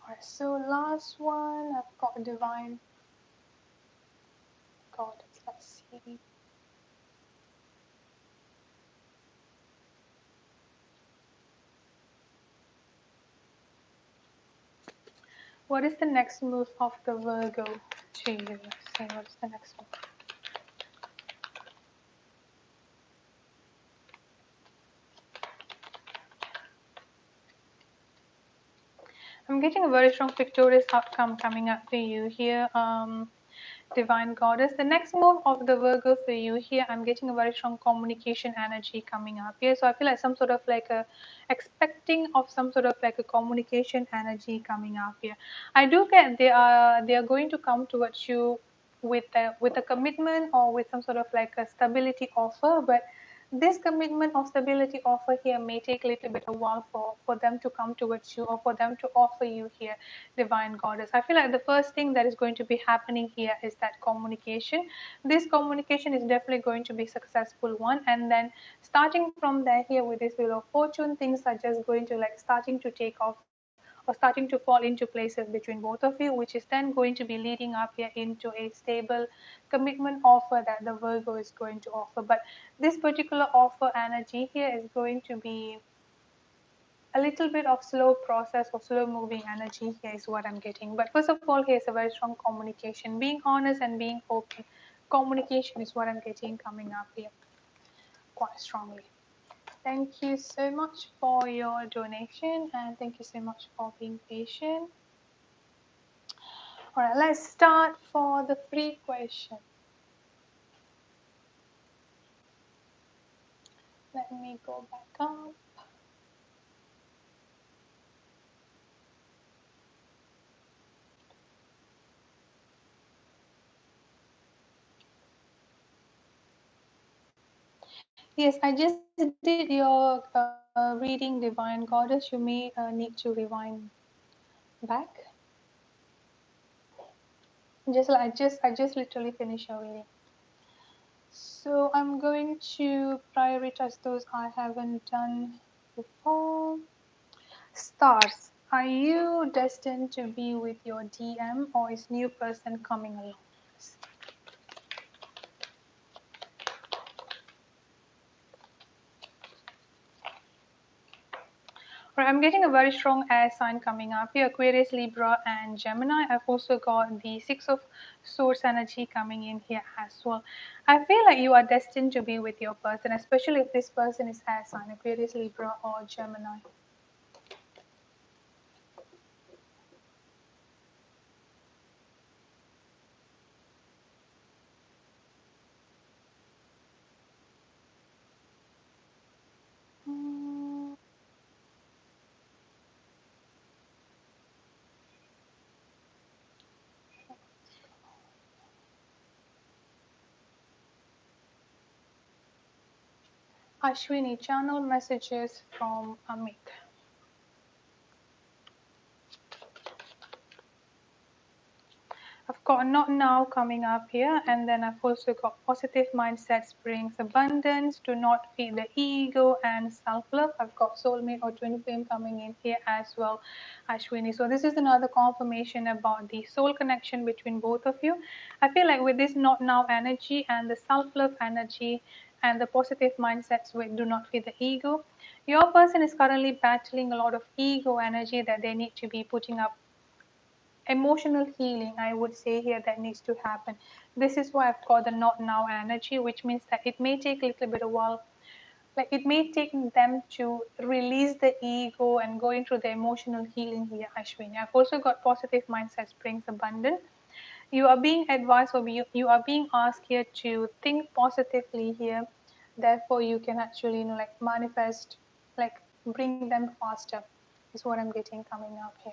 Alright, so last one, I've got Divine Goddess. Let's see. What is the next move of the Virgo to you? Let's see, what is the next move? I'm getting a very strong victorious outcome coming up for you here. Divine Goddess. The next move of the Virgo for you here, I'm getting a very strong communication energy coming up here. So I feel like some sort of like a expecting of some sort of like a communication energy coming up here. I do get they are going to come towards you with a commitment or with some sort of like a stability offer, but this commitment or stability offer here may take a little bit a while for them to come towards you, or for them to offer you here, Divine Goddess. I feel like the first thing that is going to be happening here is that communication. This communication is definitely going to be successful one, and then starting from there here with this Wheel of Fortune, things are just going to like starting to take off or starting to fall into places between both of you, which is then going to be leading up here into a stable commitment offer that the Virgo is going to offer. But this particular offer energy here is going to be a little bit of slow process or slow moving energy here is what I'm getting. But first of all, here's a very strong communication, being honest and being open. Communication is what I'm getting coming up here quite strongly. Thank you so much for your donation and thank you so much for being patient. All right, let's start for the free question. Let me go back up. Yes, I just did your reading, Divine Goddess. You may need to rewind back. I just literally finished your reading. So I'm going to prioritize those I haven't done before. Stars. Are you destined to be with your DM or is new person coming along? Right, I'm getting a very strong air sign coming up here, Aquarius, Libra, and Gemini. I've also got the Six of Swords energy coming in here as well. I feel like you are destined to be with your person, especially if this person is air sign, Aquarius, Libra, or Gemini. Hmm. Ashwini, channel messages from Amit. I've got not now coming up here, and then I've also got positive mindsets brings abundance, do not feed the ego and self-love. I've got soulmate or twin flame coming in here as well, Ashwini. So this is another confirmation about the soul connection between both of you. I feel like with this not now energy and the self-love energy and the positive mindsets with do not feed the ego, your person is currently battling a lot of ego energy that they need to be putting up emotional healing, I would say here, that needs to happen. This is why I've got the not now energy, which means that it may take a little bit of while, like it may take them to release the ego and go into the emotional healing here, Ashwini. I've also got positive mindset brings abundance. You are being advised, or you are being asked here to think positively here, therefore you can actually like manifest, like bring them faster, is what I'm getting coming up here.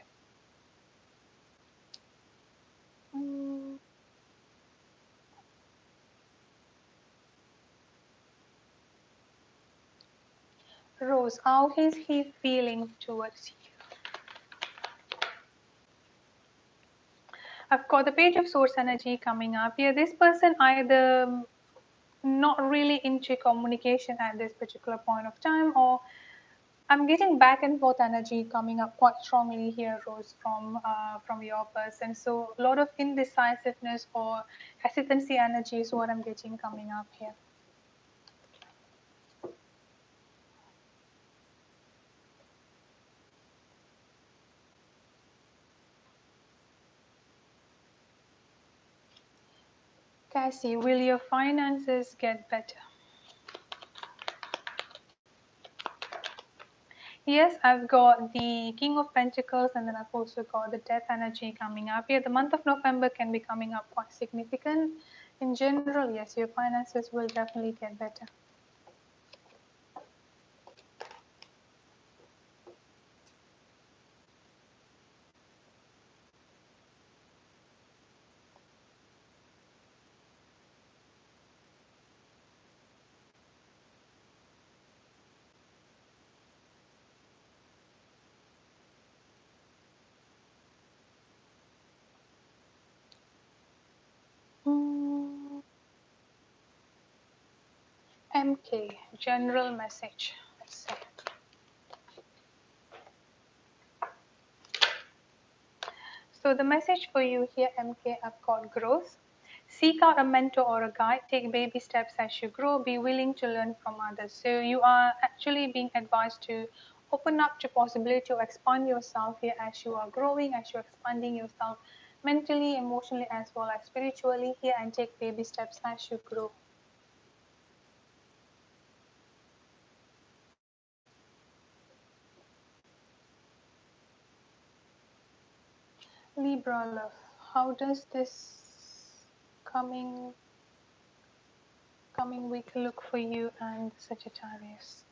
Mm. Rose, how is he feeling towards you? I've got the Page of Swords energy coming up here. This person either not really into communication at this particular point of time, or I'm getting back and forth energy coming up quite strongly here, Rose, from your person. So a lot of indecisiveness or hesitancy energy is what I'm getting coming up here. Cassie, will your finances get better? Yes, I've got the King of Pentacles and then I've also got the Death energy coming up here. The month of November can be coming up quite significant. In general, yes, your finances will definitely get better. Mm, MK, general message. Let's see. So the message for you here, MK, I've got growth. Seek out a mentor or a guide. Take baby steps as you grow. Be willing to learn from others. So you are actually being advised to open up to possibility to expand yourself here as you are growing, as you're expanding yourself mentally, emotionally, as well as spiritually here, and take baby steps as you grow. Libra love, how does this coming week look for you and Sagittarius?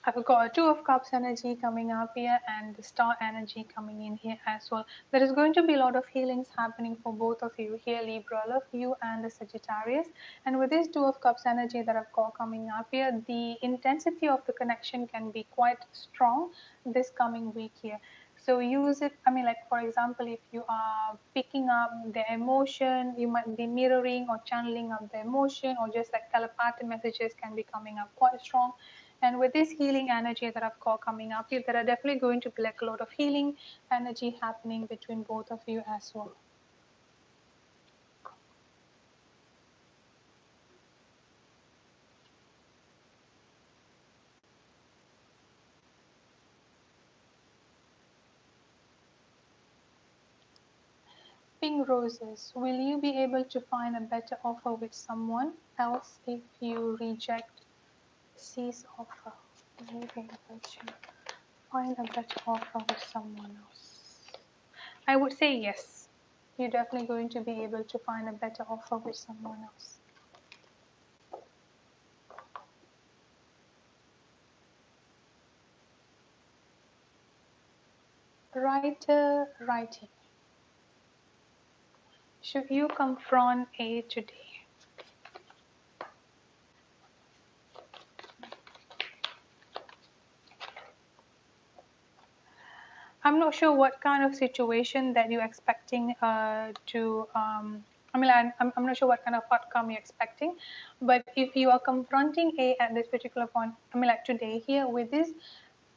I've got a Two of Cups energy coming up here and the Star energy coming in here as well. There is going to be a lot of healings happening for both of you here, Libra love, you and the Sagittarius. And with this Two of Cups energy that I've got coming up here, the intensity of the connection can be quite strong this coming week here. So use it, I mean, like for example, if you are picking up the emotion, you might be mirroring or channeling up the emotion, or just like telepathic messages can be coming up quite strong. And with this healing energy that I've got coming up here, there are definitely going to be like a lot of healing energy happening between both of you as well. Pink roses, will you be able to find a better offer with someone else if you reject C's offer? Will you be able to find a better offer with someone else? I would say yes. You're definitely going to be able to find a better offer with someone else. Writing. Should you confront A today? I'm not sure what kind of situation that you're expecting to. I mean, I'm not sure what kind of outcome you're expecting, but if you are confronting A at this particular point, I mean, like today here with this,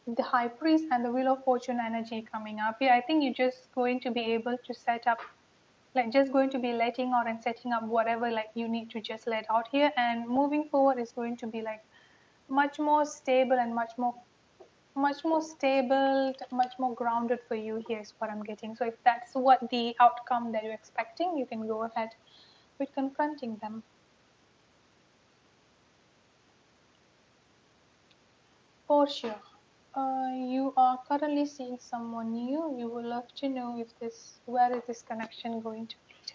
the High Priest and the Wheel of Fortune energy coming up here, I think you're just going to be able to set up, like just going to be letting out and setting up whatever like you need to just let out here, and moving forward is going to be like much more stable and much more stable, much more grounded for you. Here's what I'm getting. So if that's what the outcome that you're expecting, you can go ahead with confronting them. Portia, you are currently seeing someone new. You would love to know if where is this connection going to lead.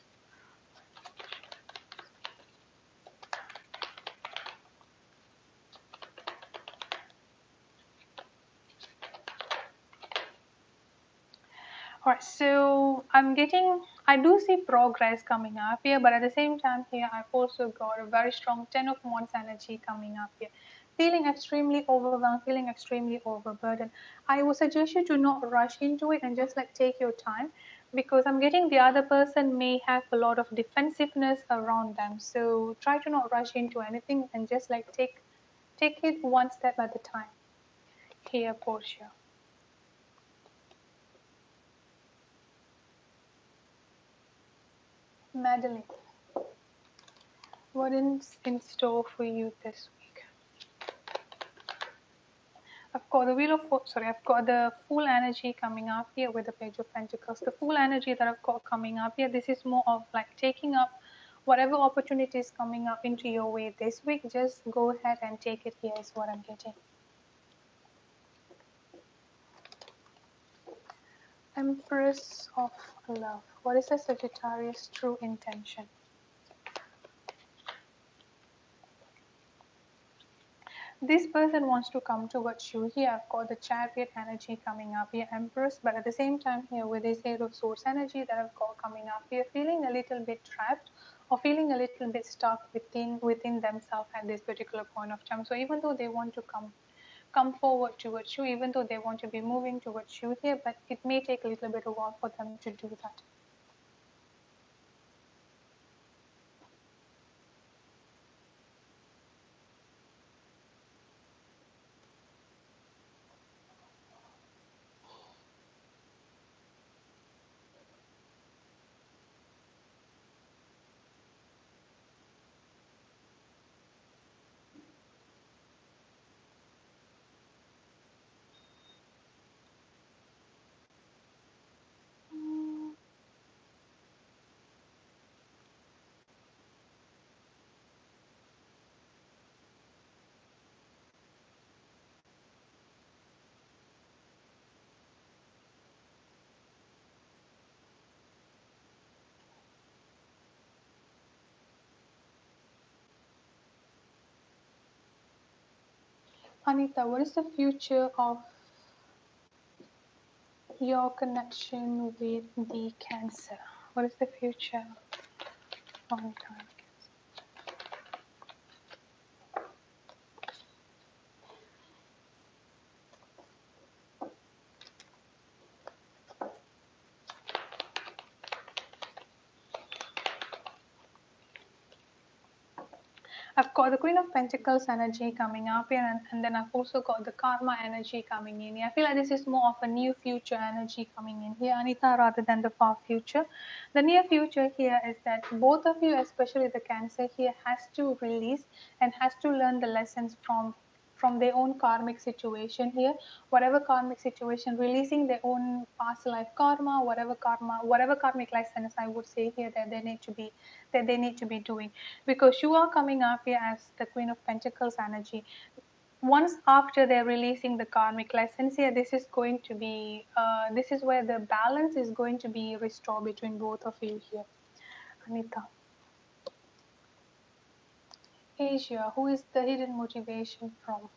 All right, so I do see progress coming up here, but at the same time here, I've also got a very strong 10 of Wands energy coming up here. Feeling extremely overwhelmed, feeling extremely overburdened. I would suggest you to not rush into it and just like take your time, because I'm getting the other person may have a lot of defensiveness around them. So try to not rush into anything and just like take it one step at a time. Here, Portia. Madeline. What is in store for you this week? I've got the full energy coming up here with the Page of Pentacles. The full energy that I've got coming up here, this is more of like taking up whatever opportunities coming up into your way this week. Just go ahead and take it. Here is what I'm getting. Empress of Love. What is the Sagittarius' true intention? This person wants to come towards you. Here I've got the Chariot energy coming up here, Empress, but at the same time here with this Eight of Swords energy that I've got coming up here, feeling a little bit trapped or feeling a little bit stuck within themselves at this particular point of time. So even though they want to come forward towards you, even though they want to be moving towards you here, but it may take a little bit of while for them to do that. Anita, what is the future of your connection with the Cancer? What is the future? Long time. I've got the Queen of Pentacles energy coming up here, and then I've also got the Karma energy coming in here. I feel like this is more of a new future energy coming in here, Anita, rather than the far future. The near future here is that both of you, especially the Cancer here, has to release and has to learn the lessons from their own karmic situation here, whatever karmic situation, releasing their own past life karma, whatever karmic lessons I would say here that they need to be doing, because you are coming up here as the Queen of Pentacles energy. Once after they're releasing the karmic lessons here, this is going to be this is where the balance is going to be restored between both of you here, Anita. Asia, who is the hidden motivation from?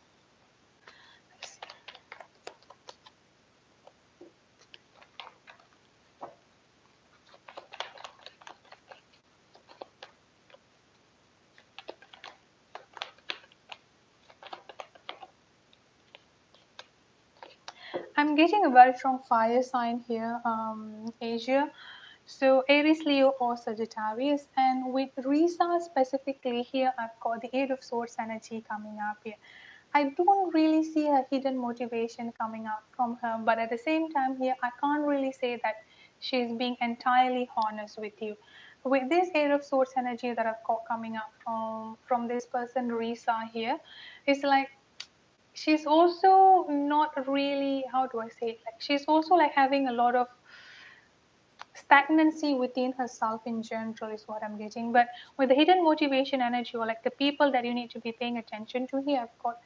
I'm getting a very strong fire sign here, Asia. So Aries, Leo, or Sagittarius. And with Risa specifically here, I've got the Eight of Swords energy coming up here. I don't really see a hidden motivation coming up from her, but at the same time here, I can't really say that she's being entirely honest with you. With this Eight of Swords energy that I've got coming up from this person, Risa here, it's like she's also not really, how do I say it, like she's also like having a lot of stagnancy within herself in general is what I'm getting. But with the hidden motivation energy, or like the people that you need to be paying attention to here, I've got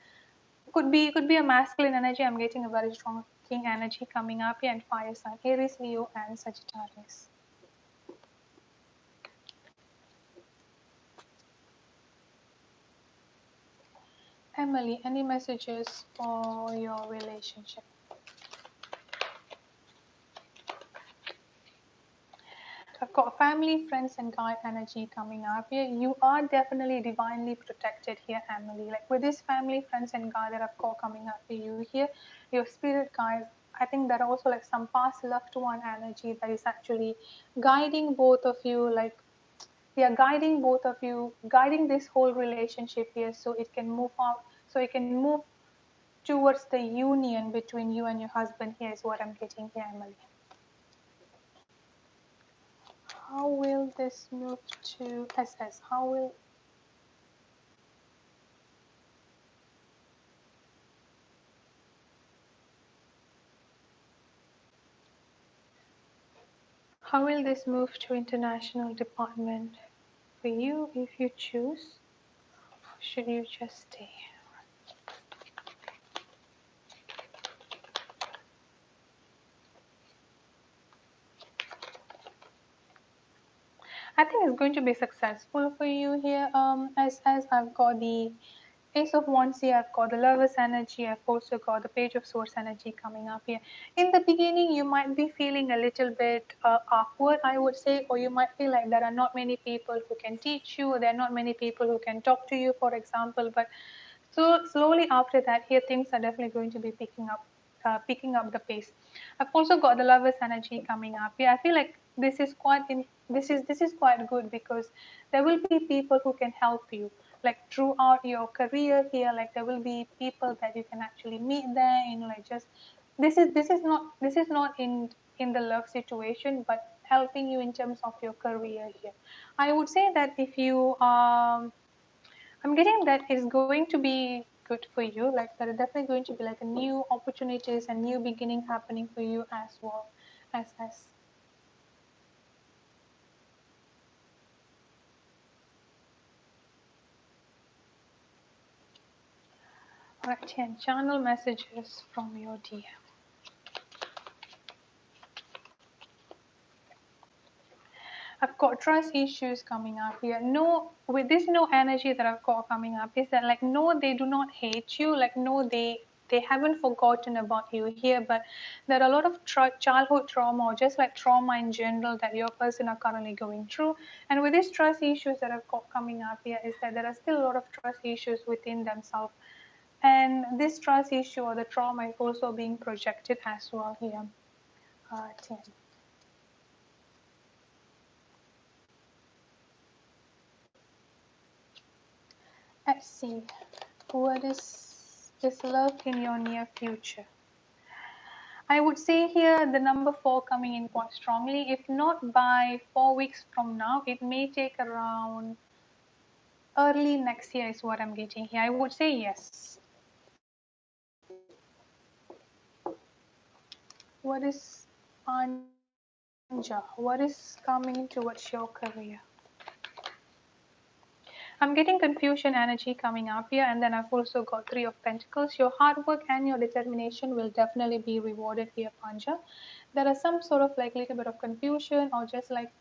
could be a masculine energy. I'm getting a very strong king energy coming up here, and fire sign Aries, Leo, and Sagittarius. Emily, any messages for your relationship? I've got family, friends, and guide energy coming up here. You are definitely divinely protected here, Emily. Like with this family, friends, and guide that I've got coming up for you here, your spirit guides. I think that are also like some past loved one energy that is actually guiding both of you. Like they are guiding both of you, guiding this whole relationship here, so it can move out, so it can move towards the union between you and your husband. Here is what I'm getting here, Emily. How will this move to SS? How will this move to international department for you if you choose? Or should you just stay? I think it's going to be successful for you here. As I've got the Ace of Wands here, I've got the Lover's energy, I've also got the Page of Swords energy coming up here. In the beginning, you might be feeling a little bit awkward, I would say, or you might feel like there are not many people who can teach you, there are not many people who can talk to you, for example. But so slowly after that, here things are definitely going to be picking up the pace. I've also got the Lover's energy coming up. Yeah, I feel like this is quite good, because there will be people who can help you like throughout your career here. Like there will be people that you can actually meet there in like just this is not in the love situation, but helping you in terms of your career here. I would say that if you I'm getting that it's going to be good for you. Like there are definitely going to be like a new opportunities and new beginning happening for you as well as right, and channel messages from your DM. I've got trust issues coming up here. No, with this no energy that I've got coming up is that like no, they do not hate you. Like no, they haven't forgotten about you here, but there are a lot of childhood trauma or just like trauma in general that your person are currently going through. And with these trust issues that I've got coming up here is that there are still a lot of trust issues within themselves. And this trust issue or the trauma is also being projected as well here. 10. Let's see. What is love in your near future? I would say here the number 4 coming in quite strongly. If not by 4 weeks from now, it may take around early next year is what I'm getting here. I would say yes. What is Anja? What is coming towards your career? I'm getting confusion energy coming up here, and then I've also got 3 of Pentacles. Your hard work and your determination will definitely be rewarded here, Panja. There are some sort of like little bit of confusion or just like,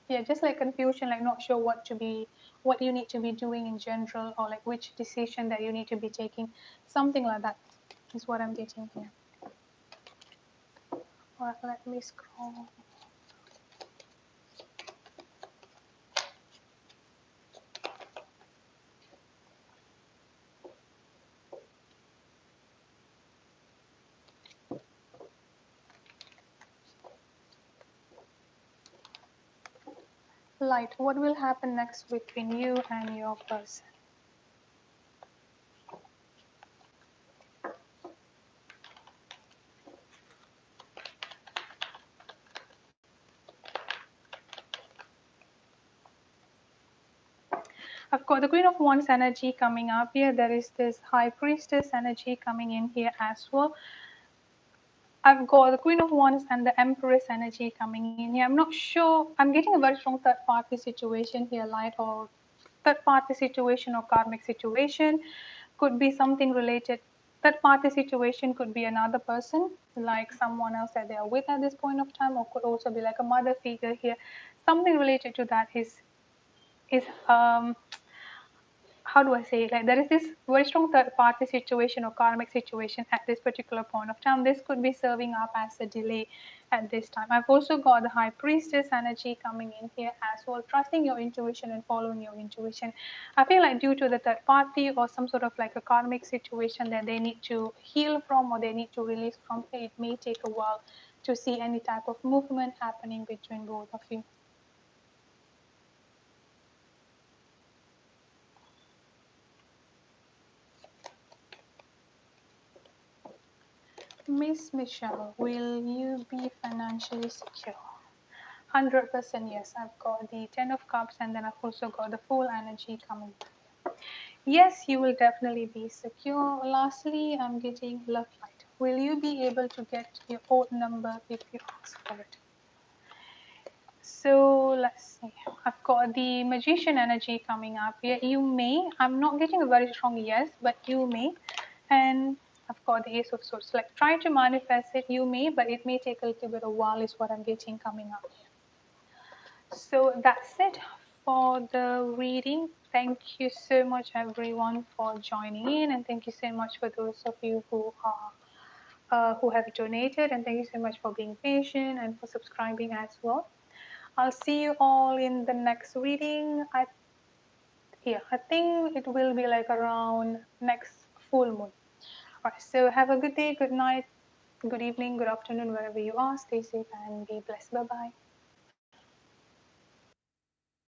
yeah, just like confusion, like not sure what you need to be doing in general, or like which decision that you need to be taking. Something like that is what I'm getting here. All right, let me scroll. Light, what will happen next between you and your person? I've got the Queen of Wands energy coming up here. There is this High Priestess energy coming in here as well. I've got the Queen of Wands and the Empress energy coming in here. I'm not sure. I'm getting a very strong third party situation here, Light, or third party situation or karmic situation. Could be something related. Third party situation could be another person, like someone else that they are with at this point of time, or could also be like a mother figure here. Something related to that is how do I say it? Like there is this very strong third party situation or karmic situation at this particular point of time. This could be serving up as a delay at this time. I've also got the High Priestess energy coming in here as well, trusting your intuition and following your intuition. I feel like due to the third party or some sort of like a karmic situation that they need to heal from or they need to release from, it may take a while to see any type of movement happening between both of you. Miss Michelle, will you be financially secure? 100% yes. I've got the 10 of cups and then I've also got the full energy coming. Yes, you will definitely be secure. Lastly, I'm getting love light. Will you be able to get your old number if you ask for it? So let's see. I've got the magician energy coming up here. You may. I'm not getting a very strong yes, but you may. And I've got the ace of swords. Like try to manifest it. You may, but it may take a little bit of while is what I'm getting coming up here. So that's it for the reading. Thank you so much everyone for joining in, and thank you so much for those of you who have donated, and thank you so much for being patient and for subscribing as well. I'll see you all in the next reading. I think it will be like around next full moon. All right, so have a good day, good night, good evening, good afternoon, wherever you are. Stay safe and be blessed. Bye bye.